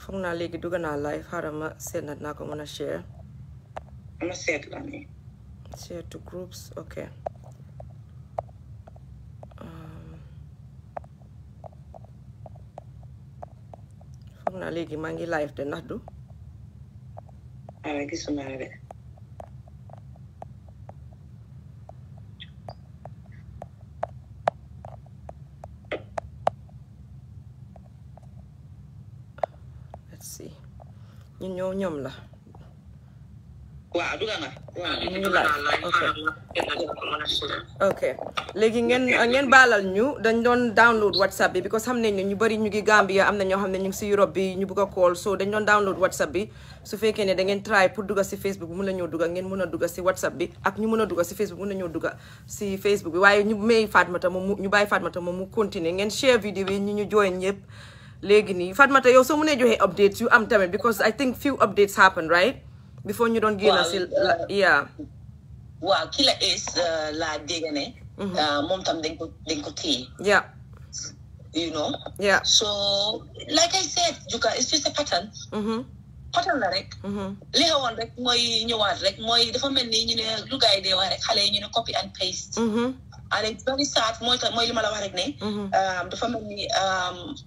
foog naa léegi dugg naa live xaaral ma seet na naa ko mën a share. ma seet la ni. Share to groups, okay. Foog naa léegi maa ngi live de ndax du. Gisuma la de. Let's see. ñoom la. Waaw duga nga. Okay. Léegi ngeen baalal ñu dañ doon download WhatsApp bi because xam nañ ne ñu bari ñu ngi Gambia am na ñoo xam ne ñu ngi si Europe bi ñu bëgg a call so dañ doon download WhatsApp bi su fekkee ne da ngeen try pour dugga si Facebook bi mun na ñoo dugga ngeen mun a dugga si WhatsApp bi ak ñu mun a dugga si Facebook mun na ñoo dugga si Facebook bi waaye ñu may Fatmata moom ñu bàyyi Fatmata moom mu continuer ngeen share vidéo yi ñu join ñëpp léegi nii Fatmata yow soo mënee joxe updates yu am tamit because I think few updates happen right before ñu doon génn si yeah waaw Killa Ace la dégg ne moom tam dañ ko téye yeah you know yeah so like I said Juka it's just a pattern pattern la rek li xewoon rek mooy ñëwaat rek mooy dafa mel ni ñu ne lu gaay dee wax rek xale yi ñu ne copy and paste and it's very sad mooy li ma la wax rek ne dafa mel ni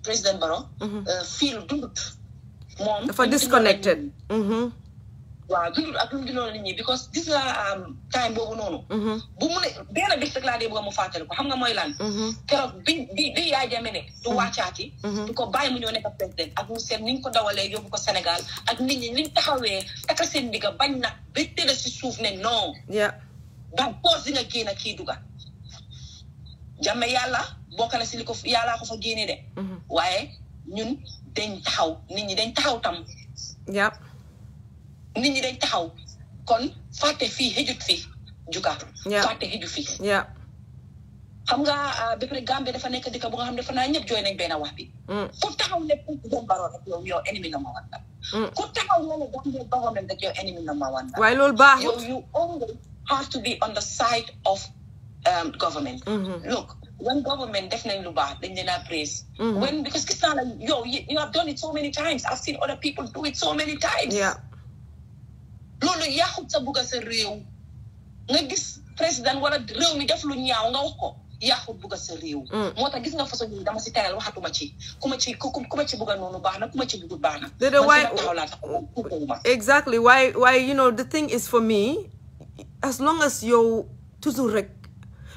président Barrow feel dundut moom dafa disconnected waaw dundut ak lu mu dinoon nit ñi because gis nga time boobu noonu bu mu ne benn bis rek laa dee bëgg mu fàttali ko xam nga mooy lan keroog bi Yaya Jammeh ne du wàccaati du ko bàyyi mu ñëw nekk président ak mu seet ni ñu ko dawalee yóbbu ko Sénégal ak nit ñi niñ taxawee taka seen ndiga bañ nag ba tëdd si suuf ne non ba poos di nga génn kii duga Jammeh yàlla bokk na si li ko yàllaa ko fa génnee de waaye ñun dañ taxaw nit ñi dañ taxaw tam nit ñi dañ taxaw kon fàtte fii xëjut fi Juka fàtte xëju fi xam nga ba pare Gambie dafa nekk dëkk bu nga xam ne dafa naa ñëpp jooy nañ benn wax bi ku taxaw ne président Barrow rek yow ennemi number one la ku taxaw ne Gambie government rek yow ennemi number one la waaye loolu baaxul you always have to be on the side of government look when government def nañ lu baax dañ leen a praise when because gis naa la yow you have done it so many times I've seen other people do it so many times loolu yaaxut sa bugga sa réew nga gis président wala réew mi def lu ñaaw nga wax ko yaaxut bugga sa réew moo tax gis nga façon yi dama si teral waxatuma ci ku ma ci bugga noonu baax na ku ma ci buggut baax na exactly why you know the thing is for me as long as yow toujours rek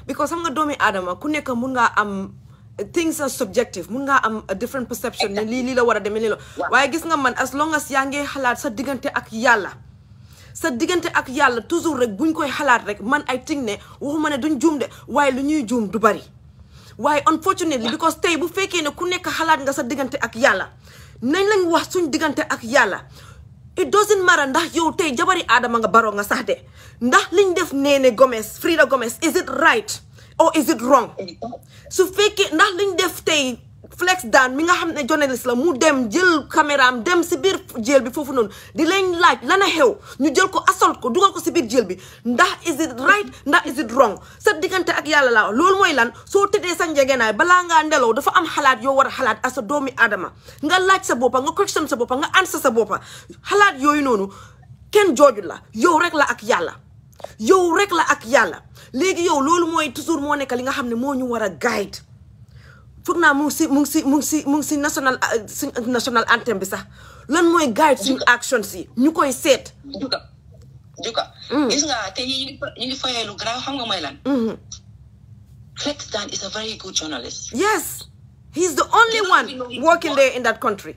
because xam nga doomi aadama ku nekk mun ngaa am things are subjective mun ngaa am a different perception ne lii la war a demee lii la waaye gis nga man as long as yaa ngi xalaat sa diggante ak yàlla toujours rek buñ koy xalaat rek man I think ne waxuma ne duñ juum de waaye lu ñuy juum du bari waaye unfortunately because tey bu fekkee ne ku nekk xalaat nga sa diggante ak yàlla nañ lañ wax suñ diggante ak yàlla it doesn't matter ndax yow tey jabari Adama nga Barrow nga sax de ndax liñ def Nenneh Frida Gomez is it right or is it wrong su fekkee ndax liñ def tey Flex daan mi nga xam ne journaliste la mu dem jël caméraam dem si biir jël bi foofu noonu di leen laaj lana xew ñu jël ko assault ko dugal ko si biir jël bi ndax is it right ndax is it wrong sa diggante ak yàlla la loolu mooy lan soo tëddee sa njegenaay balaa ngaa nelaw dafa am xalaat yoo war a xalaat asa doomi Adama nga laaj sa boppa nga question sa boppa nga answer sa boppa xalaat yooyu noonu kenn jooju la yow rek la ak yàlla léegi yow loolu mooy toujours moo nekk li nga xam ne moo ñu war a guide foog naa mu ngi si national anthem bi sax lan mooy guide suñu actions yi ñu koy seet Juka gis nga te ñu ngi fayee lu garaaw xam nga mooy lan Flex Dan is a very good journalist yes he's the only one working there in that country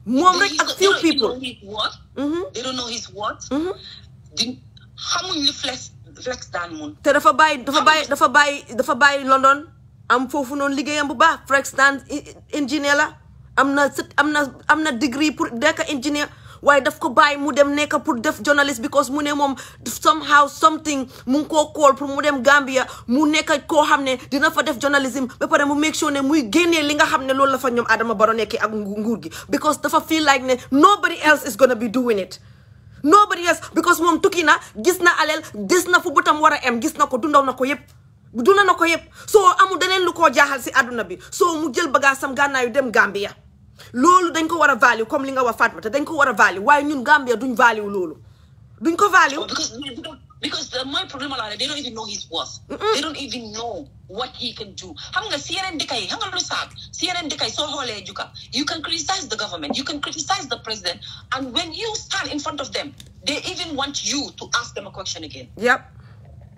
moom rek ak few people they don't know his words xamuñ li Flex Dan mun te dafa bàyyi London am foofu noonu liggéeyam bu baax Flex Dan ingénieur la am na degree pour nekk ingénieur waaye daf ko bàyyi mu dem nekk pour def journalist because mu ne moom somehow something mu ngi koo call pour mu dem Gambia mu nekk koo xam ne dina fa def journalism ba pare mu make sure ne muy génnee li nga xam ne loolu la fa ñoom Adama Barrow nekkee ak nguur gi because dafa feel like ne nobody else is gonna be doing it nobody else because moom tukki na gis na aleel gis na fu butam war a em gis na ko dundaw na ko yëpp duna na ko yëpp soo amul daneen lu koo jaaxal si àdduna bi soo mu jël bagaasam gànnaayu dem Gambia loolu dañ ko war a value comme li nga wax Fatma te dañ ko war a value waaye ñun Gambia duñ value loolu duñ ko value because my problem is they don't even know his worth. They don't even know what he can do. Xam nga CNN dikay xam nga lu saak CNN dikay soo xoolee juka you can criticize the government, you can criticize the president, and when you stand in front of them they even want you to ask them a question again. Yep.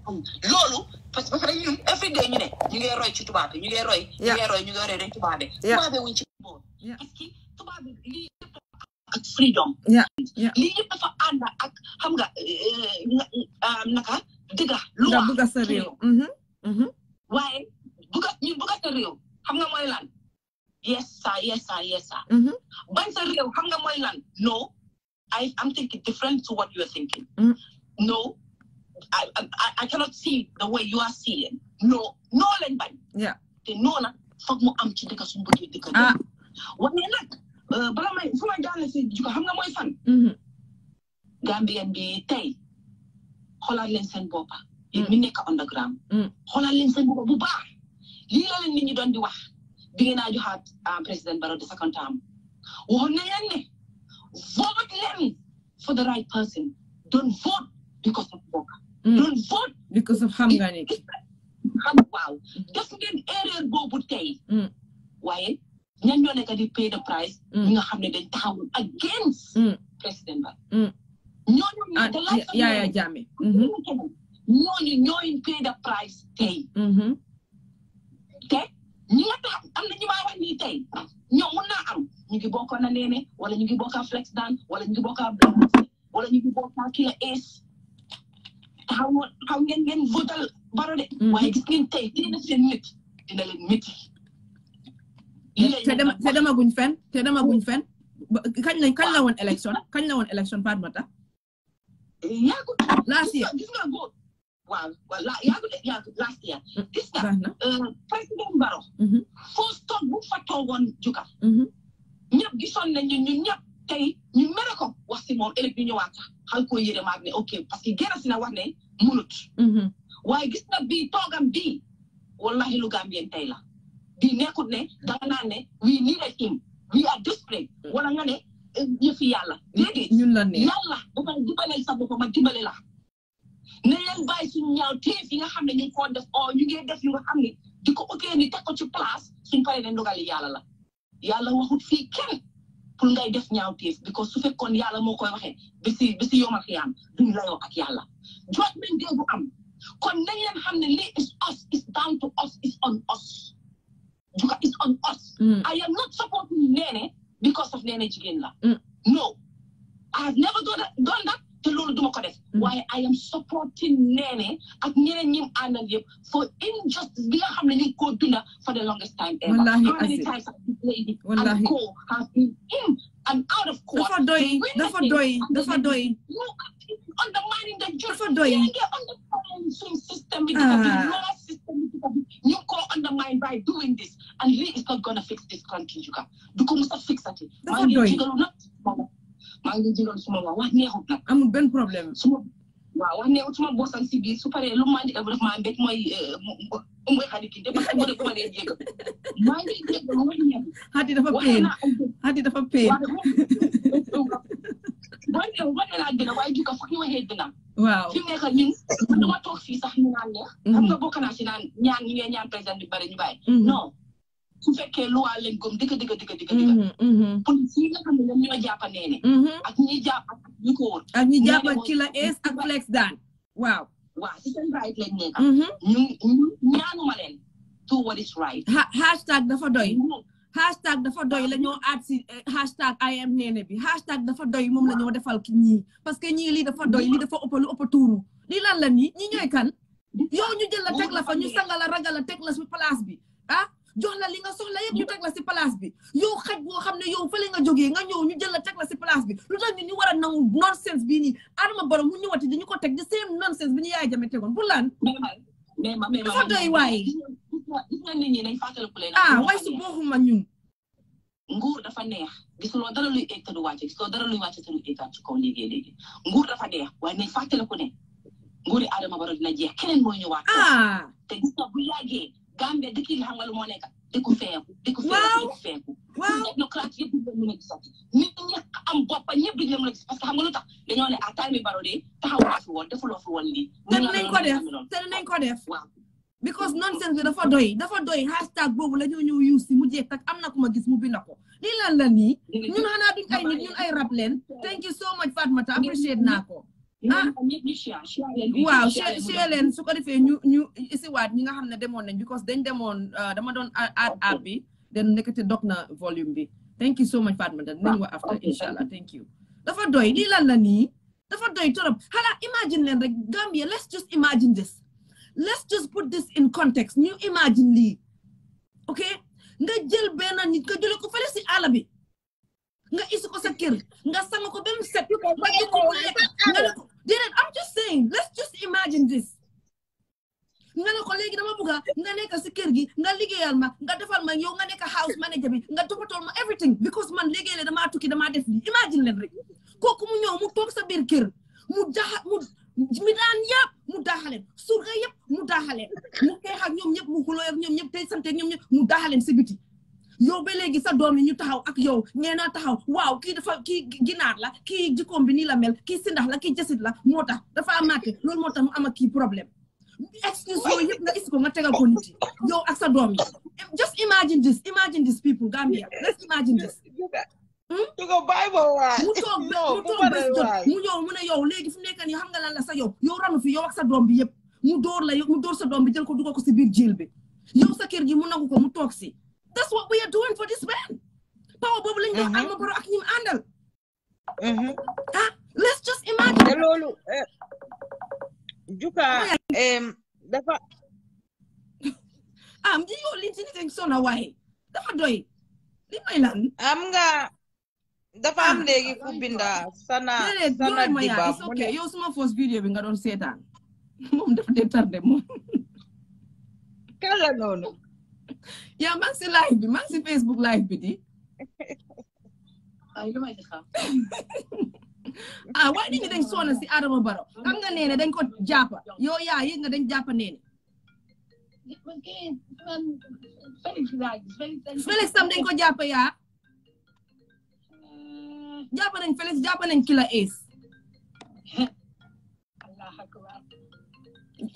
Loolu parce que ñun every day ñu ne ñu ngi roy ci tubaab bi ñu ngi roy dañ tubaab bi wuñ ci boor parce que tubaab bi lii ak freedom lii yëpp dafa ànd ak xam nga naka dëgga lu bëgg sa réew waaye bëgg sa réew xam nga mooy lan yes sir bañ sa réew xam nga mooy lan no I'm thinking different to what you are thinking no I cannot see the way you are seeing no lañ bañ te no nag foog mu am ci dëkk suñu bëggee dëkk waaye nag bala may fu ma daane si juko xam nga mooy fan Gambien bi tey xoolaat leen seen boppa mi nekk underground xoolaat leen seen boppa bu baax lii la leen nit ñi doon di wax bi ngeen a joxaat président Barrow the second term waxoon nañ leen ne vote leen for the right person don't vote because of boppa don't vote because of xam nga ne waaw def ngeen erreur boobu tey waaye ñan ñoo nekk di pay the price ñi nga xam ne dañ taxawul against président ba ñooñu Yaya Jammeh ñooñu ñooy pay the price tey te ñi nga tax am na ñi maa wax nii tey ñoom mun naa am ñu ngi bokk na Nenneh wala ñu ngi bokk flex daan wala ñu ngi bokk wala ñu ngi bokk kila ace taxaw ngeen votal Barrow de waaye gis ngeen tey dina seen nit dina leen métti te demaguñ fen kañ la woon élection Fatmata yaagut last year gis nga góor waaw yaagut last year gis nga président Barrow first talk bu fa toogoon juka ñëpp gisoon nañ ñun ñëpp tey ñu mere ko wax si moom élect ñu ñëwaat sax xal koo yére maag ne ok parce que génn si na wax ne munut waaye gis nga bii toogam bii wallahi lu Gambien tey la bii nekkut ne danga naan ne we needed him we are desperate wala nga ne yëfi yàlla déedéet ñun la ne yàlla dafay dimbaleel sa bopp ma dimbale la ne leen bàyyi suñu ñaaw téef yi nga xam ne ñu ngi ko def ñu ngi def yu nga xam ne di ko okee ni teg ko ci place suñ paree ne ndogali yàlla la yàlla waxut fii kenn pour ngay def ñaaw téef because su fekkoon yàlla moo koy waxee bisi yomal xiyaam duñ layoo ak yàlla jot nañ dee bu am kon nañ leen xam ne lii is us is down to us is on us Juka is on us. I am not supporting Nenneh because of Nenneh jigéen la. No. I have never done that te loolu duma ko def. Waaye I am supporting Nenneh ak ñeneen ñim àndal yëpp for injustice bi nga xam ne ñu ngi ko dunda for the longest time ever. How many times have this lady and co has been in and out of court? Dafa doy. You are undermining the judge. Dafa doy. You get undermining some system with the law system. You go undermine by doing this, and he is not gonna fix this country. You can. Do come to fix it. Dafa doy. maa ngi jégalu suma wax neexut nag. amul benn problème. waaw wax neexut suma bosan si biir su paree lu ma andi def maa mbét mooy xadi kii parce que mu ma dee jégal maa ngi jégalu wax neexut. xadi dafa pain. wane naa dina waaye juka foog ñu waxee dina. waaw fi mu nekk ñun dama toog fii sax ñu naan neex. xam nga bokk naa si naan ñaan ñi ngeen ñaan président bi bari ñu bàyyi. non su fekkee lu waa leen gëm dëgg. police yi nga xam ne ñoom ñoo jàpp Nenneh. ak ñi jàpp ak ñi ko wër. ak ñi jàpp Killa Ace ak Flex daan. waaw si seen right lañ nekk. ñu ñaanuma leen do what is right. hashtag dafa doy. hashtag dafa doy la ñoo aat si hashtag I am Nenneh bi hashtag dafa doy moom la ñoo defal ñii parce que ñii lii dafa doy lii dafa lu ëpp tuuru lii lan la nii ñi ñooy kan yow ñu jël la teg la fa ñu sanga la ragal la teg la si place bi jox la li nga soxla yëpp ñu teg la si place bi yow xaj boo xam ne yow fële nga jógee nga ñëw ñu jël la teg la si place bi lu tax ñu war a nangu nonsense bii nii Adama Barrow mu ñëwati dañu ko teg di same nonsense bi ñu Yaya Jammeh tegoon pour lan dafa doy waaye waaye su booxuma ñun nguur dafa neex gisuloo dara luy egg te du wàcce gisuloo dara luy wàcce te du eggaat ci kaw léegi nguur dafa neex waaye nañ fàttale ku ne nguuri Adama Barrow dina jeex keneen mooy ñëwaat te gis nga bu yàggee Gambia dëkk yi xam nga lu moo nekk dëkku feeku technocrate yëpp mën a gisati nit ñi am bopp ñëpp duñ la mën a gis parce que xam nga lu tax dañoo ne à time Barrow de taxawoo fi woon defuloo fi woon lii. te nañ ko def waaw. because nonsense bi dafa doy hashtag boobu la ñoo ñëw use si mu jeex tak am na ku ma gis mu bind ko lii lan la nii ñun xanaa duñ ay nit ñun ay rab leen thank you so much Fatmata appreciate naa ko waaw share leen su ko defee ñu isiwaat ñi nga xam ne demoon nañ because dañ demoon dama doon app bi den nekkati dog na volume bi thank you so much Fatmata dinañ wax after inshallah thank you dafa doy lii lan la nii dafa doy torop xanaa imagine leen rek Gambia let's just imagine this let's just put this in context ñu imagine lii ok nga jël benn nit nga jële ko fële si àll bi nga isi ko sa kër nga sang ko ba mu set déedéet I'm just saying let's just imagine this nga ne ko léegi dama bëgga nga nekk si kër gi nga liggéeyal ma nga defal ma yow nga nekk house manager bi nga toppatool ma everything because man léegi damaa tukki damaa def lii imagine leen rek kooku mu ñëw mu toog sa biir kër mi daan yëpp mu daaxaleen surga yëpp mu daaxaleen mu xeex ak ñoom ñëpp mu xuloo ak ñoom ñëpp tey sante ak ñoom ñëpp mu daaxaleen si biti yow ba léegi sa doom yi ñu taxaw ak yow ñeena taxaw waaw kii ginaar la kii jikkoom bi nii la mel kii sindax la kii jasit la moo tax dafa amaate loolu moo tax mu am ak kii problème excuse yooyu yëpp nga is ko nga tegal ko nit yi yow ak sa doom yi just imagine this people Gambia let's imagine this tu ko bàyyi ba waay mu toog bés jot mu ñëw mu ne yow léegi fu nekk nii xam nga lan la sa yow ranu fi yow ak sa doom bi yëpp mu door sa doom bi jël ko dugal ko si biir jéel bi yow sa kër gi mu nangu ko mu toog si that's what we are doing for this man power boobu lañ doon Adama Barrow ak ñi mu àndal let's just imagine te loolu juka dafa di yow li ci nit sona waaye dafa doy li may lan am nga dafa am léegi ku binda sana diba mu ne yow suma first video bi nga doon seetaan moom dafa dee tardé moom kala noonu yaa maa ngi si live bi maa ngi si Facebook live bi di ay lu may xam waaye nit ñi dañ soona si Adama Barrow xam nga Nenneh dañ ko jàppa yow yaa yëg nga dañ jàppa Nenneh Felix tam dañ ko jàppa yaa jàppa nañ Felix jàppa nañ Killer Ace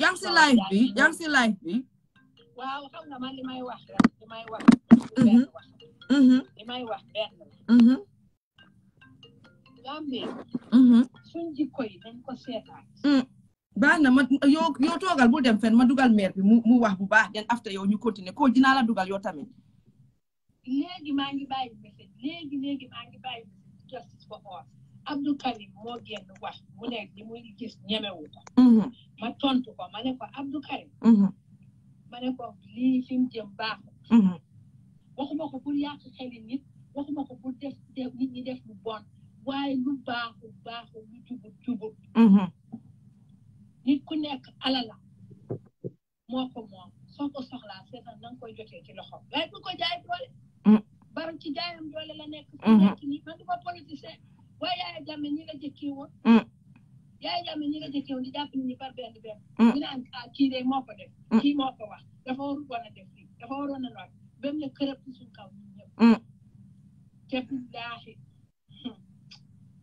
yaa ngi si live bi waaw xam nga man li may wax Gambia suñ jikko yi dañ ko seetaan baax na ma yow toogal bu dem fen ma dugal maire bi mu wax bu baax den after yow ñu continuer ko dinaa la dugal yow tamit léegi maa ngi bàyyi message maa ngi bàyyi justice for all Abdou Karim moo génn wax mu ne li muy gis ñemewu ko ma tontu ko ma ne ko Abdou Karim ma ne ko lii fi mu jëm baaxul waxuma ko pour yàq xeli nit waxuma ko pour def nit ñi def lu bon waaye lu baaxul lu jubut nit ku nekk alala moo ko moom soo ko soxlaa seetaan na nga koy jotee ci loxo waaye bu ko jaay doole Barrow ci jaayam doole la nekk nii man du ma politicien waaye Yaya Jammeh ñi la jëkkee woon di jàpp nit ñi par benn ñu naan kii de moo ko def kii moo ko wax dafa waroon a def lii dafa waroon a noot ba mu ne kërëb ci suñ kaw ñun ñëpp te billaahi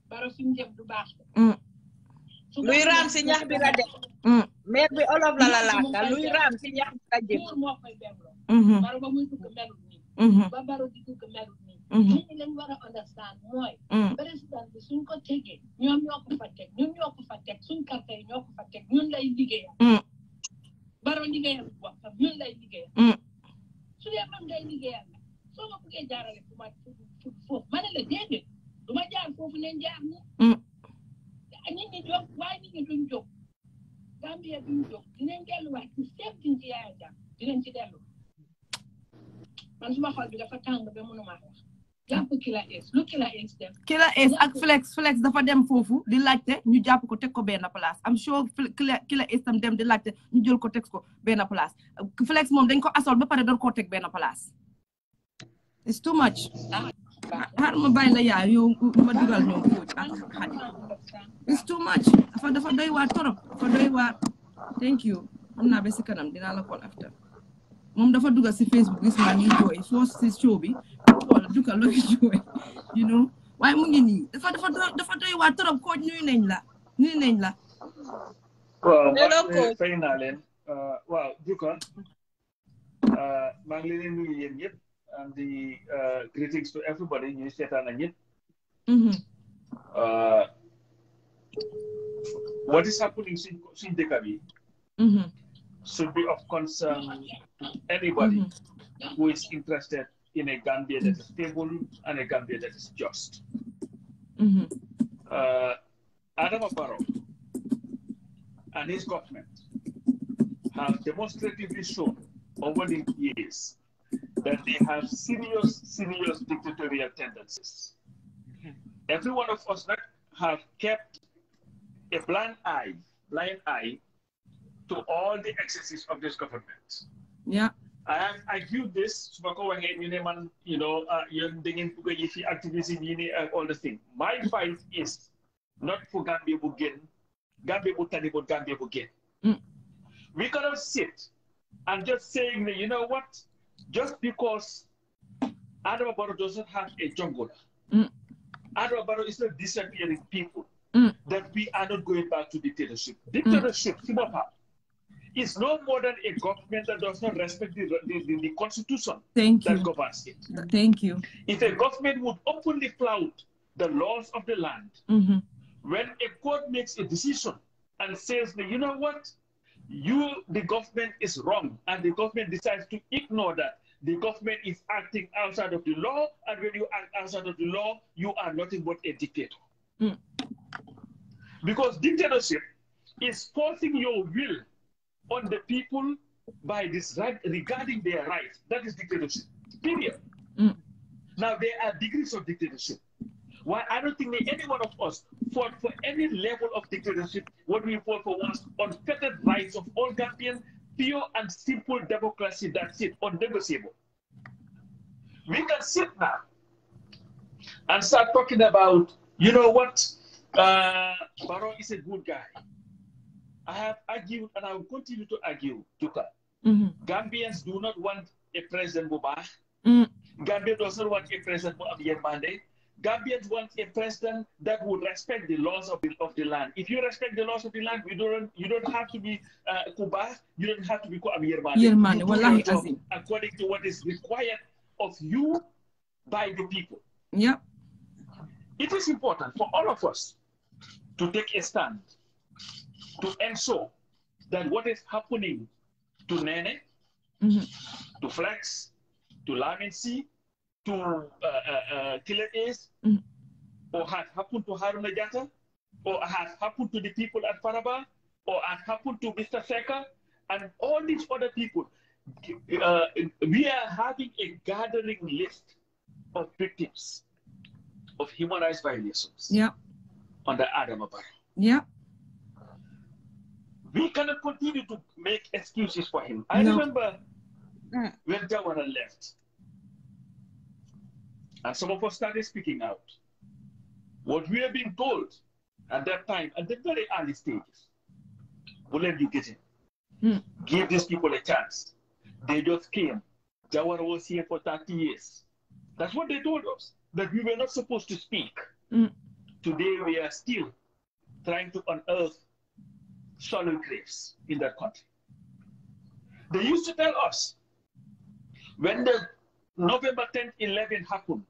Barrow fi mu jëm du baax luy raam si ñax bi la def maire bi olof la laaka luy raam si ñax bi la jëm moo koy bemloo Barrow ba muy dugg melut nii ba Barrow di dugg melut nii nit ñi lañ war a understand mooy président bi suñ ko tegee ñoom ñoo ko fa teg ñun ñoo ko fa teg suñ carte yi ñoo ko fa teg ñun lay liggéeyal Barrow liggéeyal boppam ñun lay liggéeyal su dee man ngay liggéeyal la soo ma bëggee jaarale fu ma foofu ma ne la déedéet du ma jaar foofu leen jaar ni nit ñi jóg waaye nit ñi duñ jóg Gambia duñ jóg dinañ delluwaat ci seet diñ ci Yaya Jammeh dinañ ci dellu man suma xol bi dafa tàng ba mënuma wax jàpp Killer Ace lu Killer Ace dem Killer Ace ak Flex dafa dem foofu di laajte ñu jàpp ko teg ko benn place am sure Killer Ace tam dem di laajte ñu jël ko teg ko benn place Flex moom dañ ko asol ba pare doon koo teg benn place it's too much xaar ma bàyyi la yaa yow ma dugal ñoom foofu ak xadi it's too much dafa doy waar torop dafa doy waar thank you xam naa ba si kanam dinaa la call after moom dafa dugal si Facebook gis naa ñuy jooy soo si show bi xool juka looy jooy you know waaye mu ngi nii dafa doy waa trop ko nuyu nañ la waaw fay naa leen waaw juka maa ngi leen nuyu yéen ñëpp and the greetings to everybody ñuy seetaan ak ñëpp what is happening suñ dëkk bi should be of concern to anybody who is interested in a Gambia that is stable and a Gambia that is just. Adama Barrow and his government have demonstratively shown over the years that they have serious dictatorial tendencies. Every one of us have kept a blind eye to all the excesses of this government. Yeah. I have argued this, you know, activism, all the things. My fight is not for Gambia again. Gambia again. We cannot sit and just saying that, you know what, just because Adama Barrow doesn't have a jungle, Adama Barrow is not disappearing people, that we are not going back to dictatorship. Dictatorship, is no more than a government that does not respect the constitution that governs it. Thank you. If a government would openly flout the laws of the land, when a court makes a decision and says, you know what, the government is wrong, and the government decides to ignore that, the government is acting outside of the law, and when you act outside of the law, you are nothing but a dictator. Because dictatorship is forcing your will on the people by regarding their rights. That is dictatorship, period. Now, there are degrees of dictatorship. Why I don't think that any one of us fought for any level of dictatorship. What we fought for was unfettered rights of all Gambians, pure and simple democracy. That's it, unnegotiable. We can sit now and start talking about, you know what, Barrow is a good guy. I have argued and I will continue to argue, Tuka. Gambians do not want a president Bobah. Gambia does not want a president Mande. Gambians want a president that would respect the laws of the land. If you respect the laws of the land, you don't have to be Kuba, you don't have to be Mande. According to what is required of you by the people. Yeah. It is important for all of us to take a stand to ensure that what is happening to Nenneh, to Flex, to Lamin C, to Killer Ace, or has happened to Haruna Jatta, or has happened to the people at Faraba, or has happened to Mr. Seka, and all these other people. We are having a gathering list of victims of human rights violations under Adama Barrow. Yeah. We cannot continue to make excuses for him. I remember when Jammeh left, and some of us started speaking out. What we have been told at that time, at the very early stages, we'll let you get in. Give these people a chance. They just came. Jammeh was here for 30 years. That's what they told us, that we were not supposed to speak. Today we are still trying to unearth shallow graves in that country. They used to tell us when the November 10th, 11 happened,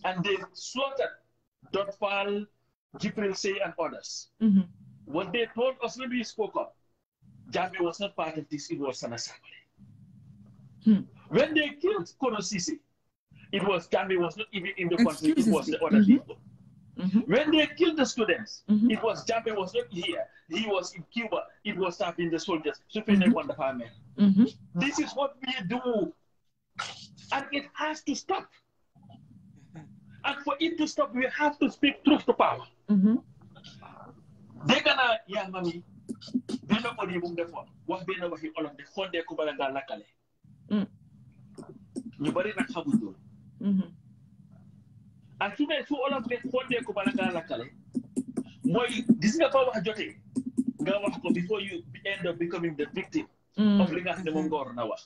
and they slaughtered Dotfal, Jibril Say, and others. What they told us when we spoke up, Jammeh was not part of this, it was an assembly. When they killed Kono Sisi, it was Jammeh was not even in the country, it was the other people. When they killed the students, it was Jammeh was not here. He was in Cuba. It was stopping the soldiers. This is what we do. And it has to stop. And for it to stop, we have to speak truth to power. They're gonna, yeah, mommy, they're not going to move the phone. What's been over here? All of the phone they're going to lakale. Nobody not have to do. As soon as all of the phone they're going to lakale, this is about what jote. Before you end up becoming the victim of Lingas de Mongor Nawa.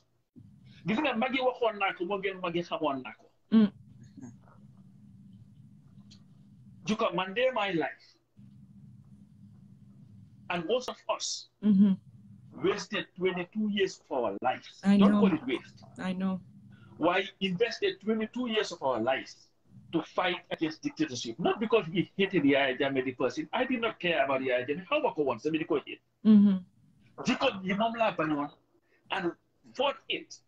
Giving a Maggie Wakon Nako, Mogan Maggie Hamon Nako. You can mandate my life. And most of us wasted 22 years of our lives. Don't call it waste. I know. Why invested 22 years of our lives to fight against dictatorship? Not because we hated Yaya Jammeh, the person. I did not care about Yaya Jammeh. How about once? Let me go here. Because Yamamla Banon and fought it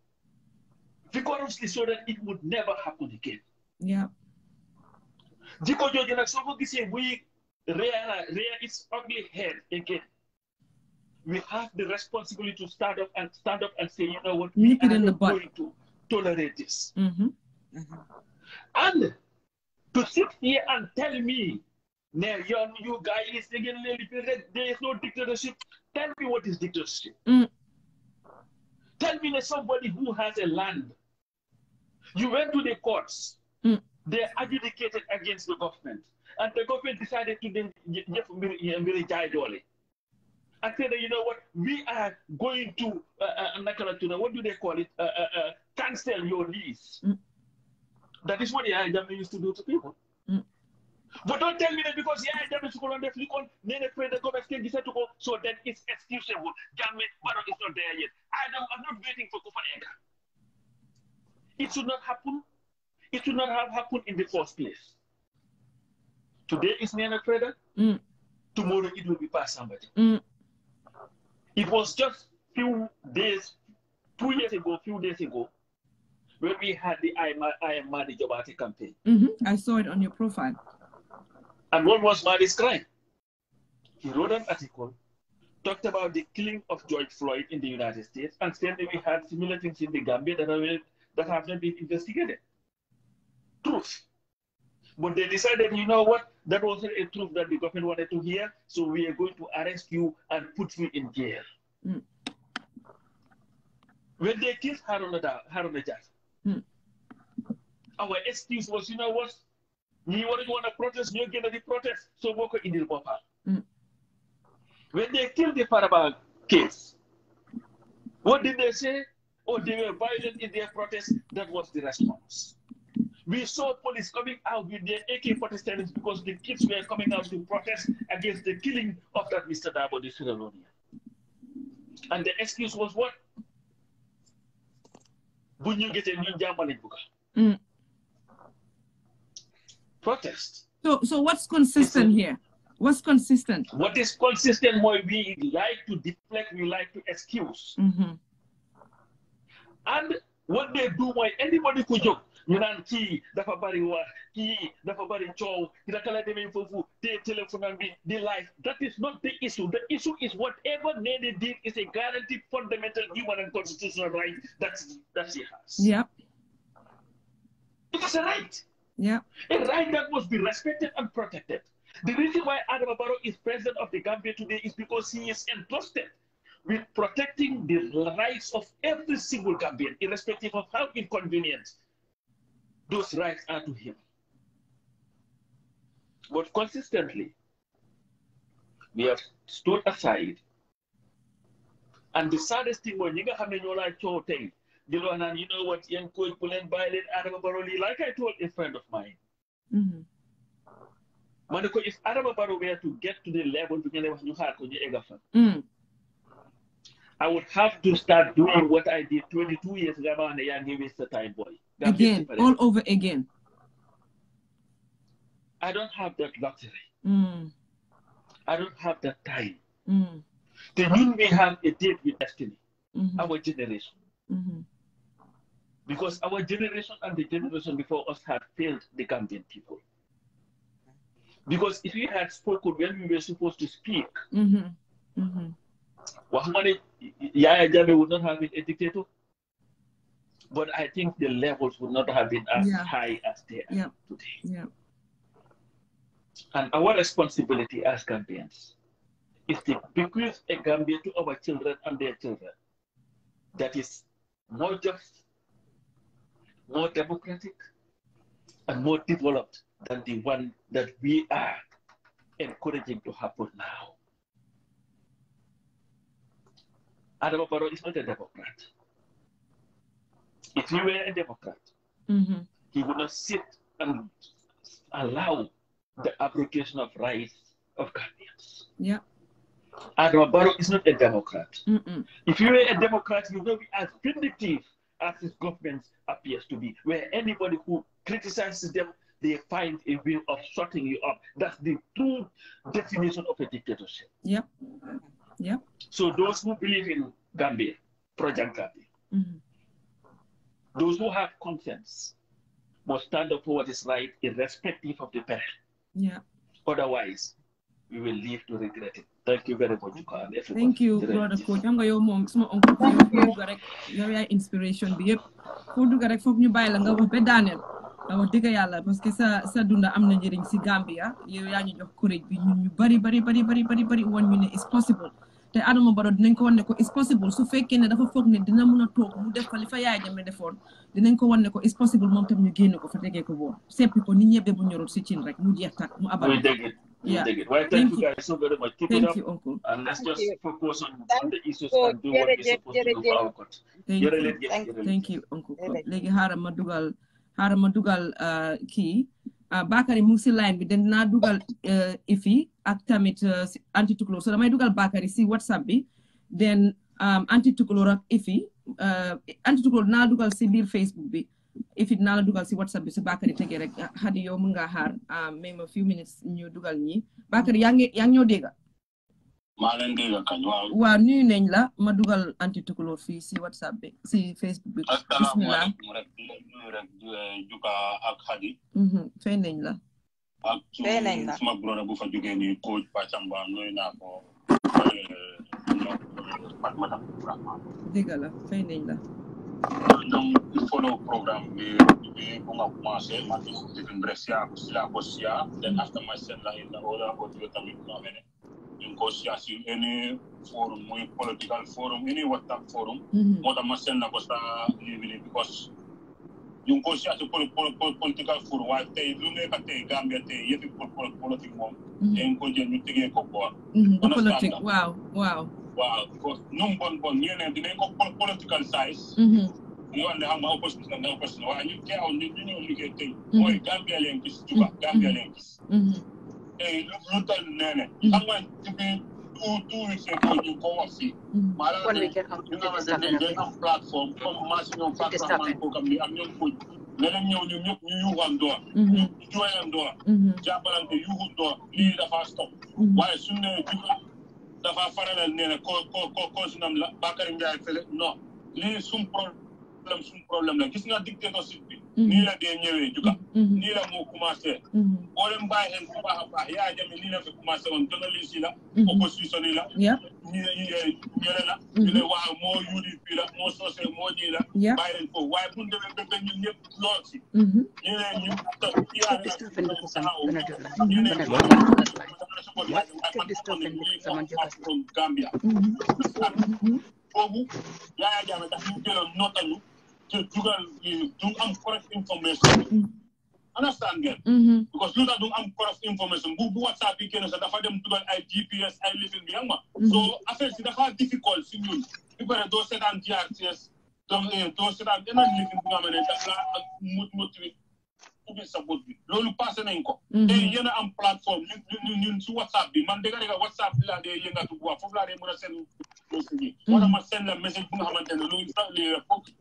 vigorously so that it would never happen again. Yeah. Jiko Jojana Soko Gisi, we rear its ugly head again. We have the responsibility to stand up and say, you know what, we are not going to tolerate this. And to sit here and tell me, you guys again, there is no dictatorship. Tell me what is dictatorship. Tell me that somebody who has a land, you went to the courts, they adjudicated against the government, and the government decided to then and said, you know what, we are going to, what do they call it, cancel your lease. That is what Yaya Jammeh used to do to people. But don't tell me that because Yaya Jammeh is going to flick on, Nenneh the government can decide to go, so then it's excusable. Jammeh, Barrow is not there yet. I'm not waiting for Kufanega. It should not happen. It should not have happened in the first place. Today is Nenneh Trader. Tomorrow it will be past somebody. It was just few days, 2 years ago, when we had the I am Madi Jobati campaign. I saw it on your profile. And what was Madi's crime? He wrote an article, talked about the killing of George Floyd in the United States, and said that we had similar things in the Gambia that have not been investigated. Truth. But they decided, you know what, that wasn't a truth that the government wanted to hear, so we are going to arrest you and put you in jail. When they killed Haruna Jaff, our excuse was, you know what, you want to protest, you're going to protest, so Boko in the Papa. When they killed the Faraba case, what did they say? Oh, they were violent in their protest. That was the response. We saw police coming out with their AK-47s because the kids were coming out to protest against the killing of that Mr. Dabo de Sierra Leone. And the excuse was what? When you get a new German book. Protest. So what's consistent here? What's consistent? What is consistent, more we like to deflect, we like to excuse. And what they do, why anybody could joke. You know, dafa bari wax dafa bari coow dina kala demee foofu te téléphone bi di life. That is not the issue. The issue is whatever Nenneh did is a guaranteed fundamental human and constitutional right that she has. Yeah. It is a right. Yeah. A right that must be respected and protected. The reason why Adama Barrow is president of the Gambia today is because he is entrusted with protecting the rights of every single Gambian, irrespective of how inconvenient those rights are to him. But consistently, we have stood aside. And the saddest thing was, you know what, young coach Pulen Biden, Adama Barrow, like I told a friend of mine. Maniko, if Adama Barrow were to get to the level to I would have to start doing what I did 22 years ago and the young Mr. Time Boy. Again, all over again. I don't have that luxury. I don't have that time. The mean we have a date with destiny, our generation. Because our generation and the generation before us had failed the Gambian people. Because if we had spoken when we were supposed to speak, Yaya Jammeh would not have been a dictator. But I think the levels would not have been as high as they are today. And our responsibility as Gambians is to bequeath a Gambia to our children and their children that is more just, more democratic, and more developed than the one that we are encouraging to happen now. Adama Barrow is not a Democrat. If he were a Democrat, he would not sit and allow the abrogation of rights of Gambians. Yeah. And Barrow is not a Democrat. If you are a Democrat, you will be as vindictive as his government appears to be, where anybody who criticizes them, they find a way of shutting you up. That's the true definition of a dictatorship. Yeah. Yeah. So those who believe in Gambia, Project Gambia, those who have conscience must stand up for what is right, irrespective of the peril. Yeah. Otherwise, we will live to regret it. Thank you very much, everybody. Thank you, brother coach. Xam nga yow moom suma oncle yow dugg rek yow yaay inspiration bi yëpp foo dugg rek foog ñu bàyyi la nga wax ba daaneel nga wax dëgg yàlla parce que sa dunda am na njëriñ si Gambia yow yaa ñu jox courage bi ñun ñu bari woon ñu ne is possible te Adama Barrow dinañ ko wan ne ko is possible su fekkee ne dafa foog ne dina mun a toog mu def fa li fa Yaya Jammeh defoon dinañ ko wan ne ko is possible moom tam ñu génne ko fa tegee ko boor seppi ko ni ñebe bu ñorul si cin rek mu jeex tak mu abal. Yeah. Well, thank you guys so very much. Keep it up. Thank you, Uncle. And let's just focus on the issues and do what we're supposed to do for our country. Thank you, Uncle. Legi xaaral ma dugal kii Bakary mu ngi si line bi dinaa dugal Ifi ak tamit anti tukulóor so damay dugal Bakary si WhatsApp bi then anti tukulóor ak Ifi anti tukulóor dinaa dugal si biir Facebook bi Ifi dinaa la dugal si WhatsApp bi su Bakary tegee rek Hadi yow mën nga xaar même a few minutes ñu dugal ñi Bakary yaa ngi ñoo dégg maa leen dégg kañ waaw nuyu nañ la ma dugal anti tukulóor fii si WhatsApp bi si Facebook bi bismillah rek Juka ak Hadi fay nañ la ak suma brother bu fa jógee ni coach Pachamba nuyu naa ko dégg la fay nañ la donc il follow programme bi bu nga commencé ma di Brescia sila ko sia then after my send la in the order ko to tamit no mene in ko sia si any forum muy political forum any WhatsApp forum mo da ma send na ko sa lively because yung ko sia to political forum wa tay lu ne ka tay Gambia tay yefi politique mom en ko je ñu tege ko bo politique waaw because num bon ñene dinañ ko political size ñu ande xam opposition na opposition wa ñu teew ñu ñëw liggéey tey mooy Gambia leen gis Juba Gambia leen gis lu dal Nenneh xam nga depuis two weeks ago ñu ko wax fii maanaam ñu nga dañ am plateforme comme machine plateforme ko kam ni am ñoom ko leneen ñëw ñu ñëpp ñu yuuxandoo ñu jooyandoo jàppalante yuuxandoo lii dafa stop waaye suñu ne dafa faralal Nenneh ko sunam la Bakary Ndiaye fele non lii suñu problème la gis nga dictatorship bi nii la dee ñëwee Juga nii la moo commencé boo leen bàyyi xel bu baax a baax Yaya Jammeh nii la fi commencé woon journaliste yi la opposition yi la ñële la ñu ne waaw moo UDP la moo sosé moo ñii la bàyyi leen foofu waaye bu ñu demee ba ñun ñëpp lool si ñu ne ñu Gambia boobu Yaya Jammeh daf ñu jëloon notañu to do correct information. Understand ngeen? Because lu tax du am correct information bu WhatsApp bi kenn sax dafa dem dugal ay GPS ay lifin bi xam nga so affaire si dafa difficult si ñun bi pare doo seetaan GRTS donc doo seetaan beneen lifin bu nga xam ne daf la motivé ubbi sa bot bi loolu passé nañ ko te yéen a am plateforme ñun si WhatsApp bi man dëgg WhatsApp bi laa dee yëngatu bu baax foofu laa dee mën a seen message yi moo tax ma seen la message bu nga xamante ne loolu sax lii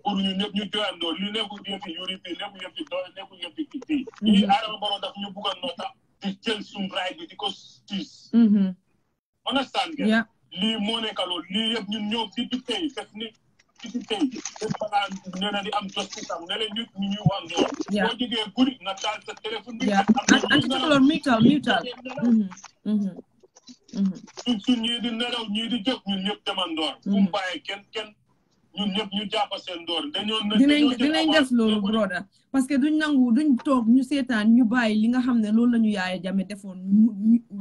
pour ñu ñëpp ñu joyandoo li nekkul yëfi UDP nekkul yëfi doole nekkul yëfi kii lii Adama Barrow daf ñu bugg a noota di jël suñu raay bi di ko siis understand ngeen lii moo nekk loolu lii yëpp ñun ñëw di tey fekk ni ci tey dafa Nenneh di am justice am ne leen nit ñu wax boo jógee guddi nga taal sa téléphone bi mutual suñ ñii di nelaw ñii di jóg ñun ñëpp demandoor fu mu bàyyee kenn ñun ñëpp ñu jàppa seen door dinañ def loolu broda parce que duñ toog ñu seetaan ñu bàyyi li nga xam ne loolu la ñu Yaya Jammeh defoon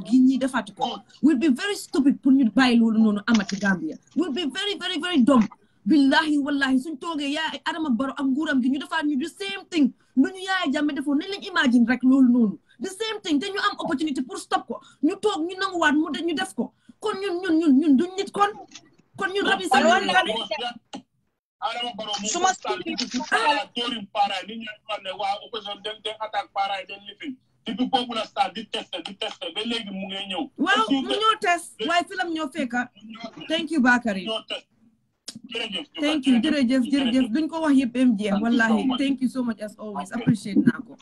gi ñi defati ko will be very stupid pour ñu bàyyi loolu noonu amati Gambia will be very very very dumb billahi wallahi suñ toogee yaa Adama Barrow ak nguuram gi ñu defaat ñu the same thing lu ñu Yaya Jammeh defoon nañ lañ imagine rek loolu noonu the same thing te ñu am opportunité pour stop ko ñu toog ñu nanguwaat mu ñu def ko kon ñun duñ nit kon ñun rabi sa Adama Barrow mo Suma constant depuis touring para ni ñu ne waa opposition dem attaque para den lifin depuis boobu la start di tester ba léegi mu ngi ñëw waaw mu ñoo test waaye filam ñoo fekka thank you Bakary thank you jërëjëf duñ ko wax yëpp em jeex wallahi thank you so much as always appreciate naa ko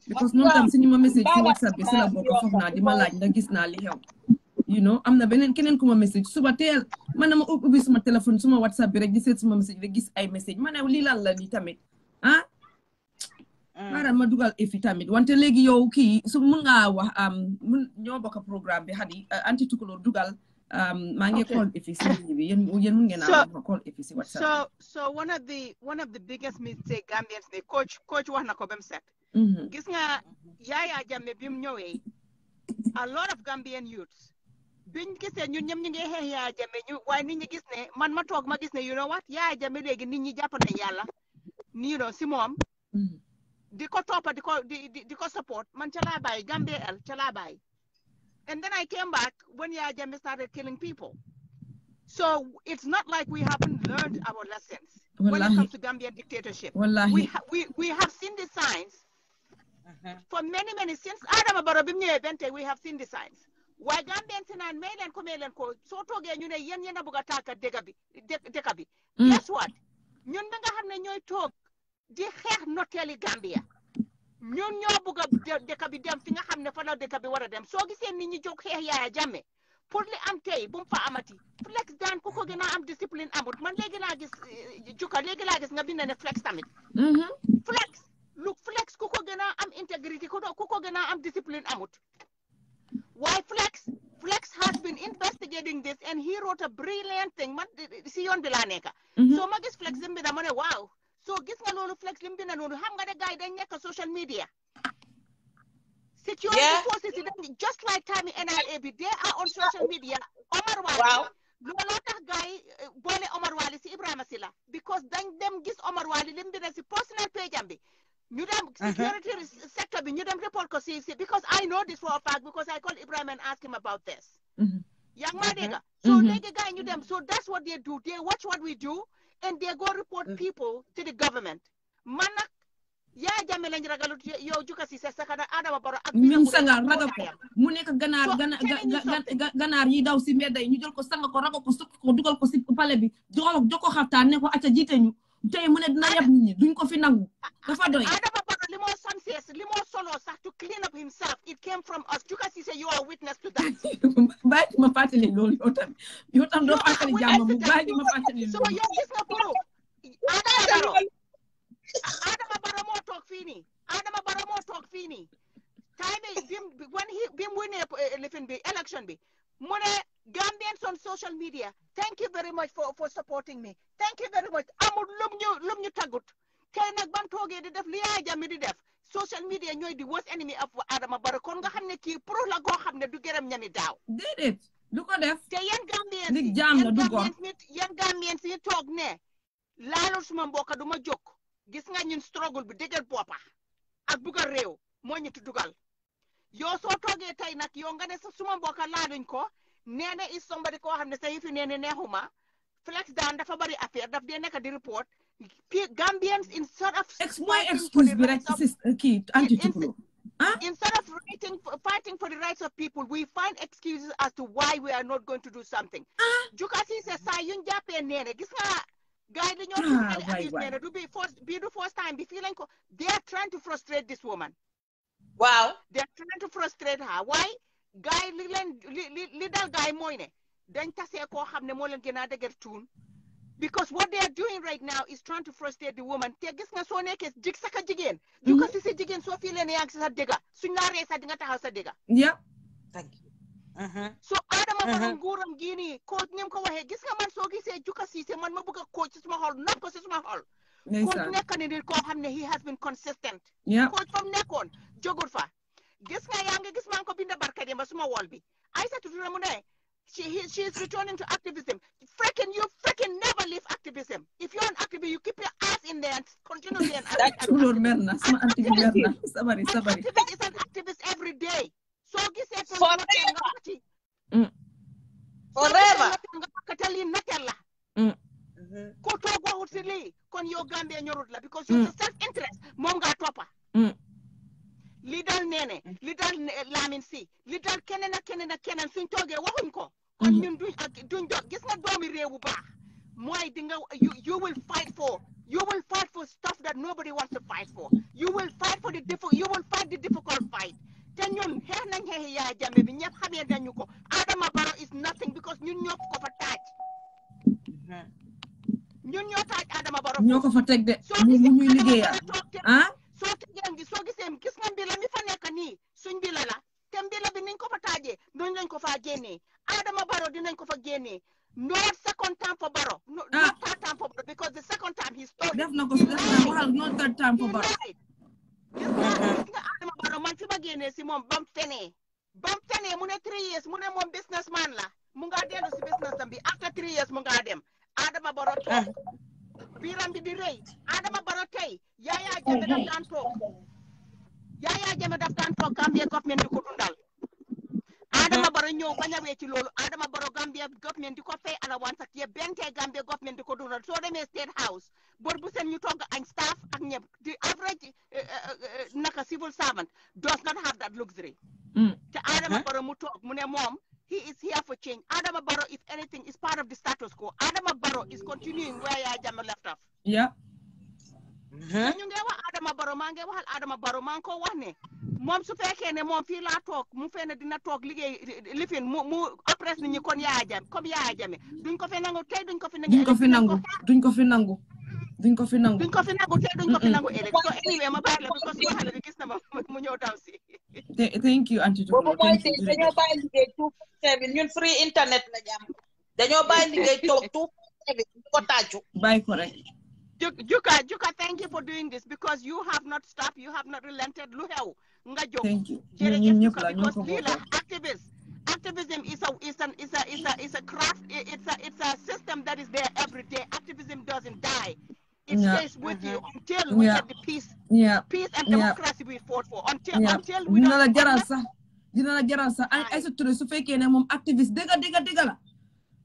because moom tam suñu ma message ci WhatsApp bi si la bokk foog naa di ma laaj ndax gis naa li xew you know am na beneen keneen ku ma message suba teel man na ma ubbi suma téléphone suma WhatsApp bi rek di seet suma message rek gis ay message ma ne lii lan la ni tamit xaaral ma dugal efi tamit wante léegi yow kii su mun ngaa wax ñoo bokk programme bi Hadi anti tukulóor dugal maa ngi call efi si bi yéen mun ngeen a call efi si WhatsApp so one of the biggest mistake Gambians ne coach wax na ko ba mu set gis nga Yaya Jammeh bi mu ñëwee a lot of Gambian youths biñ gisee ñun ñëpp ñu ngi xeex Yaya Jammeh waaye nit ñi gis ne man ma toog ma gis ne you know what Yaya Jammeh léegi nit ñi jàpp nañ yàlla you know si moom di ko toppa di ko support man ca laa bàyyi Gambia ca laa bàyyi and then I came back when Yaya Jammeh started killing people so it's not like we haven't learned our lessons when it comes to Gambian dictatorship we have seen the signs for many since Adama Barrow bi mu ñëwee bente we have seen the signs waaye Gambien si naan may leen ko soo toogee ñu ne yéen a bëgg a tàkka dëkk bi guess what ñun bi nga xam ne ñooy toog di xeex noteeli Gambia ñun ñoo bëgg a dëkk bi dem fi nga xam ne fa la dëkk bi war a dem soo gisee nit ñi jóg xeex Yaya Jammeh pour li am tey bu mu fa amati flex daan ku ko gën a am discipline amut man léegi laa gis léegi laa gis nga bind ne flex tamit flex ku ko gën a am integrity ku ko gën a am discipline amut why Flex has been investigating this and he wrote a brilliant thing man si yoon bi laa nekka so ma gis Flex lim bi na ma ne waaw so gis nga loolu Flex lim bi na noonu xam nga de gars yi dañ nekk social media security forces yi just like time NIA bi they are on social media Omar Wali looloo tax gars yi boole Omar Wali si Ibrahima Silla because dañ dem gis Omar Wali lim bi na si personal page am bi ñu dem security sector bi ñu dem report ko si because I know this for a fact because I called Ibrahim and asked him about this yaa ngi maa dégg so léegi gars yi ñu dem so that's what they do they watch what we do and they go report people to the government man nag Yaya Jammeh lañ ragalut yow juka si sa sakana Adama Barrow ak min sanga ragal ko mu nekk ganaar yi daw si mbedd yi ñu jël ko sanga ko ragal ko sukk ko dugal ko si palais bi jox ko xaftaan ne ko acca jiite ñu tey mu ne dina yab nit ñi duñ ko fi nangu dafa doy Adama Barrow li moo sansees li moo solo sax to clean up himself it came from us Juka Cissé you are witness to that bàyyi ma fàttali loolu yow tam doo fàttali jàmm mu bàyyi ma fàttali loolu so yow gis nga puru Adama Barrow moo toog fii nii time bi mu winee lifin bi election bi mu ne Gambians on social media thank you very much for supporting me thank you very much amul lum ñu tagut tey nag bam toogee di def li Yaya Jammeh di def social media ñooy di worst enemy of Adama Barrow kon nga xam ne kii pro la goo xam ne du gërëm ñami daaw déedéet du ko def te yéen Gambians yi toog ne laalul suma mbokk du ma jóg gis nga ñun struggle bi dëgër boppa ak bugga réew moo ñu dugal yow soo toogee tey nag yow nga ne sa suma mbokk laaluñ ko Nenneh is somebody koo xam ne sa yëfi Nenneh neexuma Flex daan dafa bari affaire daf dee nekk di report Gambians instead of fighting for the rights of people we find excuses as to why we are not going to do something Juka Cissé saa yuñ jàppee Nenneh gis nga guys dañoo be the first time bi fii lañ ko they are trying to frustrate this woman wow they are trying to frustrate her why guy li dal guy mooy ne dañ tasee koo xam ne moo leen gën a dëgër tuun because what they are doing right now is trying to frustrate the woman te gis nga soo nekkee saka jigéen Juka Cissé jigéen soo fii leen yaa ngi si sa dëgga suñ la ree sax di nga taxaw sa dëgga thank you so Adama Barrow nguuram gii nii coach ni mu ko waxee gis nga man soo gisee Juka Cissé man ma bëgg a coach si suma xol nopp ko si suma xol coach nekk ni nit koo xam ne he has been consistent coach fa mu nekkoon jógul fa gis nga yaa ngi gis maa ngi ko binda barka demba suma wol bi Aïssatou Touré mu ne she is returning to activism you never leave activism if you're an activist you keep your ass in there and continue being an activist is an activist every day so gisee forever nga katali natel la ko toog waxut si lii kon yow Gambia ñorut la because yow sa self interest moom nga toppa li dal Nenneh li dal Lamin si li dal keneen ak keneen suñ toogee waxuñ ko kon ñun duñ gis nga doomi réew bu baax mooy di nga you will fight for stuff that nobody wants to fight for. You will fight the difficult fight. Te ñun xeex nañ xeexi Yaya Jammeh bi ñëpp xamee nañu ko Adama Barrow is nothing because ñun ñoo ko fa taaj. ñun ñoo taaj Adama Barrow. ñoo ko fa teg de muy liggéeyal soo gisee gis nga mbila mi fa nekk nii suñ mbila la te mbila bi niñ ko fa taajee noonu lañ ko faa génnee Adama Barrow dinañ ko fa génnee. Not second time for Barrow. Not third time for Barrow because the second time he stole it. Not third time for Barrow. Gis nga Adama Barrow man fi ma génnee si moom bam fenee mu ne 3 years mu ne moom businessman la mu nga dellu si business am bi after 3 years mu nga dem Adama Barrow toog biiram bi di rëy Adama Barrow tey Yaya Jammeh daf daan toog Gambia government di ko dundal Adama Barrow ñëw bañ a wecci loolu Adama Barrow Gambia government di ko fay allowance ak yëpp benn tey Gambia government di ko dundal soo demee State House bor bu seen ñu togg añ staff ak ñëpp the average naka civil servant does not have that luxury te Adama Barrow mu toog mu ne moom he is here for change Adama Barrow if anything is part of the status quo Adama Barrow is continuing where Yaya Jammeh left off ñu ngi wax Adama Barrow maa ngi waxal Adama Barrow maa ngi ko wax ne moom su fekkee ne moom fii laa toog mu fene dina toog liggéey lifin mu oppress nit ñi kon Yaya Jammeh comme Yaya Jammeh duñ ko fi nangu tey duñ ko fi nangu tey duñ ko fi nangu ëllëg so anyway ma bàyyi la because suma xale bi gis na ma mu ñëw daw si thank you Auntie Tukulóor dañoo bàyyi liggéey 247 ñun free internet la jàmm dañoo bàyyi liggéey toog 247 ñu ko tàccu bàyyi ko rek Juka, thank you for doing this because you have not stopped, you have not relented. Lu xew nga jóg. Thank you. Because lii la activism is a craft. It's a system that is there every day. Activism doesn't die. It stays with you until we get the peace and democracy we fought for. Until we dina la jaral sax ay sa turé su fekkee ne moom activiste dëgga la.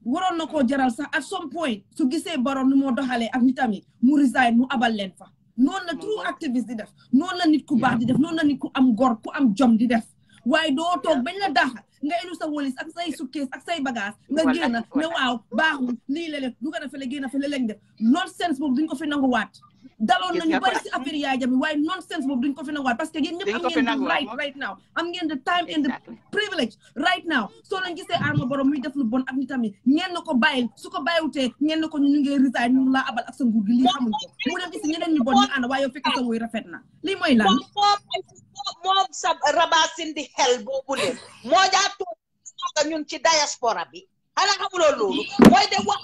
waroon na koo jaral sax at some point su gisee Barrow ni moo doxalee ak nitam yi mu resign mu abal leen fa noonu la true activiste di def noonu la nit ku baax di def noonu la nit ku am gor ku am jom di def waaye doo toog bañ la daaxa nga enu sa wolis ak say suitcase ak say bagage nga génn ne waaw baaxul lii la du ko defee génn fa léeg def nonsense boobu duñ ko fi nanguwaat daloon nañu bari si affaire Yaya Jammeh waaye nonsense boobu duñ ko fi nanguwaat parce que yéen ñëpp am ngeen the right now am ngeen the time and the privilege right now soo leen gisee Adama Barrow muy def lu bon ak nitam yi ngeen na ko bàyyil su ko bàyyiwutee ngeen na ko ñu ngi resign ñu laa abal ak sa nguur gi lii xamuñ ko mu dem gis ñeneen ñu bon ñu ànd waaye yow fekk sa wuy rafet na lii mooy lan moom sa rabasin di xel boobu leen moo jaa toog ñun ci diaspora bi xanaa xamuloo loolu mooy de wax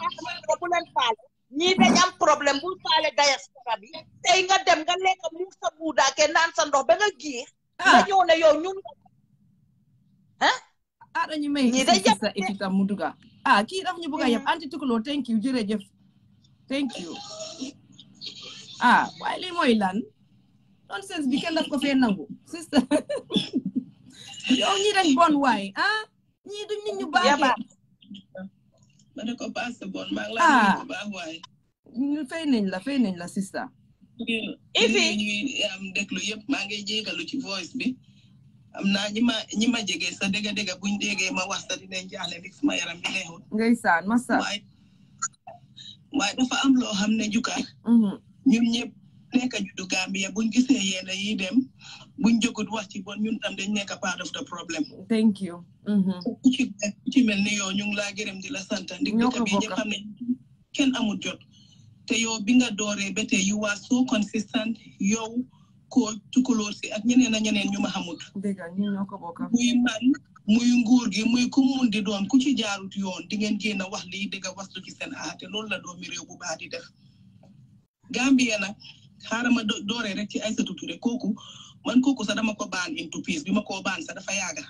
bu leen faale ñii dañ am problème bul faale diaspora bi tey nga dem nga lekk mu sa buudaa ke naan sa ndox ba nga giix nga ñëw ne yow ñun dañu may sa équipe mu duga kii daf ñu bëgg a yeb Auntie Tukulóor thank you jërëjëf thank you waaye lii mooy lan nonsense bi kenn daf ko fee nangu sister yow ñii dañ bon waay ñii duñ nit ñu baaxee ma ne ko paase bon maa ngi lay bu baax waay fay nañ la sister ifi ñu am déglu yëpp maa ngi jégalu ci voice bi am naa ñi ma jege sa dëgg buñ déggee ma wax sa dinañ jaaxle ndik sama yaram bi neexul ndeysaan massa waaye dafa am loo xam ne jukaar ñun ñëpp nekk juddu Gambia buñ gisee yéen yi dem buñ jógut wax ci bon ñun tam dañ nekk part of the problem. Thank you. ku ci mel ni yow ñu ngi laa gërëm di la sant ndik dëkk bi ñëpp xam ne kenn amul jot te yow bi nga dooree ba tey you are so consistent yow ko Tukulóor si ak ñeneen ñu ma xamut. dëgg ñu ñoo ko bokk. muy man muy nguur gi muy ku mun di doon ku ci jaarut yoon di ngeen génn wax lii dëgg waslu ci seen aate loolu la doomi réew bu baax di def. Gambia nag xaaral ma dooree rek ci Aïssatou Touré kooku sax dama ko baan into peace bi ma koo baan sax dafa yaaga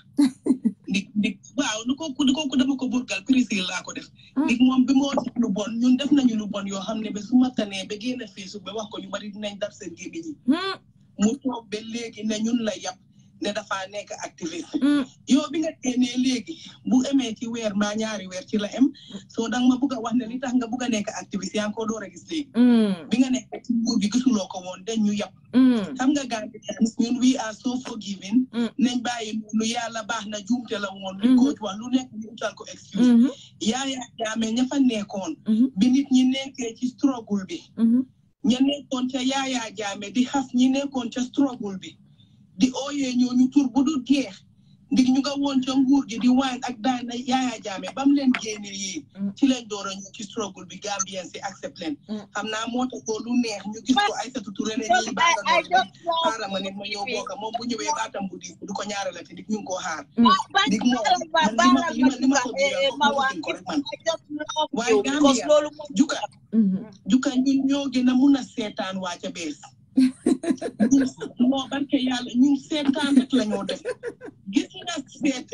ndik waaw kooku dama ko burgal présil laa ko def ndik moom bi moo def lu bon ñun def nañu lu bon yoo xam ne ba su ma tanee ba génn Facebook ba wax ko ñu bari dinañ daf seen gémmiñ yi mu toog ba léegi ne ñun la yàpp ne dafa nekk activiste yow bi nga génnee léegi bu amee ci weer mbaa ñaari weer ci la am soo danga ma bëgg a wax ne li tax nga bëgg a nekk activiste yaa ngi ko door a gis léegi bi nga nekk ci nguur gi gisuloo ko woon dañ ñu yàpp xam nga Gambians ñun we are so forgiving nañ bàyyi lu yàlla baax na juumte la woon li coach wax lu nekk ñu utal ko excuse Yaya Jammeh ña fa nekkoon bi nit ñi nekkee ci struggle bi ña nekkoon ca Yaya Jammeh di xas ñi nekkoon ca struggle bi di ooyee ñooñu tur bu du jeex ndig ñu nga woon ca nguur gi di wine ak daan na Yaya Jammeh bam leen génne yi ci leen door a ñu ci struggle bi Gambien si accept leen xam naa moo tax ko lu neex ñu gis ko Aïssatou Touré ne ñi baaga noonu xaaral ma ne ma ñëw bokka moom bu ñëwee baatam bu diis du ko ñaareel te dik ñu ngi koo xaar dik moom li ma ko ko rek man waaye Gambia juka ñun ñoo gën a mun a seetaan waa ca bees moo barke yàlla ñun seetaan rek la ñoo def gis nga seet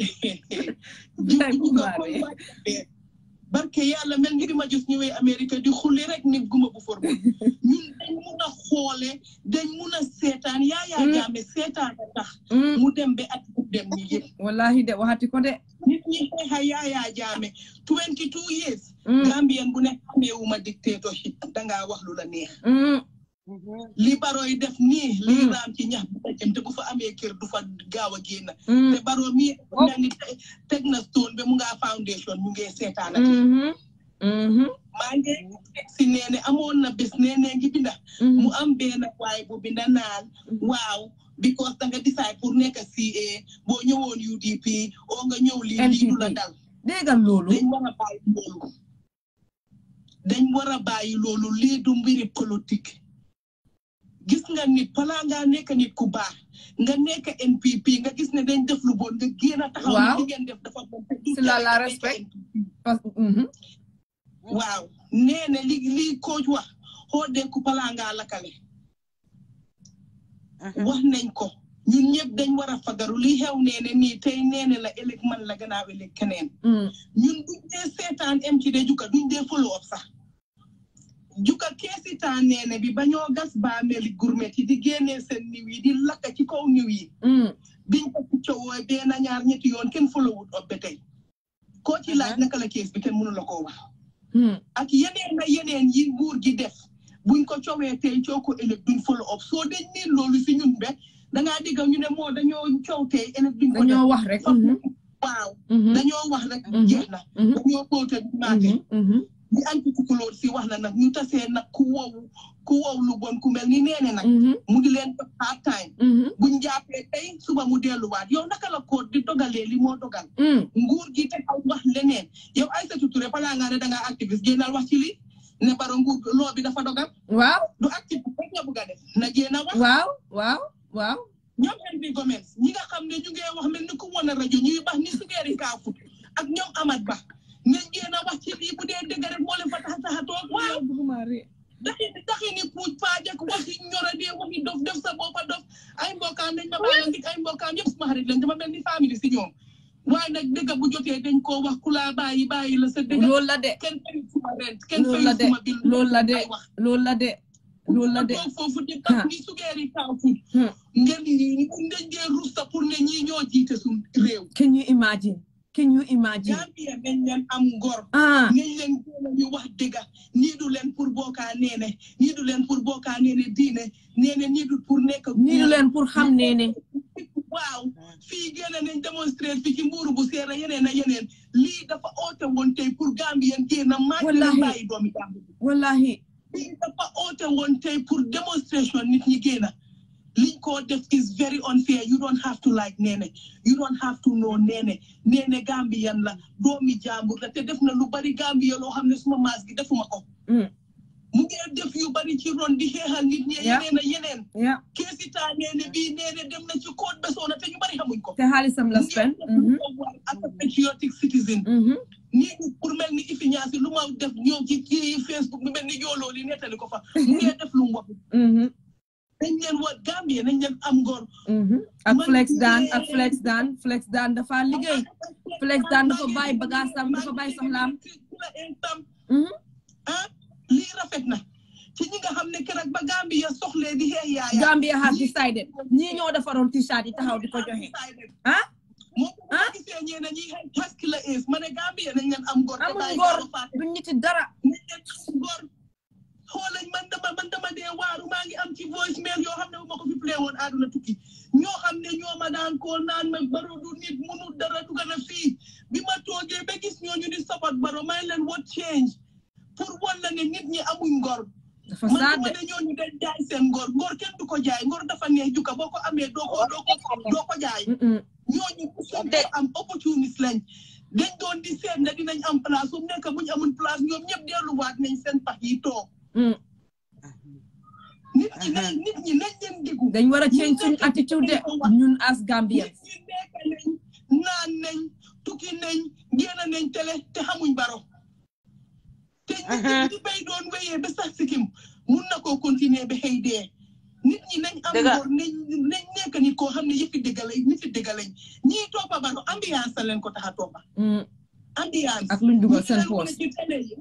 barke yàlla mel ni ma gis ñëwee Amérique di xulli rek ni guma bu for ñun dañ mun a xoole dañ mun a seetaan Yaya Jammeh seetaan a tax mu dem ba at bu dem ñi yëpp wallahi de waxati ko de nit ñi xeexa Yaya Jammeh 22 years Gambien bu ne xameewuma dictatorship dangaa wax lu la neex li Barrow yi def nii lii raam ci ñax bi dem te bu fa amee kër du fa gaaw a génn te Barrow mi mel ni teg na stone ba mu ngaa foundation ñu ngi seetaanati maa ngi si Nenneh amoon na bés Nenneh ngi binda mu am benn waay bu binda naan waaw because da nga decide pour nekk CA boo ñëwoon UDP oo nga ñëw lii du la dal déggal loolu dañ war a bàyyi loolu lii du mbiri politique gis nga nit balaa ngaa nekk nit ku baax nga nekk NPP nga gis ne dañ def lu bon nga génn a taxaw ne li ngeen def dafa bon c'est la respect waaw Nenneh li coach wax xoo denku balaa ngaa lakkale wax nañ ko ñun ñëpp dañ war a fagaru li xew Nenneh nii tey Nenneh la ëllëg man la gannaaw ëllëg keneen ñun duñ dee seetaan em ci de juka duñ dee follow up sax juka keesitaan Nenneh bi ba ñoo gas baameeli gourmet yi di génnee seen niw yi di lakka ci kaw niw yi biñ ko coowoo benn ñaar ñetti yoon kenn followut up ba tey koo ci laaj naka la kees bi kenn mënu la koo wax ak yeneen yi nguur gi def buñ ko coowee tey coow ko ëllëg duñ follow up soo dañ niin loolu si ñun be dangaa digga ñu ne moo dañoo coow tey ëllëg duñ ko dañoo wax rek waaw dañoo wax rek jeex na dañoo boote maate di anti tukulóor si wax na nag ñu tasee nag ku wow lu bon ku mel ni Nenneh nag mu di leen def hard time buñ jàppee tey suba mu delluwaat yow naka la ko di dogalee li moo dogal nguur gi te aw wax leneen yow Aïssatou Touré balaa ngaa ne dangaa activiste génnal wax ci li ne Barrow nguur loo bi dafa dogal waaw du activiste rek nga bëgg a def na génn a wax waaw ñoom Henry Gomez ñi nga xam ne ñu ngi wax mel ni ku won a rajo ñuy bax ni sugeeri kaafut ak ñoom Amat Ba nañ génn a wax ci lii bu dee dëgg rek moo leen fa tax toog waaw daxi ni puuj paajak waxi ñora dee waxi dof def sa boppa dof ay mbokkaam dañ ma bàyyi ndik ay mbokkaam yëpp suma xarit lañ dama mel ni famille si ñoom waaye nag dëgg bu jotee dañ koo wax ku laa bàyyi la sa dëgg loolu la de kenn fayu suma rent kenn fayu suma bil loolu la de foofu di tax ni sugeeri kaafut ngeen dañ dee rusta pour ne ñii ñoo jiite suñ réew can you imagine Gambia nañ leen am ngor nañ leen ñu wax dëgga nii du leen pour bokkaa Nenneh nii du leen pour bokkaa Nenneh diine Nenneh nii du pour nekk nii du leen pour xam Nenneh waaw fii génn nañ démonstrer fii ci mbuuru bu seera yeneen lii dafa oote woon tey pour Gambien génn maaj na bàyyi doomi Gambie wallahi lii dafa oote woon tey pour démonstration nit ñi génn liñ ko def is very unfair you don't have to like Nenneh you don't have to know Nenneh Gambian la doomi jàmbur la te def na lu bari Gambia loo xam ne suma maas gi defuma ko mu ngi def yu bari ci ron di xeexal nit ñi yeneen keesitaa Nenneh bii Nenneh dem na ci code besoona te ñu bari xamuñ ko te xaalisam la spend ak patriotic citizen nii pour mel ni ifi ñaasi lu ma def ñëw ci Facebook bi mel ni jooloo li nettali ko fa mu ngi def lu mu wax dañ leen wat Gambia nañ leen am ngor ak flex daan dafa liggéey flex daan dafa bàyyi bagaasam dafa bàyyi soxlaam lii rafet na ci ñi nga xam ne keroog ba Gambia soxlee di xeex yaaya Gambia has decided ñi ñoo defaroon t-shirt yi taxaw di ko joxe ah moo ko gisee ñee na ñuy taskila is ma ne Gambia nañ leen am ngor amul ngor duñ ñiti dara nañ leen am ngor xoolañ man dama dee waaru maa ngi am ci voice mail yoo xam ne bu ma ko fi play woon àdduna tukki ñoo xam ne ñoo ma daan ko naan ma Barrow du nit munul dara du gën a fii bi ma toogee ba gis ñooñu di support Barrow may leen what change pour wan la ne nit ñi amuñ ngor dafa man saade ma ne ñooñu dañ jaay seen ngor kenn du ko jaay ngor dafa neex juka boo ko amee doo ko jaay ñooñu seen ko am opportuniste lañ dañ doon di seet ne dinañ am place su nekk buñ amul place ñoom ñëpp delluwaat nañ seen pax yi toog nit ñi nañ leen déggu dañ war a change suñu attitude de ñun as Gambians nit ñi nekk nañ naan nañ tukki nañ génn nañ télé te xamuñ Barrow te nit ñi bay doon wéyee ba sax sikim mun na koo continuer ba xëy dee nit ñi nañ am ngor nañ nekk nit koo xam ne yëfi dëgg lañ ñii toppa Barrow ambiance la leen ko tax a toppa ambiance ak luñ dugal seen poos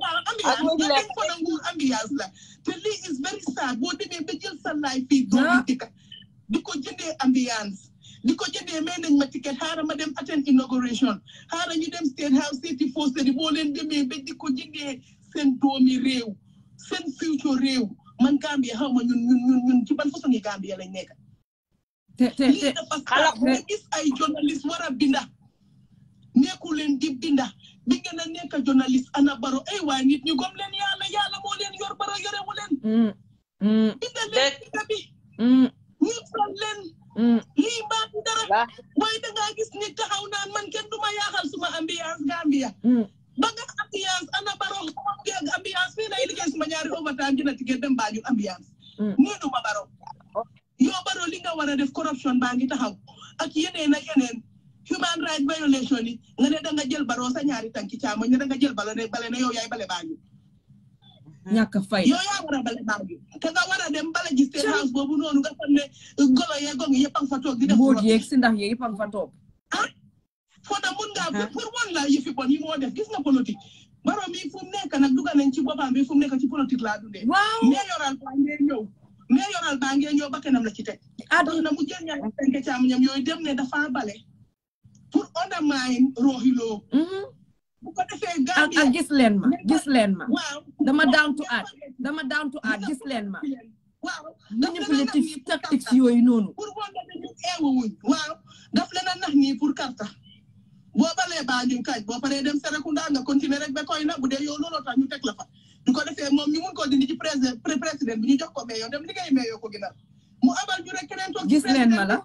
waaw ambiance la ko na nguur ambiance la te lii is very sad boo demee ba jël sa life fii doomi dëkka di ko jëndee ambiance di ko jëndee may nañ ma ticket xaaral ma dem attend inauguration xaaral ñu dem State House seeti Fosteri boo leen demee ba di ko jëndee seen doomi réew seen future réew man Gambia xaw ma ñun ci ban façon yi Gambia lañ nekk lii dafa xalaat nga gis ay journaliste war a binda nekku leen di binda bi ngeen a nekk journaliste ana Barrow ay waay nit ñu gom leen yàlla moo leen yor Barrow yorewu leen binda leen binda bi ñu fal leen lii mbaatu dara waaye dangaa gis nit taxaw naan man kenn duma yaaxal suma ambiance Gambia ba nga ambiance ana Barrow ambiance fii lay liggéey suma ñaari overtime dina ticket dem Banjul ambiance nii duma Barrow yow Barrow li nga war a def corruption baa ngi taxaw ak yeneen human rights violation yi nga ne da nga jël Barrow sa ñaari tànki càmmoñ ne da nga jël bale ne yow yaay bale Banjul ñàkk fay yow yaa war a bale Banjul te nga war a dem bale ji State House boobu noonu nga xam ne golo yee gong yëpp a nga fa toog di def mbóot yeeg si ndax yëpp a nga fa toog Fodé mun ngaa pour wan la yëfi bon yi moo def gis nga politique Barrow mi fu mu nekk nag dugal nañ ci boppam bi fu mu nekk ci politique laa dundee mayoral baa ngee ñëw ba kanam la ci teg na mu jël ñaari tànki càmmoñam yooyu dem ne dafa bale pour undermine Rohilo bu ko defee Gambia ak gis leen ma dama down to add gis leen ma waaw manipulative tactics yooyu noonu pour wanda nañu eewuwuñ waaw daf leen a nax nii pour karta boo balee Banjul kañ boo paree dem Serekunda nga continuer rek ba koy na bu dee yow looloo tax ñu teg la fa du ko defee moom ñu mun koo dindi ci président bi ñu jox ko meeyoo dem liggéey meeyoo ko gënal mu abal ñu rek keneen toog gis neen ma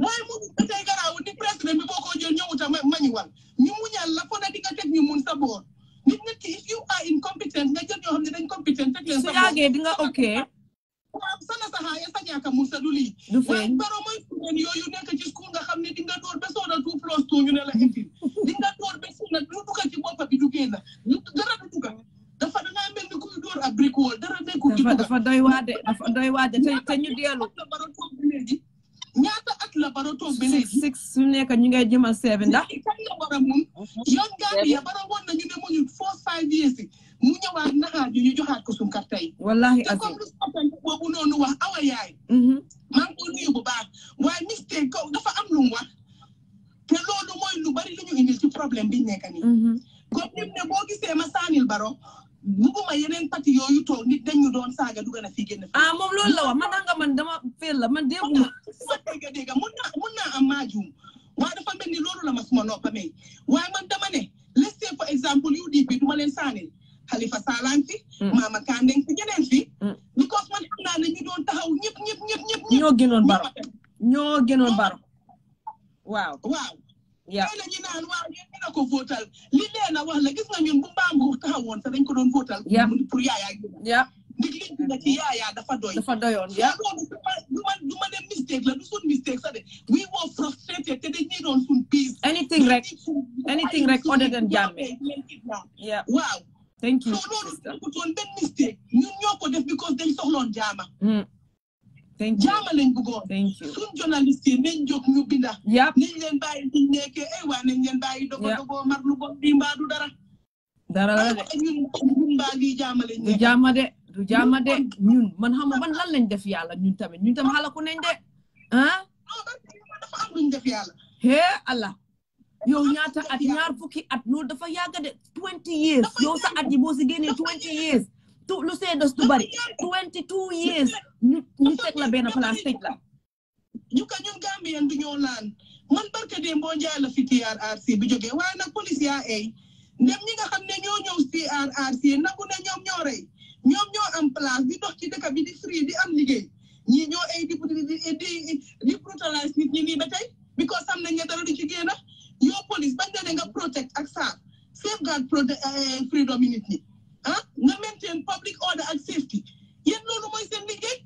waaye mu tey garaaw di président bi boo ko jël ñëwuta mañuwal ñu muñal la fo na di nga teg ñu mun sa boor nit ki if you are incompetent nga jël ñoo xam ne dañ compétent teg leen sa boor su yàggee di nga ok waaw sana saxaaya sa ñaaka mun sa du lii waaye Barrow mooy student yooyu nekk ci school nga xam ne di nga door ba sooda 2+2 ñu ne la infil di nga door ba sooda lu dugga ci boppa bi du génn dara du dugga dafa dangaa mel ni kuy door ab brick wall dara nekkul ci dugga dafa doy waade te ñu deelu ñaata at la Barrow toog ba léegi 6 su nekk ñu ngay jëmal 7 ndax kan la war a mun yoon Gambia Barrow woon nañu ne muñu 4-5 years mu ñëwaat naxaat ñu joxaat ko suñu carte yi wallahi te comme lu soppante boobu noonu wax awa yaay maa ngi ko nuyu bu baax waaye mistake ko dafa am lu mu wax te loolu mooy lu bari lu ñu indil ci problème biñ nekk nii comme nim ne boo gisee ma saanil Barrow bugguma yeneen parti yooyu toog nit dañu doon saaga du gën a fi génn moom loolu la wax man nga man dama fel la man dégguma sa dégg mun naa am maajuum waaye dafa mel ni loolu la ma suma noppa may waaye man dama ne let's say for exemple UDP duma leen saanil Halifa Sallah fi Mama Kandeh fi ñeneen fi because man xam naa ne ñu doon taxaw ñëpp ñoo gënoon Barrow waaw la ñu naan waaw yéen dina ko votal li leen a wax la gis nga ñun bu Mbambu taxawoon sax dañ ko doon votal pour Yaya ndig liñ dina ci Yaya dafa doyoon du ma ne mistake la du sun mistake sax de we were frustrated te dañ doon sun peace anything rek other than Jammeh waaw thank you so loolu ko doon benn mistake ñun ñoo ko def because dañ soxloon Jammeh Jammeh lañ bëggoon suñ journaliste yi nañ jóg ñu binda nañ leen bàyyi diñ nekkee waa nañ leen bàyyi dogo mar lu bon bi mbaa du dara dara la de ñun baa ngi jaamale du jaama de ñun man xam ban lan lañ def yàlla ñun tamit xalaku nañ de ah dafa am luñ def yàlla Allah yow ñaata at ñaar fukki at loolu dafa yàgg de 20 years yow sa at yi boo si génnee 20 years lu see dos du bari 22 years ñu teg la benn place tëj la ñun Gambien du ñoo laan man barka dem boo njaay la fi TRRC bi jógee waaye nag police yaa ay ndem ñi nga xam ne ñoo ñëw TRRC nangu ne ñoom ñoo rey ñoom ñoo am place di dox ci dëkk bi di free di am liggéey ñii ñoo ay di brutalize nit ñi nii ba tey because xam nañ ne dara du ci génn yow police bañ ne nga protect ak safeguard freedom yi nit ñi nga maintain public order ak safety yéen loolu mooy seen liggéey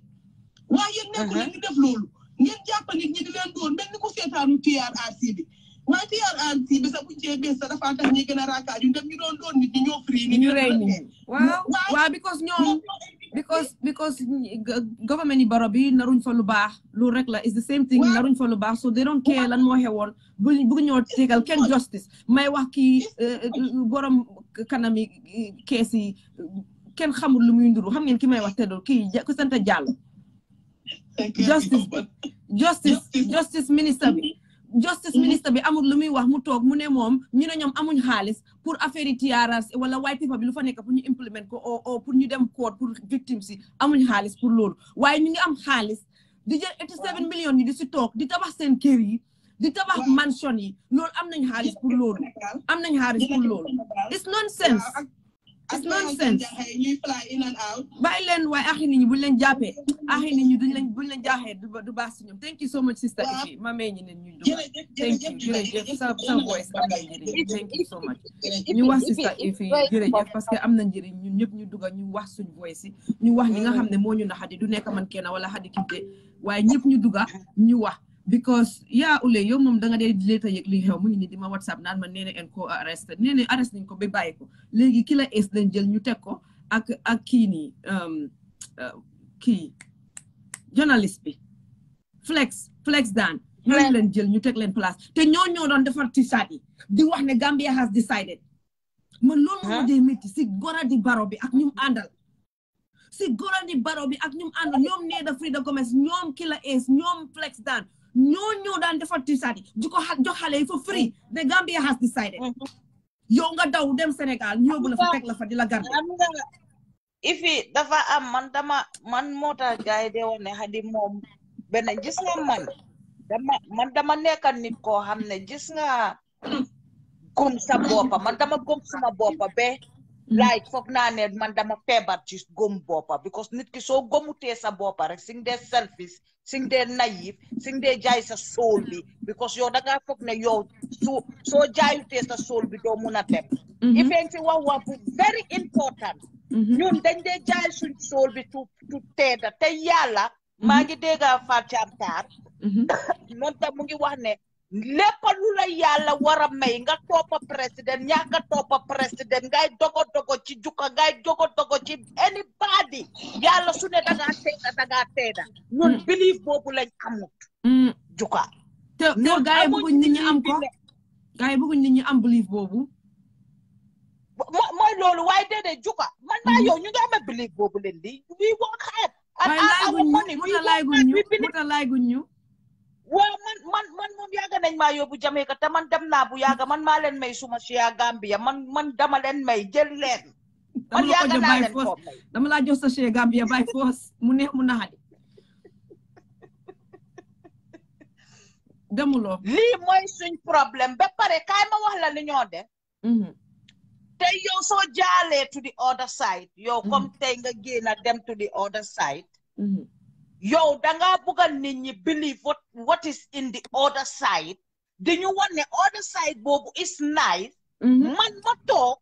waaye yéen nekku leen di def loolu ngeen jàpp nit ñi di leen doon mel ni ku seetaanu TRRC bi waaye TRRC bi sax buñ cee bees sax dafa tax ñi gën a raakaaju ndem ñu doon nit ñi ñoo free ni ñu rey nit waaw because ñoom because government yi Barrow bi naruñ fa lu baax loolu rek la is the same thing naruñ fa lu baax so they don't care lan moo xewoon bu ñoo tegal kenn justice may wax kii borom kanami kees yi kenn xamul lu muy nduru xam ngeen ki may wax teddul kii ku sant Diallo justice minister bi amul lu muy wax mu toog mu ne moom ñu ne ñoom amuñ xaalis pour affaire yi TRRC wala white paper bi lu fa nekk pour ñu implement ko o pour ñu dem court pour victimes yi amuñ xaalis pour loolu waaye ñu ngi am xaalis di jël 87 millions yi di si toog di tabax seen kër yi di tabax mansion yi loolu am nañ xaalis pour loolu it's nonsense bàyyi leen waaye axi nit ñi buñ leen jàppee axi nit ñi buñ leen jaaxee du baax si ñoom thank you so much sister Ifi ma may ñi nen ñuy dugal thank you jërëjëf sa voice am na njëriñ thank you so much ñu wax sister Ifi jërëjëf parce que am na njëriñ ñun ñëpp ñu dugal ñu wax suñ voice yi ñu wax li nga xam ne moo ñu naxadi du nekk man kenn wala xadi kinte waaye ñëpp ñu dugal ñu wax because yaa ule yow moom da nga dee later yëg li xew mu ngi ni di ma WhatsApp naan ma Nenneh and co arrest Nenneh arrest nañ ko ba bàyyi ko léegi ki la es dañ jël ñu teg ko ak kii nii kii journalist bi flex daan ñooñu leen jël ñu teg leen place te ñoo doon defar t-shirt yi di wax ne Gambia has decided man loolu moo dee métti si gora di Barrow bi ak ñum àndal ñoom nee da Freedom Commerce ñoom ki la es ñoom flex daan ñoo daan defar t-shirt yi di ko jox xale yi for free the Gambia has decided yow nga daw dem Sénégal ñu yóbbu la fa teg la fa di la garde Ifi dafa am man moo tax gars yi de woon ne xadi moom benn gis nga man dama nekka nit koo xam ne gis nga gëm sa boppa man dama gëm suma boppa be like foog naa ne man dama feebar ci gëm boppa because nit ki soo gëmutee sa boppa rek si nga dee selfish si nga dee naïf si nga dee jaay sa soul bi because yow da ngaa foog ne yow soo jaayutee sa soul bi doo mun a dem ifeen si wax bu very important ñun dañ dee jaay suñ soul bi tu teeda te yàlla maa ngi dégga Fatou Thiam moom tam mu ngi wax ne lépp lu la yàlla war a may nga toppa président ñaaka toppa président ngay dogo ci jukka ngay dogo ci anybody yàlla su ne dangaa teeda ñun belief boobu lañ amut jukka te gaay yi bëgguñ nit ñi am ko gaay yi bëgguñ nit ñi am belief boobu mooy loolu waaye déedéet jukka man maa yow ñu nga amee belief boobu leen di we work hard laay guñ ñu waaw man moom yàgg nañ maa yóbbu Jamaica te man dem naa bu yàgg man maa leen may suma share Gambia man dama leen may jël leen man yàgg naa leen ko may dama laa jox sa share Gambia by force mu neex mu naxadi demuloo lii mooy suñ problème ba pare kaay ma wax la li ñoo de te yow soo jaalee to the other side yow comme tey nga génn dem to the other side yow danga bëgg nit ñi believe what is in the other side dañu wan ne other side boobu is nice man ma toog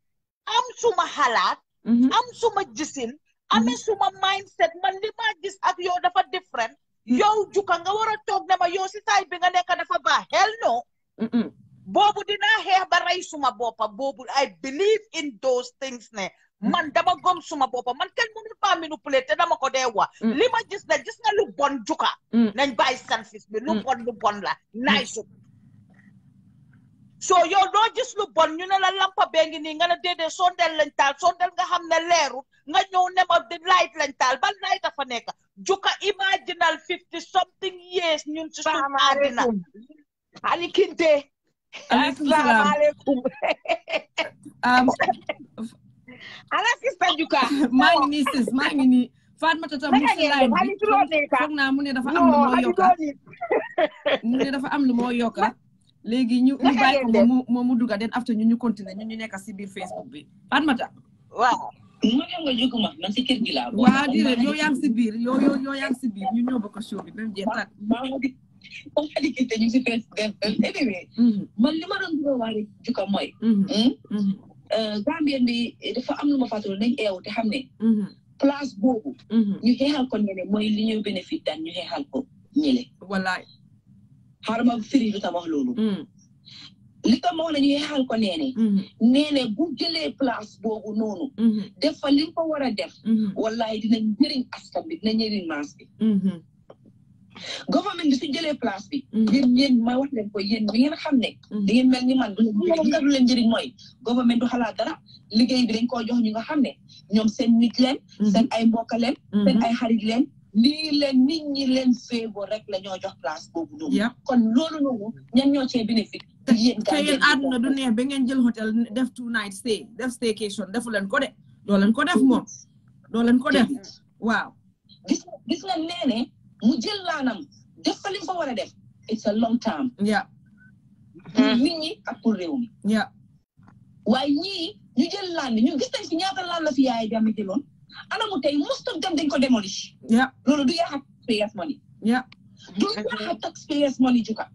am suma xalaat am suma gisin amee suma mindset man li ma gis ak yow dafa different yow juka nga war a toog ne ma yow si side bi nga nekk dafa baax hell no boobu dinaa xeex ba rey suma boppa boobu I believe in those things ne man dama gom suma boppa man kenn mënul pas manipuler te dama ko dee wax li ma gis na gis nga lu bon juka nañ bàyyi selfish bi lu bon la nice so yow doo gis lu bon ñu ne la lampa bee ngi nii nga ne déedéet sondel lañ taal sondel nga xam ne leeru nga ñëw ne ma di light lañ taal ban light dafa nekk juka imaginal 50 something years ñun ci suñu àddina Ali Kinte asalaamaaleykum ala sista juka maa ngi nii sis maa ngi nii Fatmata tam mu si laaj bi foog naa mu ne dafa am lu moo yokka mu ne dafa am lu moo yokka léegi ñu bàyyi ko moom mu dugga den after ñu continuer ñu nekk si biir Facebook bi Fatmata waaw ma nga juguma man si kër gi laa waaw di yow yaa ngi si biir yow yaa ngi si biir ñu ñëw ba ko show bi même jeex tak comme Ali Kinte ñu si Facebook anyway man li ma doon bëgg wax rek juka mooy Gambien bi dafa am lu ma fàttali nañ eew te xam ne place boobu ñu xeexal ko ñene mooy li ñu bénéfice daan ñu xeexal ko ñele wallaay xaaral ma firi lu tax wax loolu li tax ma wax ne ñu xeexal ko neene bu jëlee place boobu noonu def fa li ko war a def wallaay dina njëriñ askan bi dina njëriñ maas bi government bi su jëlee place bi yéen ma wax leen ko yéen bi ngeen xam ne di ngeen mel ni man du leen njëriñ mooy government du xalaat dara liggéey bi dañ koo jox ñu nga xam ne ñoom seen nit leen seen ay mbokk leen seen ay xarit leen lii leen nit ñi leen féebo rek la ñoo jox place boobu noonu kon loolu noonu ñan ñoo cee bénéfice te yéen àdduna du neex ba ngeen jël hôtel def 2 night stay def staycation defu leen ko de doo leen ko def moom doo leen ko def waaw gis nga neene mu jël laanam def fa li fa war a def it's a long time nit ñi ak pour réew mi waaye ñii ñu jël laan bi ñu gis nañ fi ñaata laan la fi yaay Jammeh jëloon anamu tey most of them dañ ko demolish loolu du yàq taxpayers money du yàq taxpayers money juka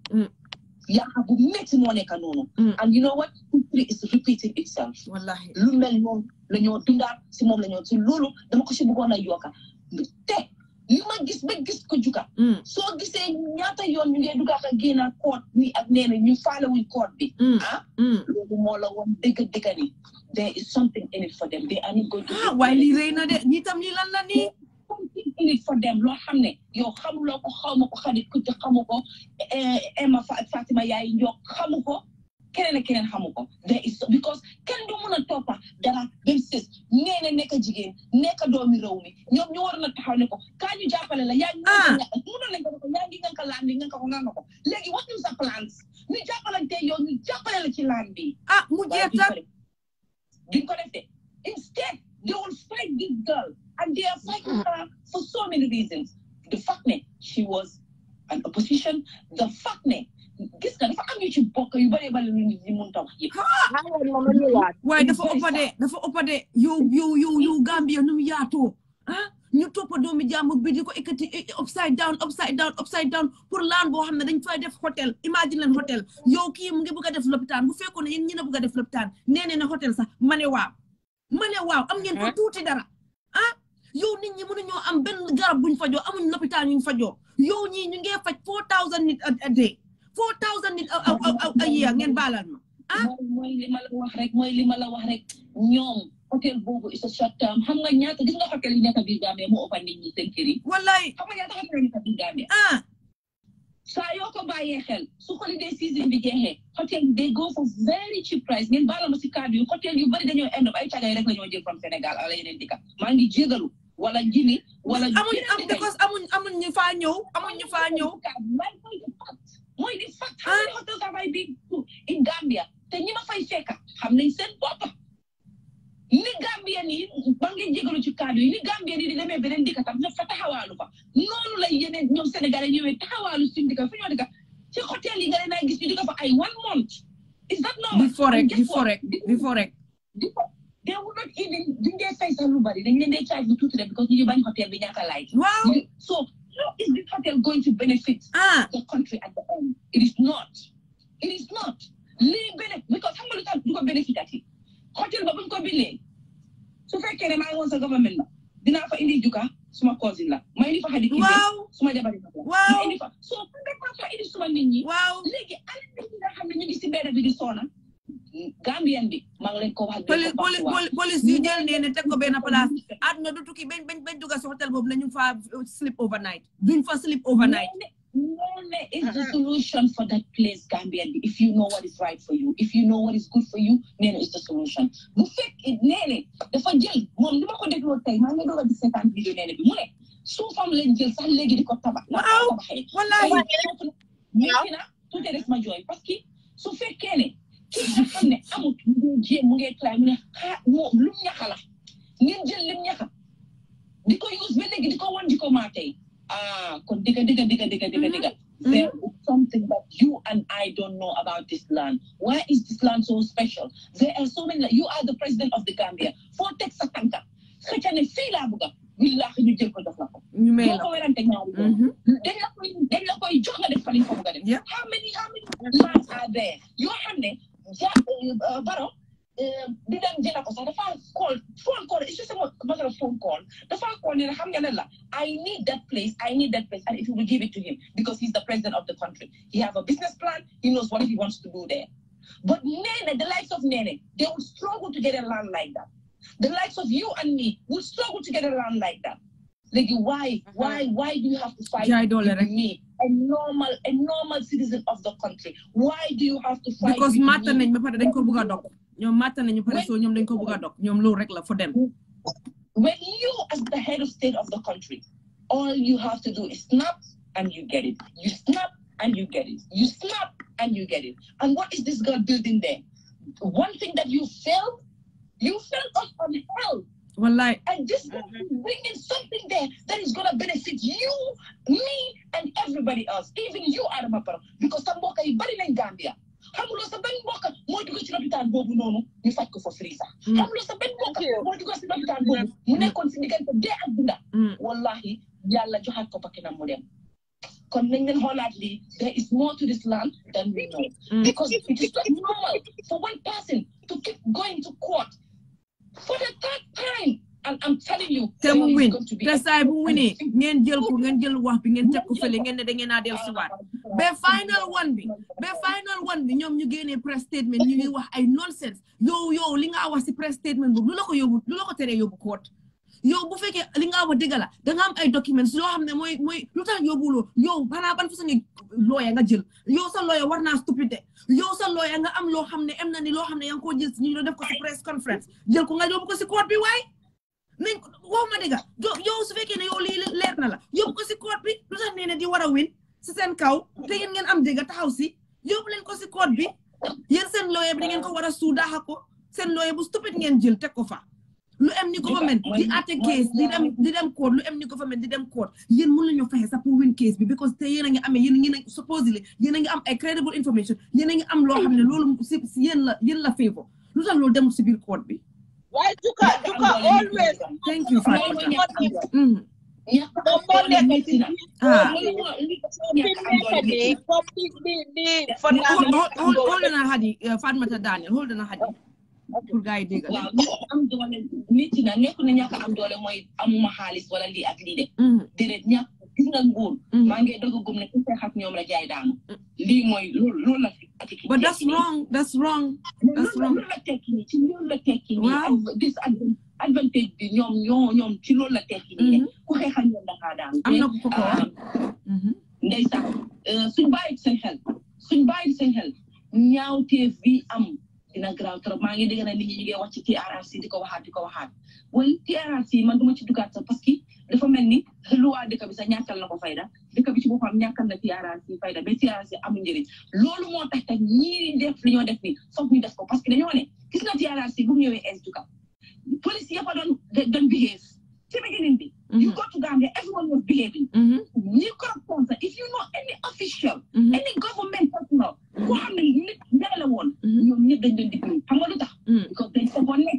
yàq bu métti moo nekk noonu and you know what history is repeating itself wallahi lu mel noonu la ñoo dundaat si moom la ñoo si loolu dama ko si bëggoon a yokka te li ma gis ba gis ko juka soo gisee ñaata yoon ñu ngee dugaat ak génn code bi ak neena ñu faalewuñ code bi loolu moo la woon dëgg ni there is something in it for them they are not going to waaye lii rëy na de ñi tam lii lan la nii something in it for them loo xam ne yow xamuloo ko xawma ko xarit ku ci xamu ko Emma Fatima yaay njoo xamu ko keneen ak keneen xamu ko there is because kenn du mën a toppa dara dem sis neena nekk jigéen nekk doomi réew mi ñoom ñu war na taxaw ne ko kaa ñu jàppale la yaa ngi mënoon nañ ko ko yaa ngi nga laan bi nga ko nga ko léegi wax ñu sa plans ñu jàppalante yow ñu jàppale la ci laan bi mu jeex tak duñ ko def de instead they will fight this girl and they are fighting her for so many reasons the fact ne she was an opposition the fact ne gis nga dafa am ñu ci bokk yu bari bari ñu ñi mun ta wax yëpp waaye dafa ëpp de yow Gambia nu mu yaatoo ñu toppa doomi jàmbur bi di ko ekkati upside down pour laan boo xam ne dañ fay def hôtel imagine leen hôtel yow kii mu ngi bëgg a def lopitaan bu fekkoon ne yéen ñi na bëgg a def lopitaan nee na hôtel sax ma ne waaw am ngeen ko tuuti dara yow nit ñi mënuñoo am benn garab buñ fajoo amuñ lopitaan yuñ fajoo yow ñii ñu ngee faj 4000 nit a day 4000 nit a year ngeen baalal ma mooy li ma la wax rek ñoom hôtel boobu is a short term xam nga ñaata gis nga hôtel yi nekk biir Gambia moo ëpp nit ñi seen kër yi wallaay xam nga ñaata hôtel yi nekk biir Gambia saa yoo ko bàyyee xel su holiday season bi jeexee hôtel they go for very cheap price ngeen baala ma si cadre yu hôtel yu bari dañoo end up ay cagay rek la ñoo jël from Sénégal ala yeneen dëkk maa ngi jégalu wala jili wala amuñ ñu faa ñëw mooy di fact how many hotels have I been to in Gambia te ñi ma fay fekka xam nañ seen bopp ni Gambien yi ba ngeen jégalu ci cadre yi ni Gambien yi di demee beneen dëkk tam ñoo fa taxawaalu fa noonu la yeneen ñoom Sénégalais ñëwee taxawaalu suñu dëkk fi ñoo dëkk ci hôtel yi nga leen a gis ñu dëkk fa ay 1 month is that normal before rek they will not even duñ dee fay sax lu bari dañ leen dee charge bu tuuti rek because ñu ngi bañ hôtel bi ñàkk a laaj so how is this hotel going to benefit the country at the end it is not lii benefit because xam nga lu tax du ko benefit ati hôtel ba buñ ko bindee su fekkee ne maa ngi woon sa government la dinaa fa indi juka suma cousin la ma indi fa xadi kii suma jabari la ma indi fa so fu nga fa indi suma nit ñi léegi ala nit ñi nga xam ne ñu ngi si mbedd bi di soona Gambien bi maa ngi leen ko wax police yu jël nee ne teg ko benn place àdduna du tukki bañ dugga si hôtel boobu nañu fa sleep overnight duñ fa sleep overnight Jammeh is the solution for that place, Gambia. If you know what is right for you, if you know what is good for you, Nenneh is the solution. Bu fekk Nenneh dafa jël moom li ma ko dégloo tey maa ngi doog a gis seetaan vidéo Nenneh bi mu ne suufam lañ jël sax léegi di ko tabax. waaw wallaahi. mais na tuuti rek ma jooy parce que su fekkee ne ki nga xam ne amut mu ngi try mu ne moom lu mu ñaxa la ngeen jël lim ñaxa di ko use ba léegi di ko won di ko maa tey kon digga. There is something that you and I don't know about this land. Why is this land so special? There are so many. You are the president of the Gambia. For Texas Tanka, such an fila buga. We laugh you take what the flock. You may. How many lands are there? Your hand, Barrow. Didn't get up on the phone call. It's just a matter of phone call. The phone call, I need that place, and if you will give it to him, because he's the president of the country. He have a business plan, he knows what he wants to do there. But Nenneh, the likes of Nenneh, they would struggle to get a land like that. The likes of you and me would struggle to get a land like that. Like, why do you have to fight with me, a normal citizen of the country? Why do you have to fight because with matter me? ñoom matter nañu pare so ñoom dañ ko bëgg a dog ñoom loolu rek la for them. When you as the head of state of the country, all you have to do is snap and you get it. You snap and you get it. You snap and you get it. And what is this girl building there? One thing that you failed us on hell. Wallahi. And this girl is bringing something there that is going to benefit you, me, and everybody else. Even you, Adama Barrow, because some boka yi bari nañ Gambia. Xamuloo sa benn mbokk moo dugg ci lopitaan boobu noonu ñu faj ko for free sax. Xamuloo sa benn mbokk moo dugg ci lopitaan boobu mu nekkoon si diggante dee ak dunda. Wallahi yàlla joxaat ko bakkanam mu dem. Kon nañ leen xoolaat lii, there is more to this land than we know. Because it is not normal for one person to keep going to court for the third time. And I'm telling you, te mu win te saay bu winee ngeen jël ko ngeen jël wax bi ngeen teg ko fële ngeen ne da ngeen a del si waat ba final one bi ñoom ñu génnee press statement ñu ngi wax ay nonsense yow li nga wax si press statement boobu lu la ko teree yóbbu court yow bu fekkee li nga wax dëgg la da nga am ay documents yoo xam ne mooy lu tax yóbbuloo yow xanaa ban façon lawyer nga jël yow sa lawyer war naa stupide yow sa lawyer nga am loo xam ne am na ni loo xam ne yaa ngi koo jël si ñu def ko si press conference jël ko nga yóbbu ko si court bi waaye nañ wow ma dëgg yow su fekkee ne yow lii leer na la yóbbu ko si court bi lu tax Nenneh di war a win si seen kaw te yéen ngeen am dëgg taxaw si yóbbu leen ko si court bi yéen seen lawyer bi da ngeen ko war a suudaaxa ko seen lawyer bu stupide ngeen jël teg ko fa lu am ni government di atte case di dem court lu am ni government di dem court yéen mën nañu fexe sax pour win case bi because te yéen a ngi amee yéen a supposedly yéen a ngi am ay credible information yéen a ngi am loo xam ne loolu si yéen la favor lu tax loolu demul si biir court bi. Why Duka always? Thank you, Fatma. Hold on, Hadi. Fatma Daniel. Hold on, Hadi. Pour guy digga. Am doole nit na nekku na ñaka am doole mooy amuma xaalis wala lii ak lii de. Déedéet ñàkk gis nga nguur. Maa ngi doog a gëm ne ku fexe ak ñoom la jaay daanu. Lii mooy loolu la fi. But that's wrong. Loolu la tekki nii ci loolu la tekki nii. Disadvantage bi ñoom ci loolu la tekki nii. Ku xeex ak ñoom da ngaa daanu. Am na ku ko ndeysaan suñ bàyyi seen xel ñaawteef bi am. Dina graw trop maa ngi dégg na nit ñi ñu ngi wax ci TRRC di ko waxaat wala TRRC man duma ci dugaat sax parce que dafa mel ni loi dëkk bi sax ñàkkal na ko fayda dëkk bi ci boppam ñàkkal na TRRC fayda ba TRRC amul njëriñ loolu moo tax ñii def li ñoo def ni foog ñu def ko parce que dañoo ne gis nga TRRC bu mu ñëwee Duka police yëpp a doon behave ci beginning bi you go to Gambia everyone was behaving you correspond if you know any official any government personnel ko xam ne nit la woon ñoom ñëpp dañ doon diglu xam nga lu tax because dañ foogoon ne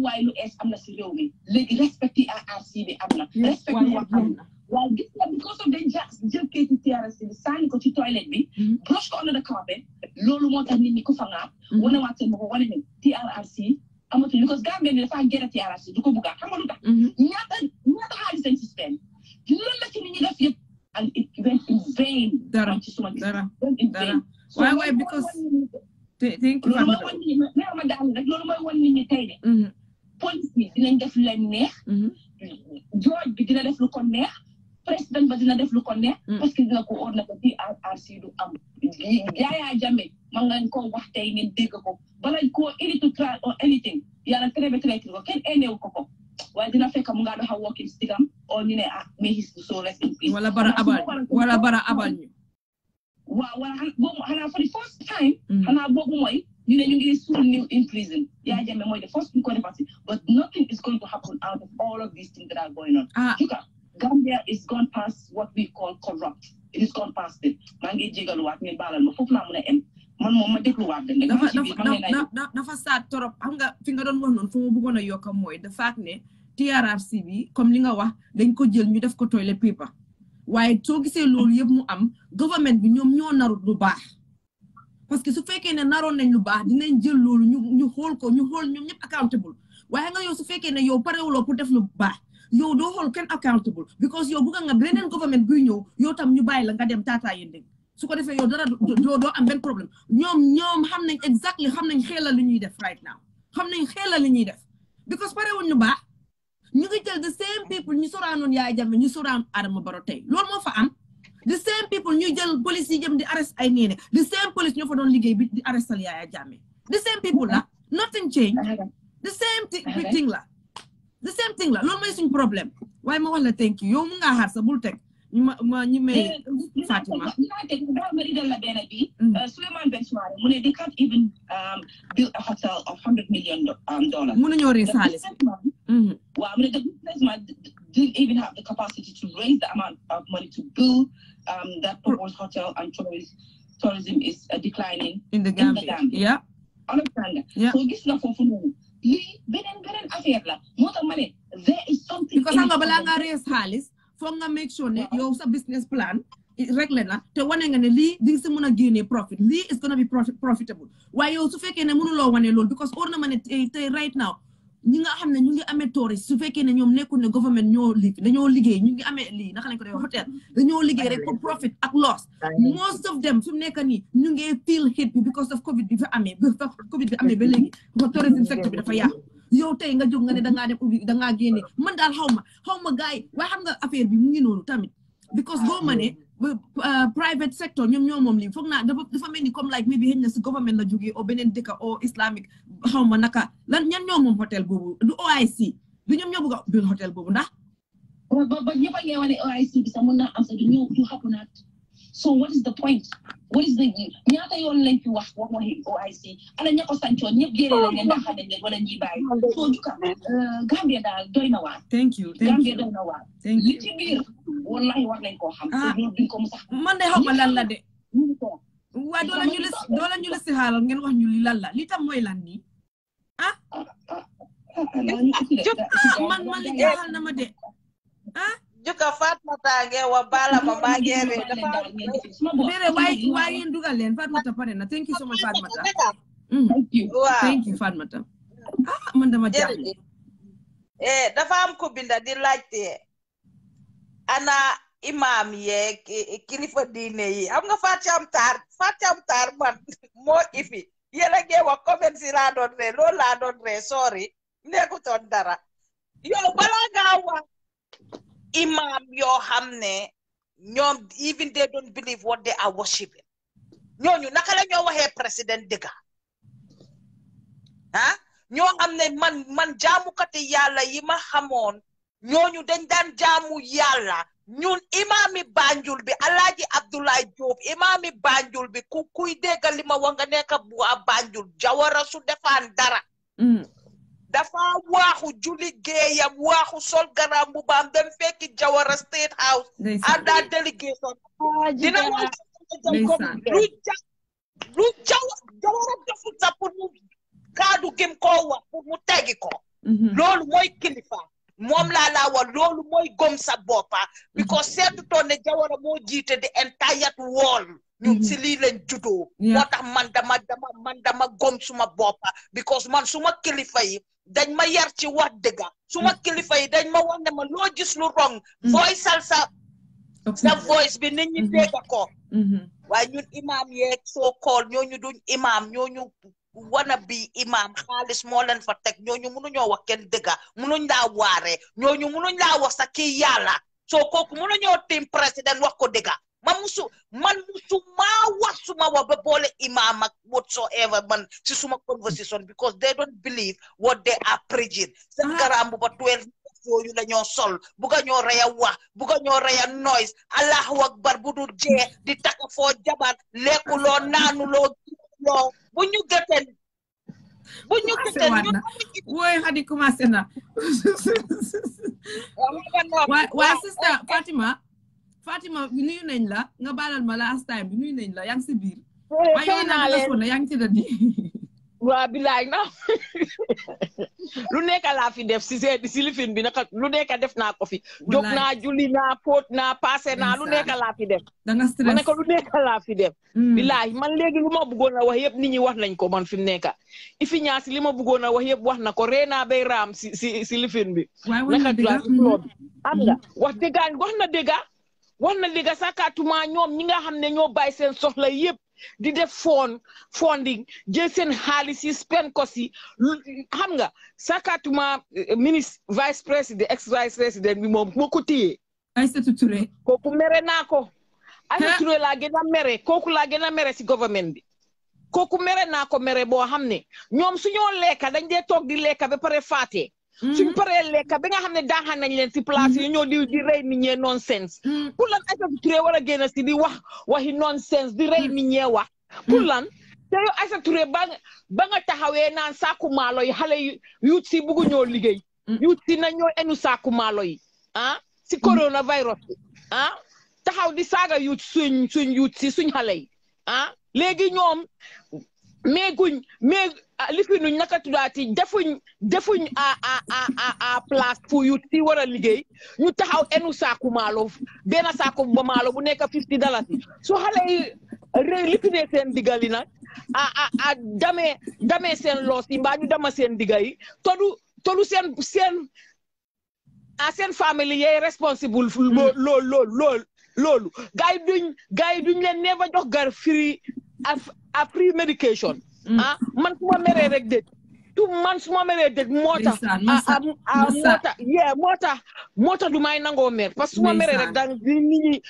waaye lu ees am na si réew mi léegi respecté TRRC bi am na respecté wax am na waaye gis nga because of dañ jël kayiti TRRC bi sànni ko ci toilette bi brush ko under the carpet loolu moo tax nit ñi ko fa ngaat wane waat seen bopp wane ne TRRC amatul because Gambia ni dafa gën a TRRC du ko bugga xam nga lu tax ñaata xaalis dañ si spend loolu la ci nit ñi def yëpp and it went in vain dara waaye because thank you ma daal rek loolu mooy wan nit ñi tey de police bi dinañ def leen neex George bi dina def lu ko neex président ba dina def lu ko neex parce que dina ko ordonné ko TRRC du am Yaya Jammeh ma nga ko wax tey ngeen dégg ko balañ ko any to try or anything yàlla traité ko kenn éneew ko waaye dina fekk mu nga doxa walking stickam o ñu ne may his so rest in peace wala bara abal ñu waaw wala boobu xanaa for the first time xanaa boobu mooy ñu ne ñu ngi soon new in prison Yaya Jammeh mooy the first ñu ko defati but nothing is going to happen out of all of these things that are going on Gambia is gone past what we call corrupt it is gone past it maa ngi jégaluwaat ngeen baalal ma foofu laa mën a em man moom ma dégluwaat dafa saat torop xam nga fi nga doon wax noonu fu ma bëggoon a yokk mooy the fact ne TRRC bi comme li nga wax dañ ko jël ñu def ko toilet paper waaye soo gisee loolu yëpp mu am government bi ñoom ñoo narut lu baax parce que su fekkee ne naroon nañ lu baax dinañ jël loolu ñu xool ko ñu xool ñoom ñëpp accountable waaye nga yow su fekkee ne yow parewuloo pour def lu baax yow doo xool kenn accountable because yow bëgg nga beneen government buy ñëw yow tam ñu bàyyi la nga dem taataa yéen su ko defee yow dara doo am benn problème ñoom xam nañ exactly xam nañ xeelal li ñuy def right now xam nañ xeelal li ñuy def because parewuñ lu baax ñu ngi jël the same people ñu soraanoon Yaya Jammeh ñu soraan Adama Barrow tey loolu moo fa am the same people ñuy jël police yi jëm di arrest ay Nenneh the same police ñoo fa doon liggéey bi di arrestal Yaya Jammeh the same people la nothing change the same thing la loolu mooy suñ problème waaye ma wax la thank you yow mu nga xaar sa bul teg ñu may Fatima Suleiman Ben Suare mu ne they can't even build a hotel of $100 million mënuñoo rees xaalis waaw mu ne the businessman didn't even have the capacity to raise the amount of money to build that proposed hotel, and tourism is declining in the Gambia. Yeah. Understand? Yeah. So gis na fofu nonu li benen affaire la motax mané there is something because nga bala nga raise xaalis foog nga make sure ne yow sa business plan réglé na te wane nga ne lii di nga si mën a génnee profit lii is gonna be profitable waaye yow su fekkee ne mënuloo wane loolu because or na ma ne tey right now ñi nga xam ne ñu ngi amee tourist su fekkee ne ñoom nekkul ne government dañoo liggéey ñu ngi amee lii naka lañ ko def hotel dañoo liggéey rek pour profit ak loss most of them fi mu nekk nii ñu ngi feel hit bi because of covid bi fa amee ba léegi tourism sector bi dafa yàqu yow tey nga jóg nga ne dangaa dem ubbi dangaa génne man daal xaw ma gars yi waaye xam nga affaire bi mu ngi noonu tamit because boo ma ne private sector ñoom moom lii foog naa dafa mel ni comme like maybe xëy na si government la jógee o beneen dëkk o islamique xaw ma naka lan ñan ñoo moom hotel boobu du OIC du ñoom ñoo bëgg a bil hotel boobu ndax ba ñëpp a ngi wane OIC bi sax mën naa am sax du xapunaat so what is the point what is the ñaata yoon lañ fi wax waxi OIC ana ña ko sancoon ñëpp génne la ngeen ndax xale wala ñi bàyyi so juka Gambia daal doy na waar thank you Gambia doy na waar li ci biir wallahi war nañ koo xam duñ ko musax man de xaw ma lan la de waaye doo la ñu la si xaaral ngeen wax ñu li lan la li tam mooy lan nii man li jaaxal na ma de Juka Fatmata nge wa bala mama ngere dafa bere waaye yéen dugal leen Fatmata pare na thank you so much Fatmata thank you Fatmata man dama jaaxle dafa am ko binda di laajte ana imam ye kilifa diine yi xam nga Fatam Tar man moo ifi yéen a ngi wax comment si laa doon ree loolu laa doon ree sorry nekkutoon dara yow balaa ngaa wax imam yoo xam ne ñoom even they don't believe what they are worshiping ñooñu naka la ñoo waxee président dëgga ñoo xam ne man jaamukati yàlla yi ma xamoon ñooñu dañ daan jaamu yàlla ñun imaami Banjul bi Alaaji Abdoulaye Diop imaami Banjul bi kuy déggal li ma wax nga nekk bu Banjul Jawara su defaan dara dafa waaxu juli géeyam waaxu sol garam bu baam dem fekki Jawara State House ànda délégation dina wax lu Jawara defu sa pour mu kaadu gim koo wax pour mu tegi ko loolu mooy kilifa moom laa wax loolu mooy gom sa boppa because seetu toon ne Jawara moo jiite the entire world ñun si lii leen juddoo moo tax man dama gom suma boppa because man suma kilifa yi dañ ma yar ci wax dëgga suma kilifa yi dañ ma wax ne ma loo gis lu wrong voice al sa voice bi nit ñi dégg ko waaye ñun imam yeeg soo kool ñooñu duñ imam ñooñu wana bi imam xaalis moo leen fa teg ñooñu mënuñoo wax kenn dëgga mënuñ laa waare ñooñu mënuñ laa wax sa kii yàlla so kooku mën ñoo tim président wax ko dëgga man musu maa wax suma wa ba boole imam ak whatsoever man si suma conversation because they don't believe what they are preaching seen garambu ba 12 yooyu la ñoo sol buga ñoo reya wax buga ñoo reya noise allahu akbar bu du jee di taka foo jabar lekkuloo naanuloo bu ñu gëten woy hadi commencé na waa sister Fatima nuyu nañ la nga baalal ma last time bi nuyu nañ la yaa ngi si biir waaye naa la sonn yaa ngi ci dadi waa bilaay na lu nekk laa fi def si lifin bi naka lu nekk def naa ko fi jóg naa julli naa póot naa passé naa lu nekk laa fi def danga stress ma ne ko lu nekk laa fi def bilaay man léegi lu ma bëggoon a wax yëpp nit ñi wax nañ ko man fi mu nekk ifi ñaasi li ma bëggoon a wax yëpp wax na ko ree naa bay raam si lifin bi naka dula si floor bi am nga wax dëggaan wax na dëgga sakatuma ñoom ñi nga xam ne ñoo bàyyi seen soxla yëpp di def funding jël seen xaalis yi spend ko si xam nga sakatuma ministre vice président ex vice président bi moom moo ko téye Aïssatou Touré kooku mere naa ko Aïssatou Touré laa gën a mere kooku laa gën a mere si gouvernement bi kooku mere naa ko mere boo xam ne ñoom suñoo lekka dañ dee toog di lekka ba pare faatee suñ paree lekka ba nga xam ne daaxaan nañ leen si place yi ñoo di rey nit ñee nonsense pour lan Aïssatou Touré war a génn si di waxi nonsense di rey nit ñee wax pour lan te yow Aïssatou Touré ba nga taxawee naan saaku maalo yi xale yuut si buggu ñoo liggéey yuut si na ñoo enu saaku maalo yi si coronavirus bi taxaw di saaga yuut suñ yuut si suñ xale yi léegi ñoom lifinuñ naka tuddaati defuñ a place pour yu ti war a liggéey ñu taxaw enu saaku maalo benn saaku ba maalo bu nekk $50 su xale yi lifine seen diggali nag damee seen loos yi mbaa ñu dama seen digga yi tolu seen famille yee responsible loolu gaay duñ leen never jox gar free medication man suma meree rek dëj suma meree dëj moo tax du may nangoo mer parce que suma meree rek dang nit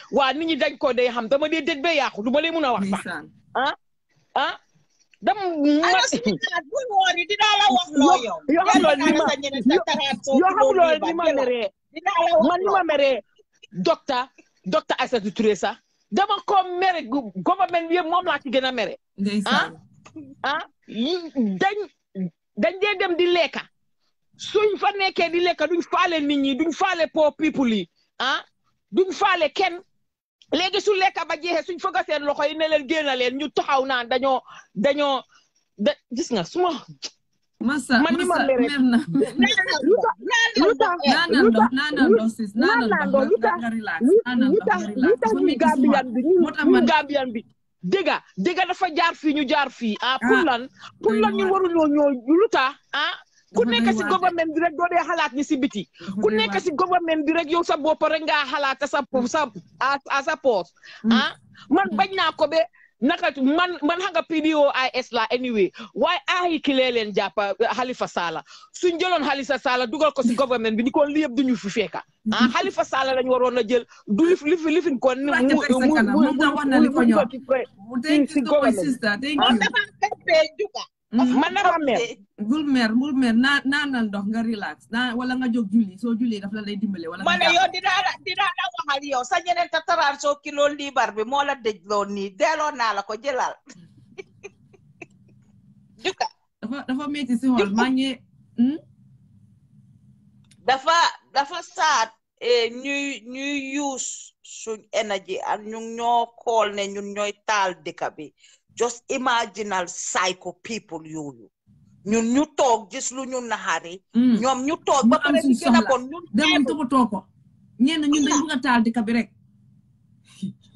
ñi dañ ko day xam dama dee dëj ba yàqu du ma leen mun a wax sax dam yoo xam loolu ni ma meree docteur Aïssatou Touré sax dama ko mere gouvernement bi yëpp moom laa ci gën a mere dañ dee dem di lekka suñ fa nekkee di lekka duñ faale nit ñi duñ faale poor people yi duñ faale kenn léegi su lekka ba jeexee suñ foga seen loxo yi ne leen génn leen ñu taxaw naan dañoo gis nga suma man ni ma mere ñu Gambian bi dëgga dafa jaar fii ñu jaar fii pour lan ñu waruñoo ñoo lu tax ku nekk si gouvernement bi rek doo dee xalaat ñi si biti ku nekk si gouvernement bi rek yow sa bopp rek nga xalaat sa poos man bañ naa ko be naka man hanga PDOIS la anyway waaye ayi kilee leen jàppa Halifa Sallah suñ jëloon Halifa Sallah dugal ko si gouvernement bi ni ko li yëpp duñu fi fekka Halifa Sallah lañ waroon a jël du lifin ko si man na mer bul mer naanal ndox nga relax wala nga jóg julli soo julli daf la lay dimbale wala ma ne yow dinaa la waxal yow sa ñeneen ta taraar soo kilo liibar bi moo la dëj loo nii delloo naa la ko jëlal juka dafa metti si xool maa ngi dafa saat ñuy use suñ énergie ak ñu ñoo xool ne ñun ñooy taal dëkk bi just imaginal psycho people yooyu ñun ñu toog gis lu ñu naxari ñoom ñu toog ba pare di gën a bon ñun dem toppatoo ko ñenn ñun dañ bëgg a taal dëkk bi rek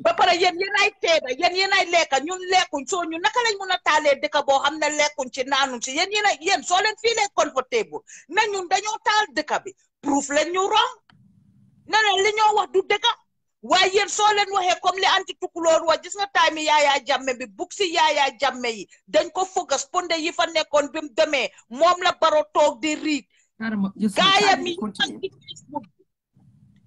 ba pare yéen ay teeda yéen ay lekka ñun lekkuñ soo ñu naka lañ mun a taalee dëkk boo xam ne lekkuñ ci naanuñ ci yéen soo leen fii lee comfortable na ñun dañoo taal dëkk bi proof leen ñu rom ne leen li ñoo wax du dëkk waaye yéen soo leen waxee comme li anti tukulóor wax gis nga time Yaya Jammeh bi bug si Yaya Jammeh yi dañ ko focus ponde yi fa nekkoon bi mu demee moom la Barrow toog di riit gaayam yi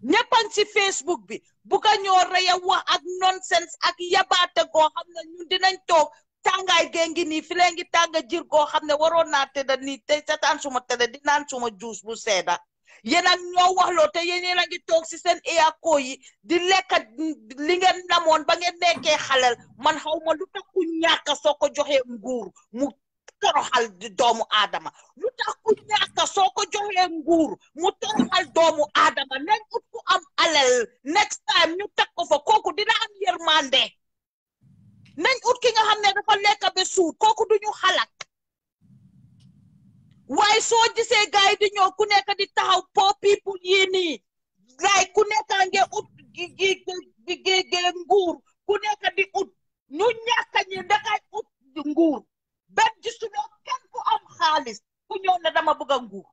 ñëppan ci Facebook bi bu ka ñoo reya wax ak nonsense ak yabaate goo xam ne ñun dinañ toog tàngaay géngi nii fi lee ngi tànga jir goo xam ne waroon naa tëdda nii te setaan suma tëdda di naan suma juus bu seeda yéen ak ñoo waxloo te yéen a ngi toog si seen eako yi di lekka li ngeen namoon ba ngeen nekkee xalel man xaw ma lu tax ku ñàkk soo ko joxee nguur mu toroxal doomu aadama lu tax ku ñàkk soo ko joxee nguur mu toroxal doomu aadama nañ ut ku am alal next time ñu teg ko fa kooku dina am yërmande nañ ut ki nga xam ne dafa lekk ba suur kooku duñu xalaat waaye soo gisee gaay di ñëw ku nekk di taxaw poor people yi nii like ku nekk nge ut gi nguur ku nekk di ut ñu ñàkk ñi dakay ut nguur benn gisuloo kenn ku am xaalis ku ñëw ne dama bëgg a nguur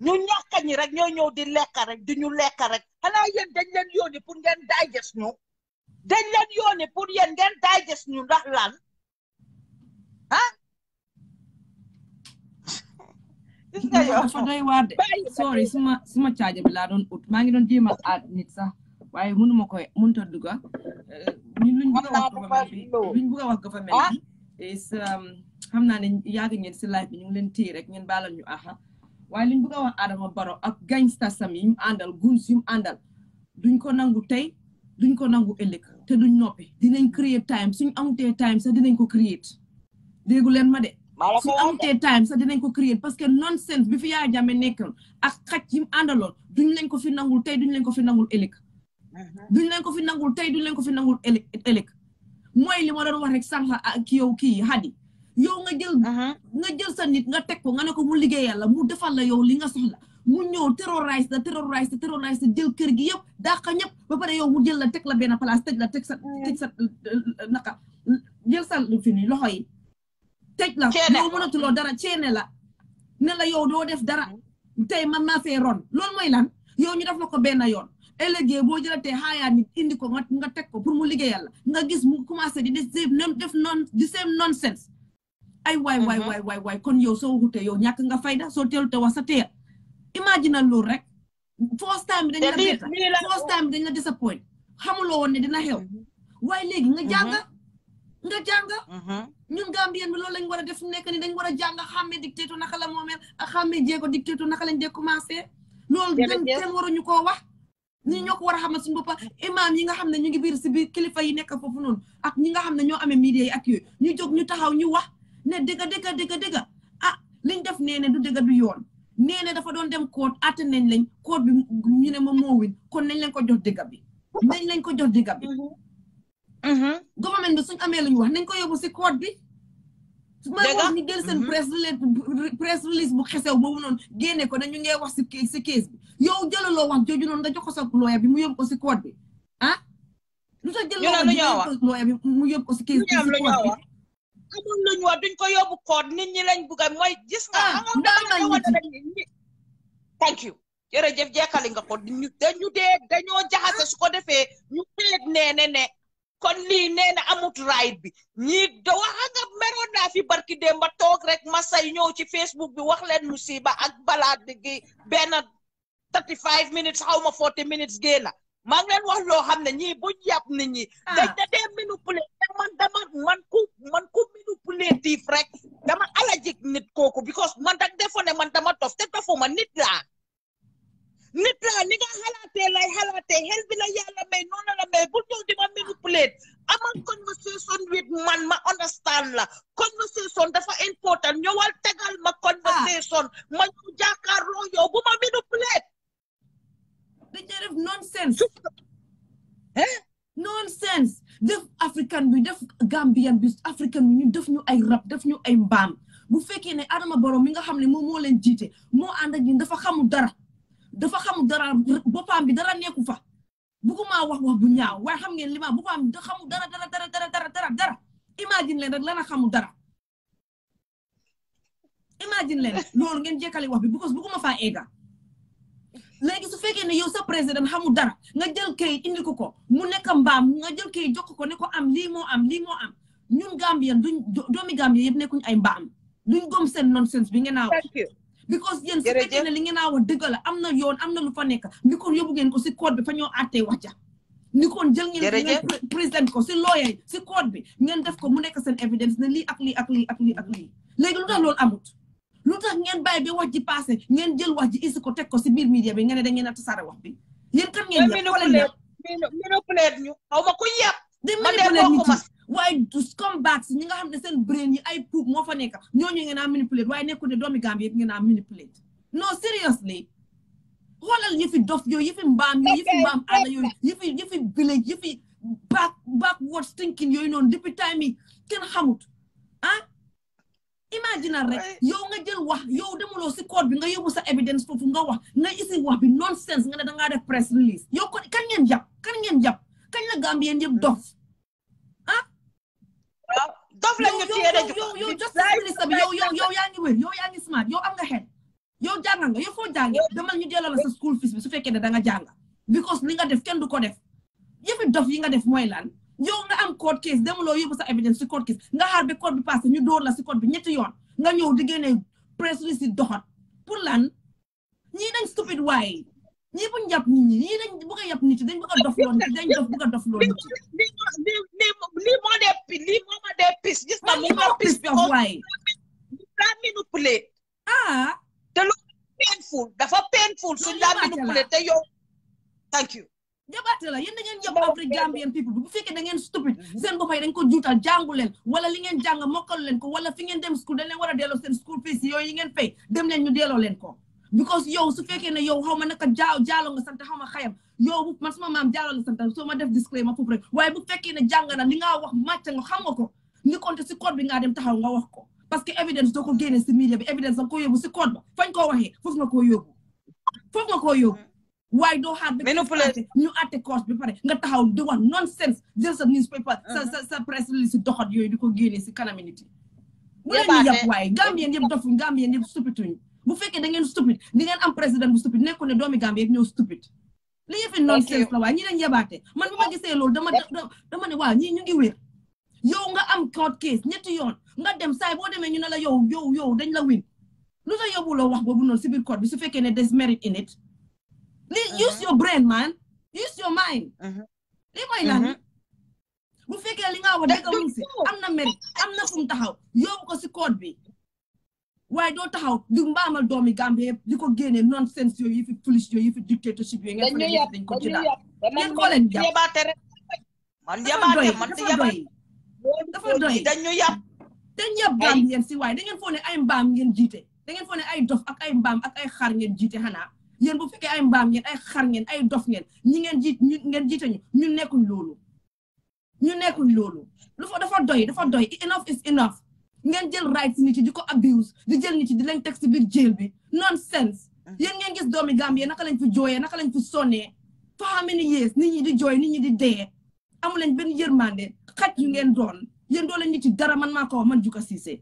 ñu ñàkk ñi rek ñoo ñëw di lekk rek di ñu lekk rek xanaa yéen dañ leen yónni pour ngeen digest ñu dañ leen yónni pour yéen ngeen digest ñu ndax lan ah dafa doy waar de sorry suma charge bi laa doon ut maa ngi doon jéemal aat nit sax waaye mënuma koy mënut a dugga ñun luñ bëgg a wax government bi is xam naa ne yàgg ngeen si live bi ñu ngi leen téye rek ngeen baalal ñu aha waaye luñ bëgg a wax Adama Barrow ak gangster sam yi mu àndal guns yu mu àndal duñ ko nangu tey duñ ko nangu ëllëg te duñ noppi dinañ create time suñ amutee time sax dinañ ko create déggu leen ma de su amutee time sax dinañ ko créer parce que nonsense bi fi Yaya Jammeh nekkoon ak xaj yi mu àndaloon duñ leen ko fi nangul tey duñ leen ko fi nangul ëllëg duñ leen ko fi nangul tey duñ leen ko fi nangul ëllëg mooy li ma doon wax rek sànq ak yow kii Hadi yow nga jël sa nit nga teg ko nga ne ko mu liggéeyal la mu defal la yow li nga soxla mu ñëw terrorize jël kër gi yëpp dàqa ñëpp ba pare yow mu jël la teg la benn place teg sa naka jël sa fi ni loxo yi teg la yow mënatuloo dara ceene la ne la yow doo def dara tey man maa fee ron loolu mooy lan yow ñu def la ko benn yoon ëllëgee boo jëlatee xaayaa nit indi ko nga teg ko pour mu liggéeyal la nga gis mu commencé di def same nonsense ay waay kon yow soo waxutee yow ñàkk nga fayda soo teelu te wax sa teer imagine loolu rek first time bi dañ la beta first time bi dañ la disappoint xamuloo woon ne dina xew waaye léegi nga jàng ñun Gambien bi loolu lañ war a def nekk ni dañ war a jàng xàmmee dictateur naka la moomeel ak xàmmee jéego dictateur naka lañ dee commencé loolu kenn waruñu koo wax ñi ñoo ko war a xamal suñu bopp imam yi nga xam ne ñu ngi biir si biir kilifa yi nekk foofu noonu ak ñi nga xam ne ñoo amee media yi ak yooyu ñu jóg ñu taxaw ñu wax ne dëgg ah liñ def nee ne du dëgg du yoon nee ne dafa doon dem court atte nañ lañ court bi ñu ne moom moo win kon nañ leen ko jox dëgg bi government bi suñ amee lu ñu wax nañ ko yóbbu si court bi ma wax ni jël seen press release bu xesew boobu noonu génne ko nañu ngee wax si case bi yow jëlaloo wax jooju noonu nga jox ko sa lawyer bi mu yóbbu ko si court bi ah lu tax jëlaloo wax lawyer bi mu yóbbu ko si case bi si court bi amul lu ñu wax duñ ko yóbbu court nit ñi lañ bugga mooy gis nga thank you jërëjëf jekkali nga ko dañoo jaxase su ko defee ñu xeet ne kon lii nee na amut right bi ñii da wax nga meroon naa fi barki démb ba toog rek ma say ñëw ci Facebook bi wax leen musiba ak balaat gi benn 35 minutes xaw ma 40 minutes génna maa ngi leen wax loo xam ne ñii buñ yàpp nit ñi dañ da dee manipulé man ku manipulatif rek dama allergique nit kooku because man dag defo ne man dama dof te dofuma nit laa ni nga xalaatee lay xalaatee xel bi la yàlla may noonu la may bul ñëw di ma manipulate amal conversation with man ma understand la conversation dafa important ñëwal tegal ma conversation ma ñu jàkkaarloo yow bu ma manipulate dañ def nonsense def african bi def Gambian bi african bi ñu def ñu ay rab def ñu ay mbaam bu fekkee ne Adama Barrow mi nga xam ne moom moo leen jiite moo ànd ak ñun dafa xamul dara boppam bi dara nekku fa bëgguma wax bu ñaaw waaye xam ngeen li ma boppam da xamul dara imagine leen rek lana xamul dara imagine leen loolu ngeen jekkali wax bi because bëgguma faa egga léegi su fekkee ne yow sa président xamul dara nga jël kayit indi ko mu nekk mbaam nga jël kayit jox ko ne ko am lii moo am ñun Gambien duñ doomi Gambien yëpp nekkuñ ay mbaam duñ gom seen nonsense bi ngeen wax because yéen su fekkee ne li ngeen a wax dëgg la am na yoon am na lu fa nekk ni kon yóbbu ngeen ko si code bi fa ñoo àttee wax ja ni kon jël ngeen président ko si lawyer yi si code bi ngeen def ko mu nekk seen evidence ne lii ak lii ak lii ak lii ak lii léegi lu tax loolu amut lu tax ngeen bàyyi ba wax ji passé ngeen jël wax ji isi ko teg ko si biir media bi ngeen ne da ngeen a tasaare wax bi yéen kan ngeen yàpp wala yàpp manipulate ñu xaw ma ku yàpp di manipulate nit yi waaye du scumbag si ñi nga xam ne seen brain yi ay puub moo fa nekk ñooñu ngeen a manipulate waaye nekkul ne doomi Gambie yëpp ngeen a manipulate non seriously xoolal yëfi dof yooyu yëfi mbaam yooyu yëfi mbaam àll yooyu yëfi village yëfi backwards thinking yooyu noonu depuis time yi kenn xamut imagine rek yow nga jël wax yow demuloo si code bi nga yóbbu sa evidence foofu nga wax nga isi wax bi nonsense nga ne dangaa def press release yow ko kan ngeen jàpp kañ la Gambien yëpp dof dof la ñu téye yow justice minister bi yow yaa ngi wér yow yaa ngi smart yow am nga xel yow jànga nga yow foo jànge demal ñu delloo la sa school fees bi su fekkee ne da nga jànga because li nga def kenn du ko def yëfi dof yi nga def mooy lan yow nga am court case demuloo yóbbu sa evidence si court case nga xaar ba court bi passé ñu dóor la si court bi ñetti yoon nga ñëw di génne press release si doxat pour lan ñii dañ stupid waaye ñii buñ jàpp nit ñi ñii dañ bëgg a yàpp nit dañ bëgg a dof loon nit dañ bëgg a dof loon nit lii moo dee pis gis na mu nga pis bi waaye daa manipulate te lu dafa painful suñ daa manipulate te yow thank you jabaate la yéen da ngeen yëpp Afrique Gambian people bu fekkee da ngeen stupid seen bopp yi dañ ko juutal jàngu leen wala li ngeen jàng mokkal leen ko wala fi ngeen dem school dañ leen war a delloo seen school fees yooyu yi ngeen fay dem leen ñu delloo leen ko because yow su fekkee ne yow xaw ma naka jaalo nga sant xaw ma xayam yow man sama maam jaalo la sant soo ma def disclaimer foofu rek waaye bu fekkee ne jàng na li nga wax màcc nga xam nga ko ni konte si code bi nga dem taxaw nga wax ko parce que evidence doo ko génne si media bi evidence da nga ko yóbbu si code ba fañ koo waxee foofu nga koo yóbbu waaye doo xaar ba ñu àtte cause bi pare nga taxaw di wax nonsense jël sa newspaper sa press release si doxat yooyu di ko génne si kanami nit yi bu leen ñu yàpp waaye Gambien yëpp dofuñ Gambien yëpp stupituñ bu fekkee da ngeen stupide di ngeen am président bu stupide nekku ne doomi Gambie yëpp ñëw stupide li yëfi nonsense la waaye ñi dañ yabaate man bi ma gisee loolu dama ne waaw ñii ñu ngi wér yow nga am court case ñetti yoon nga dem saay boo demee ñu ne la yow dañ la win lu tax yóbbuloo wax boobu noonu si biir court bi su fekkee ne there's merit in it use your brain man use your mind lii mooy lan bu fekkee li nga wax dëgg mu si am na merit am na fu mu taxaw yóbbu ko si court bi waaye doo taxaw di mbaamal doomi Gambie yëpp di ko génne nonsense yooyu yi fi police yooyu yi fi dictatorship yooyu ngeen fa ne dañ ko jëlaat ngeen ko leen jàpp dafa doy dañu yàpp dañ yàpp Gambien si waaye da ngeen foog ne ay mbaam ngeen jiite da ngeen foog ne ay dof ak ay mbaam ak ay xar ngeen jiite xanaa yéen bu fekkee ay mbaam ngeen ay xar ngeen ay dof ngeen ñi ngeen jiite ñu ñun nekkuñ loolu lu fa dafa doy enough is enough ngeen jël rights nit yi di ko abuse di jël nit yi di leen teg si biir jail bi nonsense yéen ngeen gis doomi Gambie naka lañ fi jooyee naka lañ fi sonnee for how many years nit ñi di jooy nit ñi di dee amu leen benn yërmande xaj yu ngeen doon yéen doo leen nit yi dara man maa ko wax man Juga Ceesay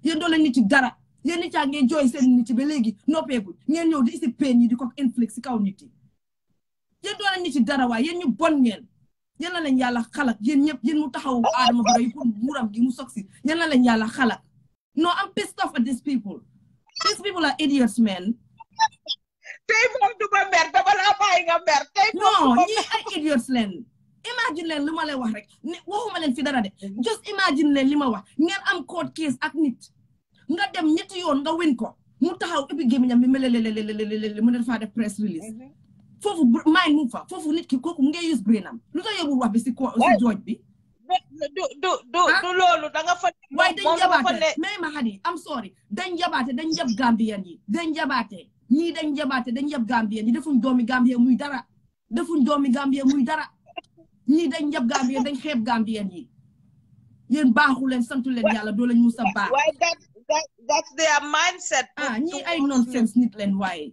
yéen doo leen nit yi dara yéen nit yaa ngeen jooy seen nit yi ba léegi noppeegul ngeen ñëw di isi pain yi di ko inflict si kaw nit yi yéen doo leen nit yi dara waaye yéen ñu bon ngeen yéen la leen yàlla xalak yéen ñëpp yéen mu taxaw Adama Barrow yi pour nguuram gi mu soksi yéen la leen yàlla xalak no I'm pissed off at these people are idiots man tey moom du ma mer dama la bàyyi nga mer tey non ñii ay idiots leen imagine leen li ma lay wax rek waxuma leen fi dara de just imagine leen li ma wax ngeen am court case ak nit nga dem ñetti yoon nga win ko mu taxaw épi gémmiñam bi melelelelelelele mu ne faa def press release foofu mind mu fa foofu nit ki kooku mu ngay use brain am lu tax yóbbul wax bi si jooj bi du loolu da nga fa waaye dañ jabaate mais ma xadi am sorry dañ jabaate dañ yab Gambien yi dañ jabaate ñii dañ jabaate dañ yab Gambien yi defuñ doomi Gambien muy dara ñii dañ yab Gambien dañ xeeb Gambien yi yéen baaxu leen santu leen yàlla doo leen musa baax that's their mindset ñii ay nonsense nit leen waaye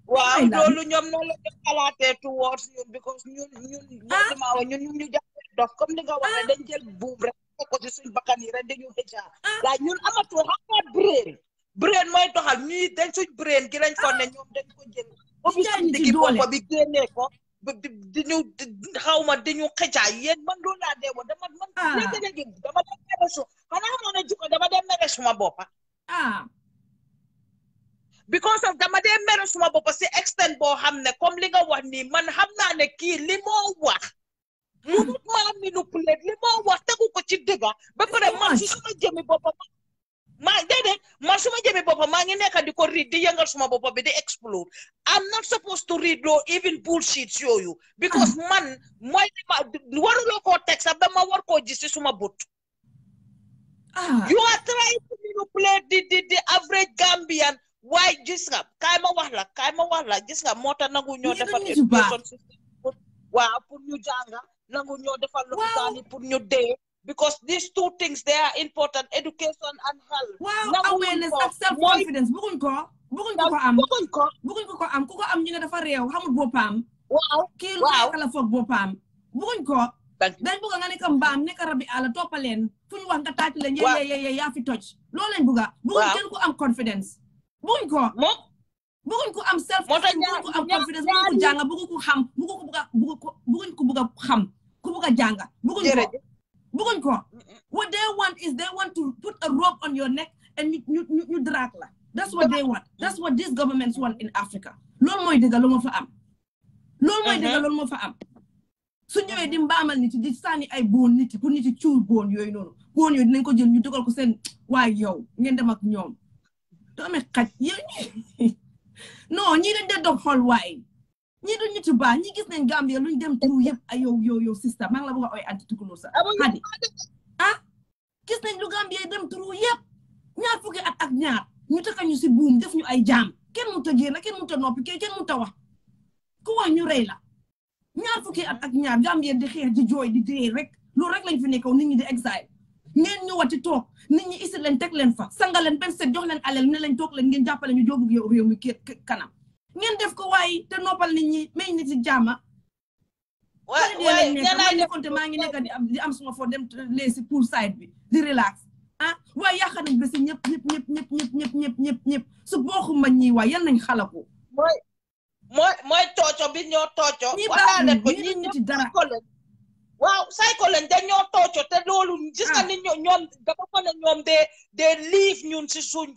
waaw loolu ñoom noonu la ñu xalaatee towards ñun because ñun ñu jàppee dof comme ni nga waxee dañ jël buub rek ko ci suñ bakkan yi rek dañu xëcca la ñun amatoo xam nga brain mooy doxal ñuy dañ suñ brain gi lañ fonne ñoom dañ ko jël obi suñ digi boppa bi génnee ko di ñu xaw ma di ñu xëcca yéen man loolu laa dee woon dama léegi dama dem meresu xanaa moo ne Juga dama dem meresu ma boppa because of dama dee mere suma bopp si extent boo xam ne comme li nga wax nii man xam naa ne kii li moo wax munut maa manipulate li moo wax tegu ko ci dëgga ba pare man si suma jëmi boppam maa déedéet man suma jëmi boppam maa ngi nekk di ko read di yëngal suma boppam bi di explode I'm not supposed to read loo even bullshit yooyu because man mooy waruloo koo teg sax ba ma war koo gis si suma but you are trying to manipulate the average Gambian waaye gis nga kaay ma wax la gis nga moo tax nangu ñoo defal education system waaw pour ñu jànga nangu ñoo defal lopitaan pour ñu dee because these two things they are important education and health awareness ak self confidence bëgguñ ko am ku ko am ñu ne dafa réew xamul boppam kii lu nekk la foog boppam bëgguñ ko dañ bëgg nga nekk mbaam nekk rabi àll toppaleen fu ñu wax nga taati leen yee yaa fi toj loolu lañ bëgguñ kenn ku am confidence bëgguñ ko am self bëgguñ ko am confidence bëgguñ ko jàng bëgguñ ko xam bëgguñ ko bëgg a xam ku bëgg a jàng bëgguñ ko what they want is they want to put a rope on your neck and you drag la that's what they want that's what these governments want in Africa loolu mooy dëgg loolu moo fa am su ñëwee di mbaamal nit di sànni ay boon nit pour nit cuur boon yooyu noonu boon yooyu dinañ ko jël ñu dugal ko seen waay yow ngeen dem ak ñoom doo amee xaj yow non ñii dañ dee dog xool waay ñii duñ ñu ci baax ñi gis nañ Gambia luñ dem turu yëpp ay yow sister maa ngi la bëgg a oy anti tukulóor sax xadi gis nañ lu Gambia dem turu yëpp ñaar fukki at ak ñaar ñu tëkka ñu si buum def ñu ay jaam kenn mu ta génn kenn mu ta noppi kenn mu ta wax ku wax ñu rey la ñaar fukki at ak ñaar Gambia di xeex di jooy di dee rek loolu rek lañ fi nekkoon nit ñi di exile ngeen ñëwati toog nit ñi isi leen teg leen fa sanga leen benn set jox leen alal ne leen toog leen ngeen jàppale ñu jóobu réew mi kanam ngeen def ko waaye te noppal nit ñi may nit ci jàmma konte maa ngi nekk di am suma foo dem leesi pour side bi di relax waaye yaakaar nañ bési ñëpp su booxu ma ñi waay yan nañ xalaku mooy tooco bi ñoo tooco waxaale ko ñi ñi ci dara waaw sayko leen dañoo tooco te loolu gis nga ni ñoom dafa ko ne ñoom de liif ñun si suñ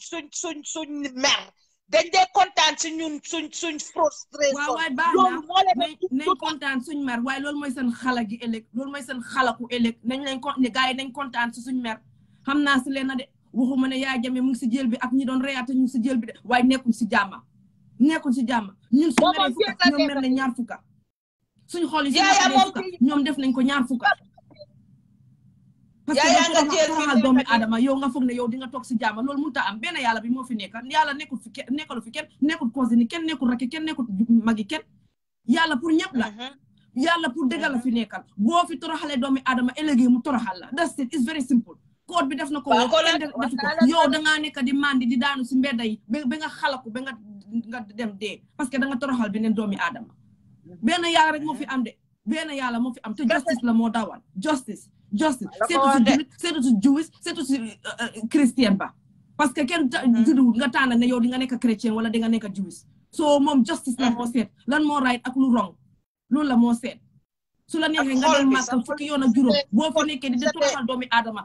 mer dañ dee kontaan si ñun suñ frustration waaw waaye baax na nañ kontaan suñ mer waaye loolu mooy seen xala gi ëllëg loolu mooy seen xalaku ëllëg nañ leen ne gars yi nañ kontaan si suñ mer xam naa si leen na de waxuma ne yaa Jammeh mu ngi si jël bi ak ñi doon reyaate ñu ngi si jël bi de waaye nekkuñ si jàmma ñun suñ meree fukka ñoom mer ne ñaar fukka suñ xool yi ñoom def nañ ko ñaar fukka parce que toroxal doomi aadama yow nga foog ne yow di nga toog si jàmma loolu mënut a am benn yàlla bi moo fi nekk yàlla nekkul fi kenn nekkalu fi kenn nekkul cousine kenn nekkul rakki kenn nekkul magi kenn yàlla pour ñëpp la yàlla pour dëggal la fi nekkal boo fi toroxalee doomi aadama ëllëgee mu toroxal la that's it it's very simple code bi def na ko kenn defu ko yow dangaa nekk di mandi di daanu si mbedda yi ba nga xalaku ba nga dem dee parce que da nga toroxal beneen doomi aadama benn yàlla rek moo fi am de benn yàlla moo fi am te justice la moo dawal justice seetu si Jewish seetu si Christian ba parce que kenn judu nga tànn ne yow di nga nekk chrétien wala di nga nekk Jewish so moom justice la moo seet lan moo right ak lu wrong loolu la moo seet su la neexee nga dem Màkka fukki yoon ak juróom boo fi nekkee di toroxal doomi aadama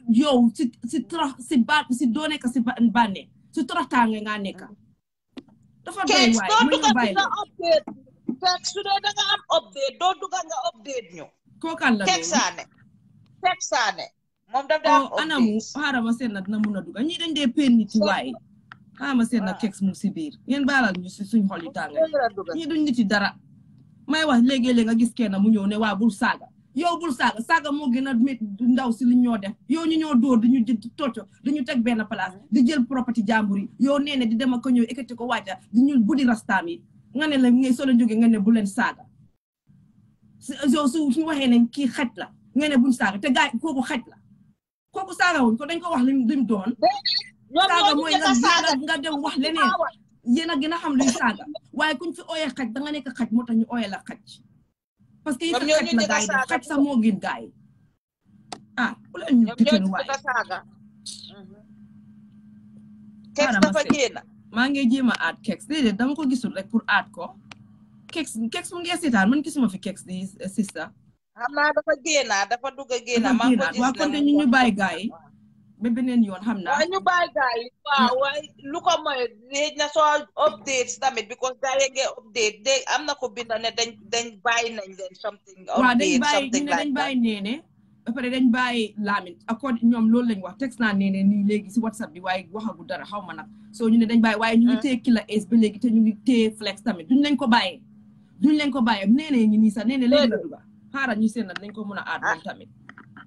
yow si doo nekk si bànnee si toroxtaange nga nekk dafa doy waay mu ñu bàyyi su dee da nga am update doo dugga nga update ñu kookan la Texane moom daf daa update anamu xaaral ma seen na dina mun a dugga ñii dañ dee pen nit yi waaye xaaral ma seen na kex mu si biir ngeen baalal ñu si suñ xol yi tàng ñii duñ nit yi dara may wax léegi-léeg nga gis kenn mu ñëw ne waa bul saaga yow bul saaga moo gën a métti ndaw si li ñoo def yow ñu ñoo dóor dañu jël tocco dañu teg benn place di jël property jàmbur yi yow nee ne di dem ak ko ñëw ekkati ko wàcca di ñu buddi rastaam yi nga ne la ngay solo jóge nga ne bu leen saaga yow suñu waxee ne kii xaj la nga ne buñ saaga te gaay kooku xaj la kooku saaga wuñ ko dañ ko wax lim doon saaga mooy nga dem wax leneen yéen a gën a xam luy saaga waaye kuñ fi ooyee xaj da nga nekk xaj moo tax ñu ooyee la xaj parce que yëpp xaj la gaay yi xaj sax moo gën gaay yi bu leen ñu tëkkën waay maa ngi jéem a aat kex déedéet dama ko gisul rek pour aat ko kex mu ngi seetaan man gisuma fi kex di sister xam naa dafa dugg a génn maa ko gis waa konte ñu bàyyi gaay yi ba beneen yoon xam naa. waaye ñu bàyyi gars yi waaw waaye lu ko mooy léegi na soo updates tamit because gars yi ngeen update de am na ko bind ne dañ bàyyi nañ leen something waaw dañ update bàyyi something ñu ne like dañ that bàyyi Nenneh ba pare dañ bàyyi Lamin accord ñoom loolu lañ wax text naa Nenneh nii léegi si WhatsApp bi waaye waxagu dara xaw ma nag soo ñu ne dañ bàyyi waaye ñu ngi téye Killa Ace ba léegi te ñu ngi téye Flex tamit duñ leen ko bàyyee Nenneh ngi nii sax Nenneh léegi la duga xaaral ñu seen na dañ ko mën a aat moom tamit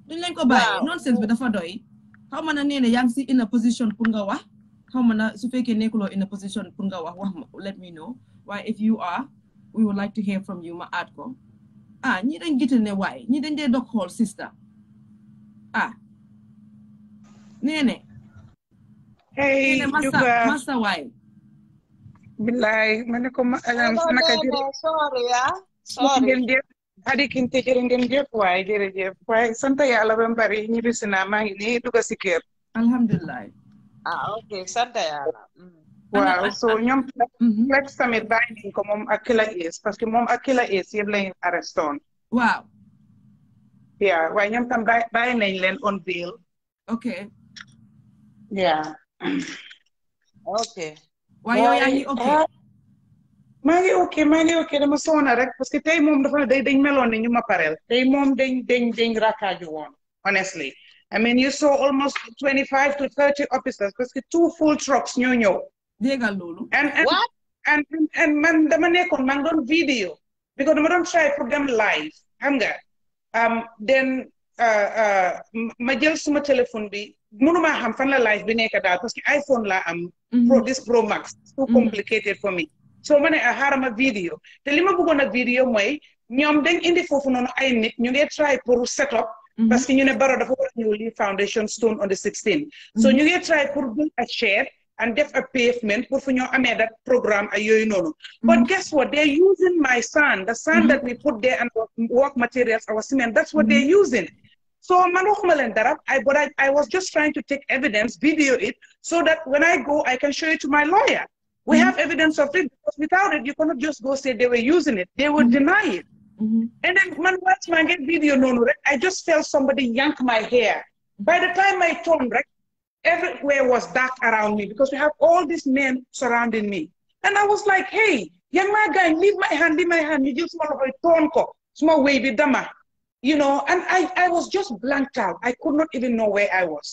duñ leen ko bàyyee nonsense bi dafa doy xaw ma na Nenneh yaa ngi si in a position pour nga wax xaw ma na su fekkee nekkuloo in a position pour nga wax ma let me know waaye if you are we would like to hear from you ma aat ko ñi dañ gite ne waaye ñi dañ dee dog xool sister Nenneh hey masa waay billaay ma ne ko naka sorry ngeen jëf Adi Kinte jërë ngeen jëf waaye jërëjëf waaye sant yàlla ba mbari ñibbisi naa maa ngi nii dugg si kër alhamdulilah ok sant yàlla waaw so ñoom Flex tamit bàyyi nañ ko moom ak Killa Ace parce que moom ak Killa Ace yëpp lañ arrestoon waaw waaye ñoom tam bàyyi nañ leen on bail ok ok waaye yow yaa ngi ok maa ngi ok dama soona rek parce que tey moom dafa dañ meloon ni ñu ma pareel tey moom dañ rakkaaju woon honestly I mean you saw almost 25 to 30 officers parce que 2 full trucks ñoo ñëw déggal loolu and man dama nekkoon maa ngi doon vidéo because dama doon try pour dem live xam nga then ma jël suma téléphone bi mënuma xam fan la live bi nekk daal parce que iPhone laa am Pro Max too complicated for me so ma ne xaaral ma vidéo te li ma bëggoon a vidéo mooy ñoom dañ indi foofu noonu ay nit ñu ngi try pour set up parce que ñu ne Barrow dafa war a ñëw lii foundation stone on the 16 so ñu ngi try pour build a shed and def a pavement pour fu ñoo amee that programme ay yooyu noonu but guess what they're using my sand the sand that we put there and work materials our cement that's what they're using so man waxuma leen dara I was just trying to take evidence video it so that when I go I can show it to my lawyer we have evidence of it because without it you cannot just go say they were using it they would deny it and then man once I get video noonu rek I just felt somebody yank my hair by the time I turned right everywhere was dark around me because we have all these men surrounding me and I was like hey young man guy leave my hand you just want to turn ko small way with dama you know and I was just blanked out I could not even know where I was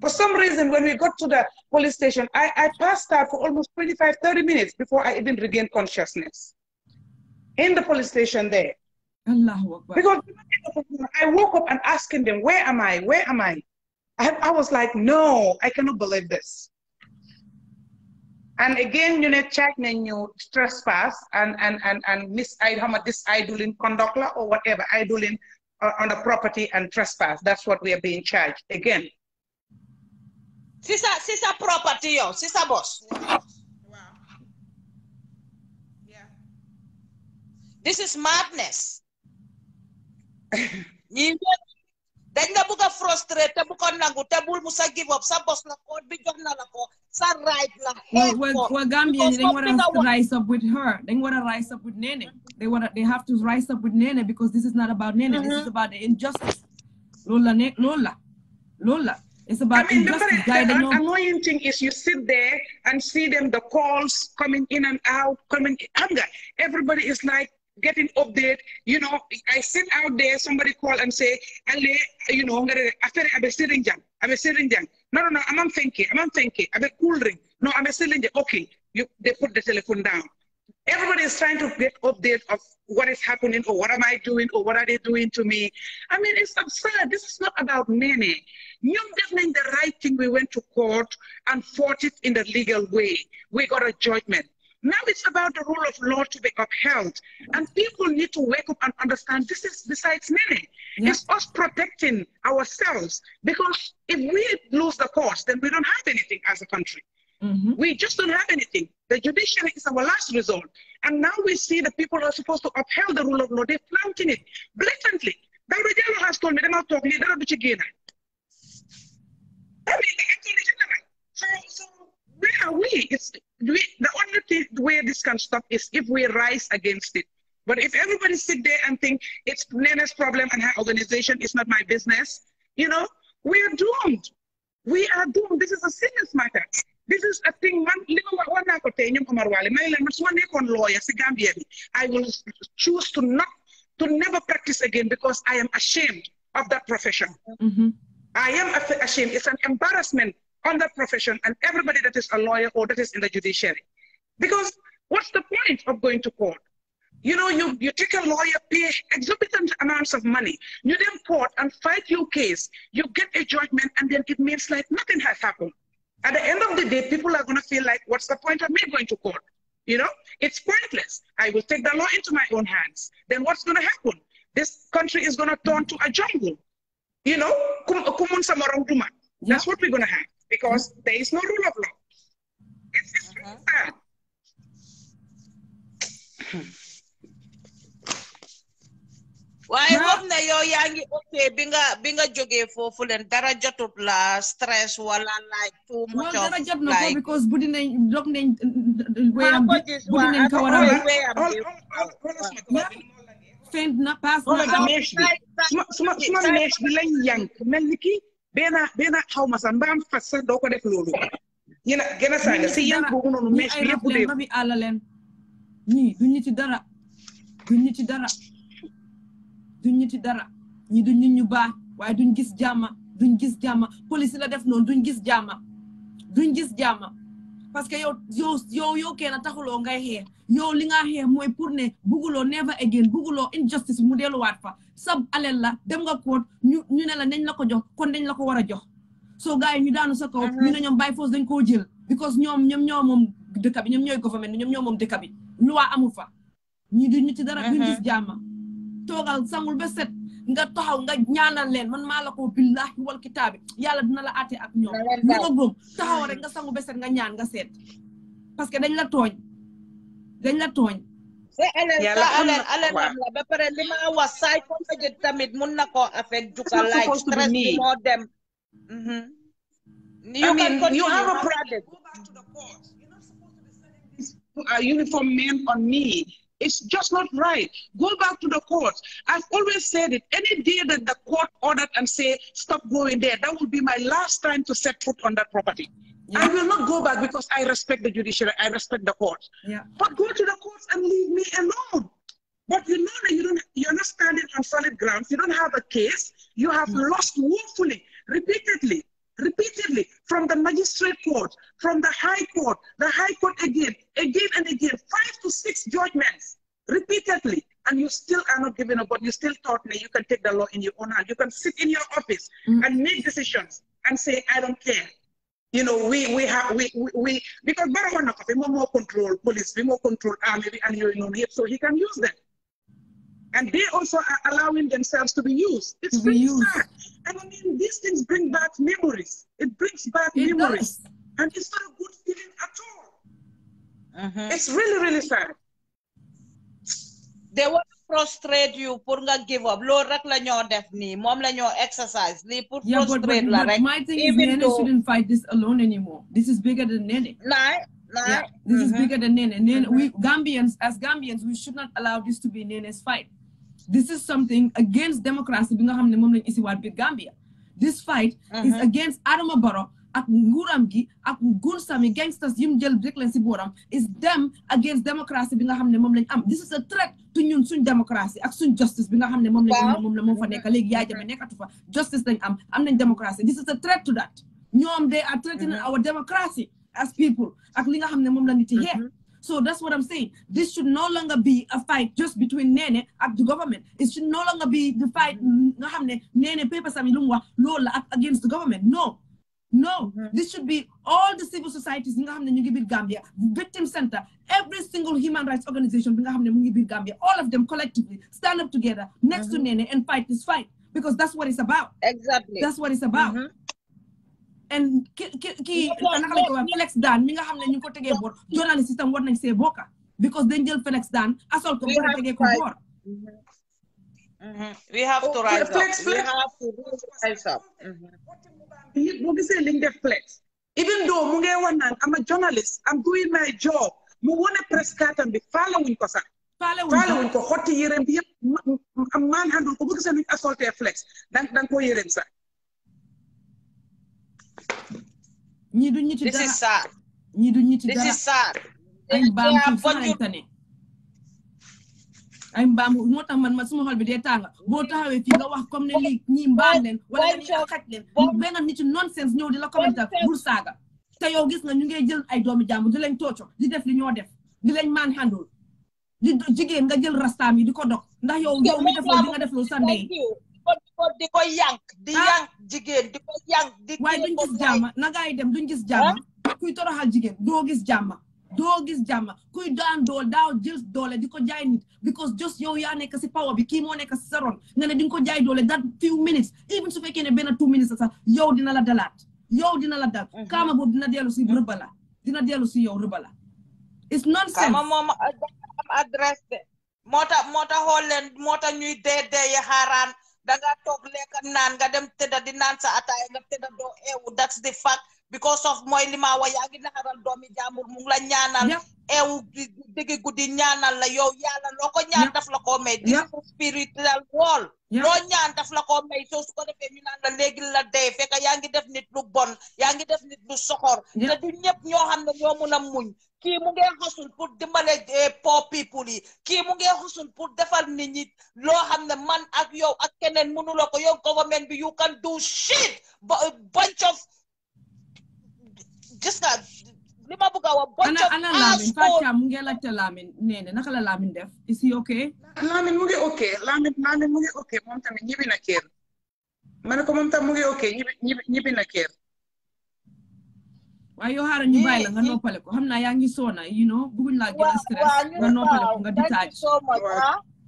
for some reason when we got to the police station I passed out for almost 25-30 minutes before I even regained consciousness in the police station there Allahu Akbar. Because I woke up and asking them where am I I was like, no, I cannot believe this. And again, you know, check you trespass and idling conduct or whatever, idling on the property and trespass. That's what we are being charged again. Sisa property, yo, sisa boss. Wow. Yeah. This is madness. dañ la bëgg a frustré te bu ko nangu te bul musa give up sa boss la ko bi jox na la ko sa right la well Gambia they want to rise up with her they want to rise up with Nenneh they have to rise up with Nenneh because this is not about Nenneh this is about the injustice lola it's about injustice guy the annoying thing is you sit there and see them the calls coming in and out everybody is like getting update, you know, I sit out there, somebody call and say, Ale, you know, I'm a sitting jam. No, I'm thinking, I'm a cool ring. No, I'm a sitting jam. Okay, they put the telephone down. Everybody is trying to get update of what is happening or what am I doing or what are they doing to me. I mean, it's absurd. This is not about Nenneh. You're definitely the right thing. We went to court and fought it in the legal way. We got a judgment. Now it's about the rule of law to be upheld. And people need to wake up and understand this is besides Nenneh. Yeah. It's us protecting ourselves. Because if we lose the cause, then we don't have anything as a country. We just don't have anything. The judiciary is our last resort. And now we see that people are supposed to uphold the rule of law. They're flouting it blatantly. Barrow has told me, they're not talking, they're not doing it. I mean, so where are we? The only thing where this can stop is if we rise against it. But if everybody sit there and think it's Nenneh's problem and her organization is not my business, you know, we are doomed. we are doomed. This is a serious matter. This is a thing, man. Lawyer, Gambia, I will choose to never practice again because I am ashamed of that profession. I am ashamed. It's an embarrassment on that profession and everybody that is a lawyer or that is in the judiciary. Because what's the point of going to court? You know, you take a lawyer, pay exorbitant amounts of money, you then court and fight your case, you get a judgment, and then it means like nothing has happened. At the end of the day, people are going to feel like, what's the point of me going to court? You know, it's pointless. I will take the law into my own hands. Then what's going to happen? This country is going to turn to a jungle. You know, that's what we're going to have because there is no rule of law. It's really sad. waaye wax na yow yaa ngi okay bi nga jógee foofu leen dara jotut la stress wala like too much of dara jot na ko because buddi nañ dog nañ wéyam bi buddi nañ ko war a fend na pass na suma mees bi lañ yank mel ni ki benn xaw ma sax mbaam fas sax doo ko def loolu yéena gën a saaga si yank boobu noonu mees bi yëpp dee bi àlla leen ñii duñu ci dara duñu ci dara duñ ci dara ñi duñ nit ñu baax waaye duñ gis jàmm police la def noonu duñ gis jàmm parce que yow kenn taxuloo ngay xeex yow li nga xeex mooy pour ne bugguloo never again bugguloo injustice mu delluwaat fa sab alel la dem nga koot ñu ne la nañ la ko jox kon dañ la ko war a jox soo gars yi ñu daanu sa kaw ñu ne ñoom by force dañ koo jël because ñoom ñoo moom dëkk bi ñoom ñooy government ñoom ñoo moom dëkk bi loi amul fa ñi duñ ci dara duñ gis jàmm toogal sangul ba set nga taxaw nga ñaanal leen man maa la ko billahi wal kitaabi yàlla dina la àtte ak ñoom lu nga gëm taxaw rek nga sangu ba set nga ñaan nga seet parce que dañ la tooñ alal la ba pare li ma wax saay ko jël tamit mun na ko affect juka like stress bi moo dem you have a problem. Go back to the courts. You're not supposed to be sending uniform men on me. It's just not right. Go back to the courts. I've always said it. Any day that the court ordered and say, stop going there, that will be my last time to set foot on that property. Yeah. I will not go back because I respect the judiciary. I respect the courts. Yeah. But go to the courts and leave me alone. But you know that you're not standing on solid grounds. You don't have a case. You have lost woefully, repeatedly, from the magistrate court, from the high court again and again, 5 to 6 judgments repeatedly, and you still are not giving up, but you still thought that you can take the law in your own hand. You can sit in your office and make decisions and say, I don't care. You know, we because Barrow we more control police, we more control army, and you know, so he can use them. And they also are allowing themselves to be used. It's really sad. And I mean, these things bring back memories. It brings back memories. And it's not a good feeling at all. It's really, really sad. They want to frustrate you, pour nga give up. Lo rek la ñoo def ni, mom la ñoo exercise. Li pour frustrate la rek. My thing is Nenneh shouldn't fight this alone anymore. This is bigger than Nenneh. Yeah, this is bigger than Nenneh. We as Gambians, we should not allow this to be Nenneh's fight. This is something against democracy. Gambia. This fight is against Adama Barrow, ak nguram gi, ak gunsami gangsters yim jël rek leen ci boram, is them against democracy bi nga xamne mom lañ am. This is a threat to ñun suñ democracy ak suñ justice bi nga xamne mom lañ fa nekk légui yaay Jammeh nekkatu fa. Justice lañ am nañ democracy. This is a threat to that. Ñoom they are threatening our democracy as people ak li nga xamne mom la nit yi xex. So that's what I'm saying. This should no longer be a fight just between Nenneh and the government. It should no longer be the fight Nenneh papers against the government. No. This should be all the civil societies in Gambia, Victim Center, every single human rights organization in Gambia, all of them collectively stand up together next to Nenneh and fight this fight. Because that's what it's about. Exactly. That's what it's about. And Flex Dan mi nga xamne ñu ko tégué bor journalist system war nañ sé boka because dañ jël Flex Dan asol ko bor tégué ko bor. We have to rise up. We have to rise up. Mo gisé liñ def Flex. Even though mu ngay wax naan I'm a journalist, I'm doing my job. Mu wone press katam bi faala wuñ ko sax. Faala wuñ ko xoti yérem bi yépp am man handul ko bu gisé ñu assaulté Flex. Dan ko yérem sax. ñi du ñiti This dara is sad. ñi du ñiti This dara is sad. ay mbaam Yeah, tuut sax lañ tane ay mbaam moo tax man suma xol bi dee tàng boo taxawee fii nga wax comme ne lii ñi mbaam leen wala nga ñi xaj leen benn nit ci nonsense ñëw di la commenter bul saaga te yow gis nga ñu ngay jël ay doomi jàmbur di leen tooco di def li ñoo def di leen maan handul di jigéen nga jël rastaam yi di ko dog ndax yow mi def loolu di nga def loolu sa ndey di ko yank di yank jigéen di ko yank di waaye duñ gis jàmma nagaay dem duñ gis jàmma kuy toroxal jigéen doo gis jàmma kuy daan daaw jël doole di ko jaay nit because just yow yaa nekk si power bi kii moo nekk si sa ron nga ne di nga ko jaay doole that few minutes even su fekkee ne benn 2 minutes sax yow dina la dalaat yow dina la dal kaama boobu dina dellu si rëba la dina dellu si yow rëba la it's nonsense kaama moom am adresse de moo tax xool leen moo tax ñuy dee xaaraan danga toog lekk naan nga dem tëdda di naan sa ataaya nga tëdda doo eewu that's the fact because of mooy li ma wax yaa ngi naxaral doomi jàmbur mu ngi la ñaanal eewu diggi guddi ñaanal la yow yàlla loo ko ñaan daf la koo may this spiritual wall loo ñaan daf la koo may soo su ko defee ñu naan la léegi la dee fekk yaa ngi def nit lu bon yaa ngi def nit lu soxor te du ñëpp ñoo xam ne ñoo mun a muñ kii mu ngi xusul pour dimbale poor people yi kii mu ngi xusul pour defal nit ñi loo xam ne man ak yow ak keneen mënuloo ko yow government bi you can do shit bunch of gis nga li ma bëgg a wax bunch of ana Lamin Fatia mu ngi laajte Lamin nee na naka la Lamin def is he okay Lamin mu ngi okay Lamin mu ngi okay moom tamit ñibbi na kër ma ne ko moom tam mu ngi okay ñibbi na kër waaye yow xaaral ñu bàyyi la nga noppale ko xam naa yaa ngi soona you know bëgguñ laa gën a stress nga noppale ko nga détaaj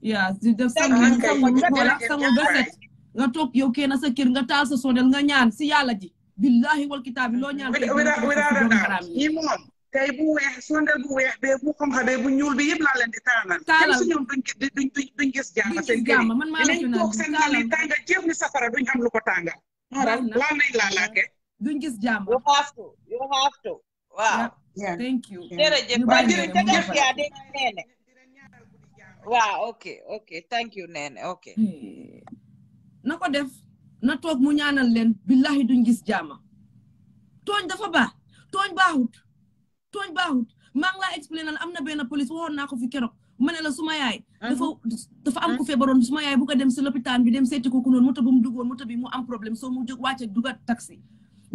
yaa def sangu ba set nga toog yow kenn sa kër nga taal sa sondel nga ñaan si yàlla ji billahi wal kitaabi loo ñaan ñi moom tey bu weex sondel bu weex bee bu xonq bee bu ñuul bi yëpp laa leen di taalal si ñoom duñ gis jàmm seen kër dinañ toog seen xel yi tànga jëf ni safara duñ am lu ko tànga laa nañ laa laake duñ gis jàmm you have to waaw thank you jërëjëf yaa de Nenneh waaw okay thank you Nenneh okay na ko def na toog mu ñaanal leen billahi duñ gis jàmm tooñ dafa baax tooñ baaxut maa ngi laa expliqué na am na benn police waxoon naa ko fi keroog ma ne la suma yaay dafa am ku feebaroon suma yaay bu ko dem si lopitaan bi dem seeti ko ku noonu moto bu mu duggoon moto bi mu am problème soo mu jóg wàcce dugat taxi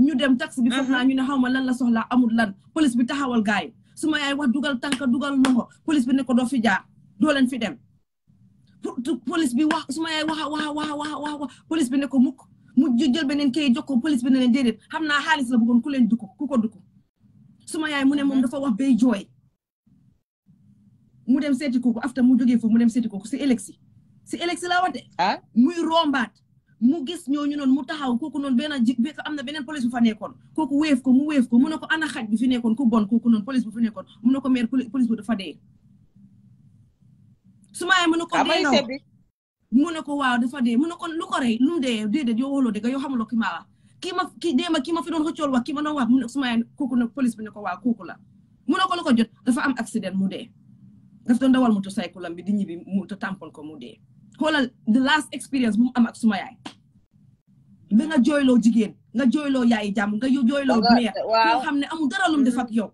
ñu dem taxi bi foog naa ñu ne xaw ma lan la soxla amul lan police bi taxawal gaay suma yaay wax dugal tànk dugal loxo police bi ne ko doo fi jaar doo leen fi dem police bi wax suma yaay wax police bi ne ko mukk mu jël beneen kay jox ko police bi ne leen déedéet xam naa xaalis la bëggoon ku leen dugg ku ko dugg suma yaay mu ne moom dafa wax bay jooy mu dem seeti kooku after mu jógee foofu mu dem seeti kooku si éleksi la wax de muy rombaat mu gis ñooñu noonu mu taxaw kooku noonu am na beneen police bu fa nekkoon kooku wéef ko mu ne ko ana xaj bi fi nekkoon ku bon kooku noonu police bu fi nekkoon mu ne ko maire police bu dafa dee suma yaay mu ne ko dee mu ne ko waaw dafa dee mu ne ko lu ko rey lu mu dee déedéet yow waxuloo dëgg yow xamuloo ki ma wax ki ma fi doon xëccool wax ki ma doon wax mu ne suma yaay kooku nag police bi ne ko waaw kooku la mu ne ko lu ko jot dafa am accident mu dee daf doon dawal motocycle am bi di ñibbi mu te tampon ko mu dee xoolal the last experience bu mu am ak suma yaay ba nga jooyloo jigéen nga jooyloo yaayi jàmm nga jooyloo meer koo xam ne amul dara lum def ak yow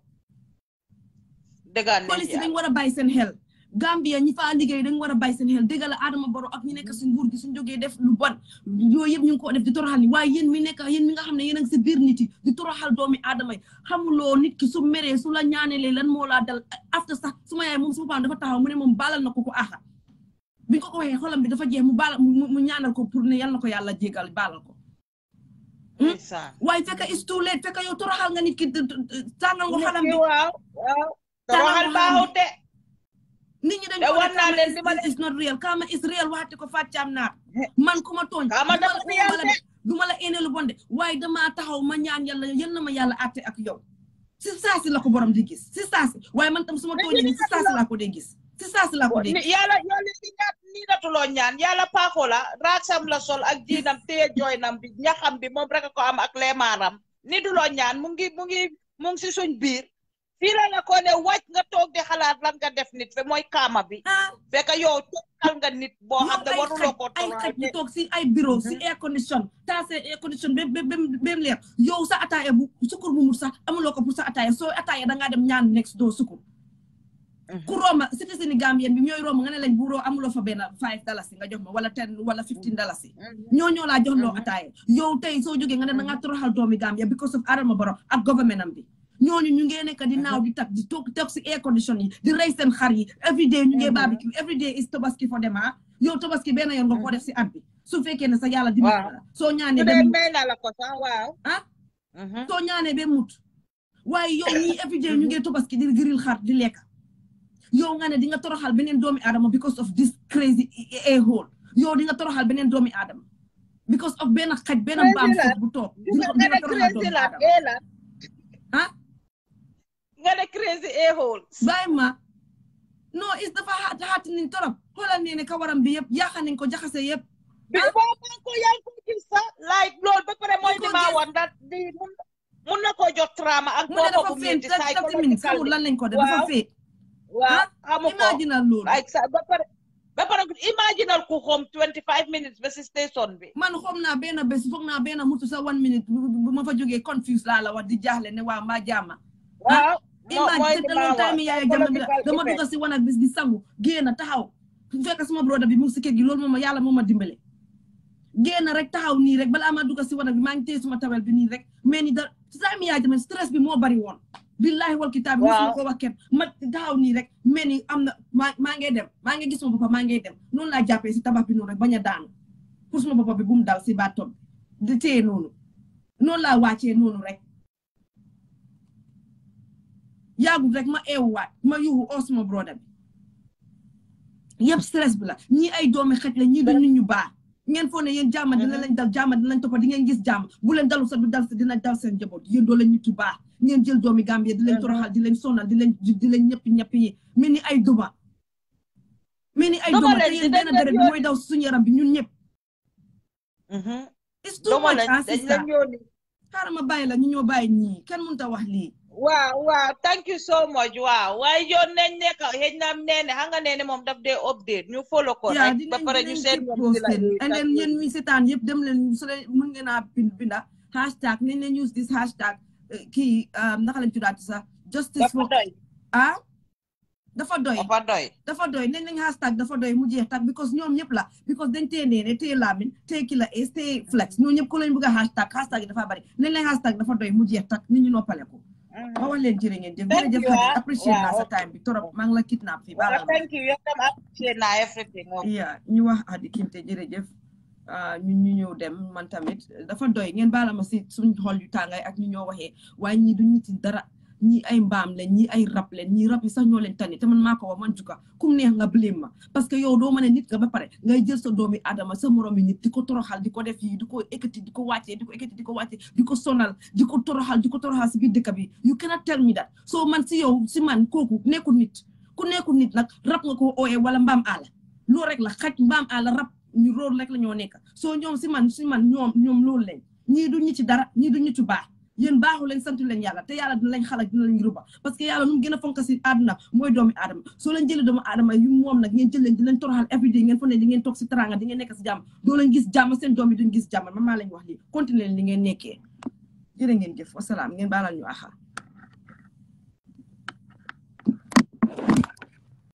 police yi dañ war a bàyyi seen xel Gambia ñi fa liggéey dañ war a bàyyi seen xel dégg la Adama Barrow ak ñi nekk si nguur gi suñ jógee def lu bon yooyu yëpp ñu ngi ko def di toroxal ni waaye yéen mi nga xam ne yéen a ngi si biir nit yi di toroxal doomi aadama yi xamuloo nit ki su meree su la ñaanelee lan moo laa dal after sax suma yaay moom su ma dafa taxaw mu ne moom baalal na ko axa bi ko waxee xolam bi dafa jeex mu ñaanal ko pour ne yal na ko yàlla jégal baalal ko waaye fekk is too late fekk yow toroxal nga nit ki tàngal nga xolam bi toroxal baaxute nit ñi dañ ko ne is not real kaama is real waxate ko fàccaam naar man ku ma tooñ duma la ene lu bonde waaye dama taxaw ma ñaan yàlla yal na ma yàlla àtte ak yow si saasi la ko borom di gis si saasi waaye man tam suma tooñee ni si saasi laa ko dee gis si saasi laa ko dee gis yàlla nii natuloo ñaan yàlla paako la raaksam la sol ak jiinam téye jooynam bi ñaxam bi moom rek ko am ak leemaaram ni duloo ñaan mu ngi si suñ biir fii la ko ne wàcc nga toog di xalaat lan nga def nit fe mooy kaama bi fekk yow toog nga nit boo xam ne waruloo ko ay xaj ñu toog si ay bureau si air condition taase air condition bem leer yow sa ataaya bu sukur bu mut sax amuloo ko pour sa ataaya soo ataaya dangaa dem ñaan next door sukur ku rooma citizen Gambien bi ñooy rooma nga ne lañ bureau amuloo fa benn $5 nga jox ma wala $10 wala $15 ñoo laa jox loo ataaya yow tey soo jógee nga ne dangaa toroxal doomi Gambia because of Adama Barrow ak government am bi ñooñu ñu ngee nekk di naaw di tak di toog si air condition yi di rey seen xar yi every day ñu ngee barbecue every day is tabaski for them yow tabaski benn yoon nga ko def si at bi su fekkee ne sa yàlla di soo ñaanee ba mut soo ñaanee ba mut waaye yow ñii every day ñu ngee tabaski di gril xar di lekk yow nga ne di nga toroxal beneen doomi aadama because of this crazy a-hole yow di nga toroxal beneen doomi aadama because of benn xaj benn mbaam foofu bu toog di nga toroxal doomi aadama nga ne crazy a-hole bàyyi ma non is dafa xaati niñ torop xoolal nee ne kawaram bi yëpp yaaxa nañ ko jaxase yëpp bi boo ko yaa ngi ko gis sax like loolu ba pare mooy li ma woon ndax di mun na koo jot trauma ak boobu bu metti xamul lan lañ ko def dafa féet waaw xamu ko imaginal loolu like sa ba pare imaginal ku xoom 25 minutes ba si station bi man xoom naa benn bés foog naa benn mutu sa 1 minute bu ma fa jógee confuse laa la wax di jaaxle ne waa mbaa jaama waaw imagine te loolu time yaaya jàmm bi la dama dugg si wanag bis di sangu génn taxaw fekk suma broda bi mu si kër gi loolu moom yàlla moo ma dimbale génn rek taxaw nii rek balaa ma dugg si wanag bi maa ngi téye suma tawel bi nii rek mais ni da time yaaya jàmm stress bi moo bari woon billahi wal kitaab bi mosuma ko wax kenn ma taxaw nii rek mais ni am na maa ngay dem maa ngi gis suma boppam maa ngay dem noonu laa jàppee si tabax bi noonu rek bañ a daanu pour suma boppam bi bu mu dal si baatom di téye noonu laa wàccee noonu rek yàggul rek ma eewuwaat ma yuuxu oo suma broda bi yëpp stress bi la ñii ay doomi xaj la ñii du nit ñu baax ngeen foog ne yéen jàmm dina lañ dal jàmm dina lañ toppa di ngeen gis jàmm bu leen dalu sa du dal sa dina dal seen njaboot yéen doo leen nit yu baax ngeen jël doomi Gambie di leen toroxal di leen sonal di leen ñëpp yi mel ni ay duma te yéen benn deret bi mooy daw suñu yaram bi ñun ñëpp it's too much sister xaaral ma bàyyi la ñu ñoo bàyyi ñii kenn mënut a wax lii waaw thank you so much waaw waaye yoon nañ nekk xëy na Nene xam nga Nene moom daf dee update ñu follow ko rek ba pare ñu seet and then yéen ñi seetaan yëpp dem leen su leen mën ngeen a binda hashtag nañ leen use this hashtag kii naka lañ tuddaati sax justice for dafa doy nañ lañ hashtag dafa doy mu jeex tak because ñoom ñëpp la because dañ tee Nene tee Lamin tee Killa Ace tee Flex ñoo ñëpp ko lañ bëgg a hashtag yi dafa bari nañ lañ hashtag dafa doy mu jeex tak nit ñu noppale ko ma wax leen jërë ngeen jëf jërëjëf appreciate naa sa time bi torop maa ngi la kidnap fii thank you yow tam appreciate naa everything ñu wax Hadi Kinte jërëjëf ñun ñu ñëw dem man tamit dafa doy ngeen baala ma si suñ xol yu tàngay ak ñu ñoo waxee waaye ñii du ñiti dara ñii ay mbaam leen ñii ay rab leen ñii rab yi sax ñoo leen tani te man maa ko wax man juka kum neex nga blame ma parce que yow doo ma ne nit nga ba pare ngay jël sa doomi adama sa moromi nit di ko toroxal di ko def yi di ko ekkati di ko wàccee di ko ekkati di ko wàccee di ko sonal di ko toroxal si biir dëkk bi you cannot tell me that so man si yow si man kooku nekkul nit ku nekkul nit nag rab nga ko ooyee wala mbaam àlla loolu rek la xaj mbaam àlla rab ñu loolu rek la ñoo nekk soo ñoom si man ñoom loolu lañ ñii du ñi ci dara ñii du ñi ci baax yéen baaxu leen santu leen yàlla te yàlla dina lañ xalak dina lañ ruba parce que yàlla nu mu gën a fonk si àdduna mooy doomi aadama soo leen jëlee doomu aadama yu moom nag ngeen jël leen di leen toroxal everyday ngeen foog ne di ngeen toog si teranga di ngeen nekk si jàmm doo leen gis jàmm seen doom yi duñ gis jàmm man maa lañ wax lii continuer leen li ngeen nekkee jërë ngeen jëf wasalaam ngeen baalal ñu axa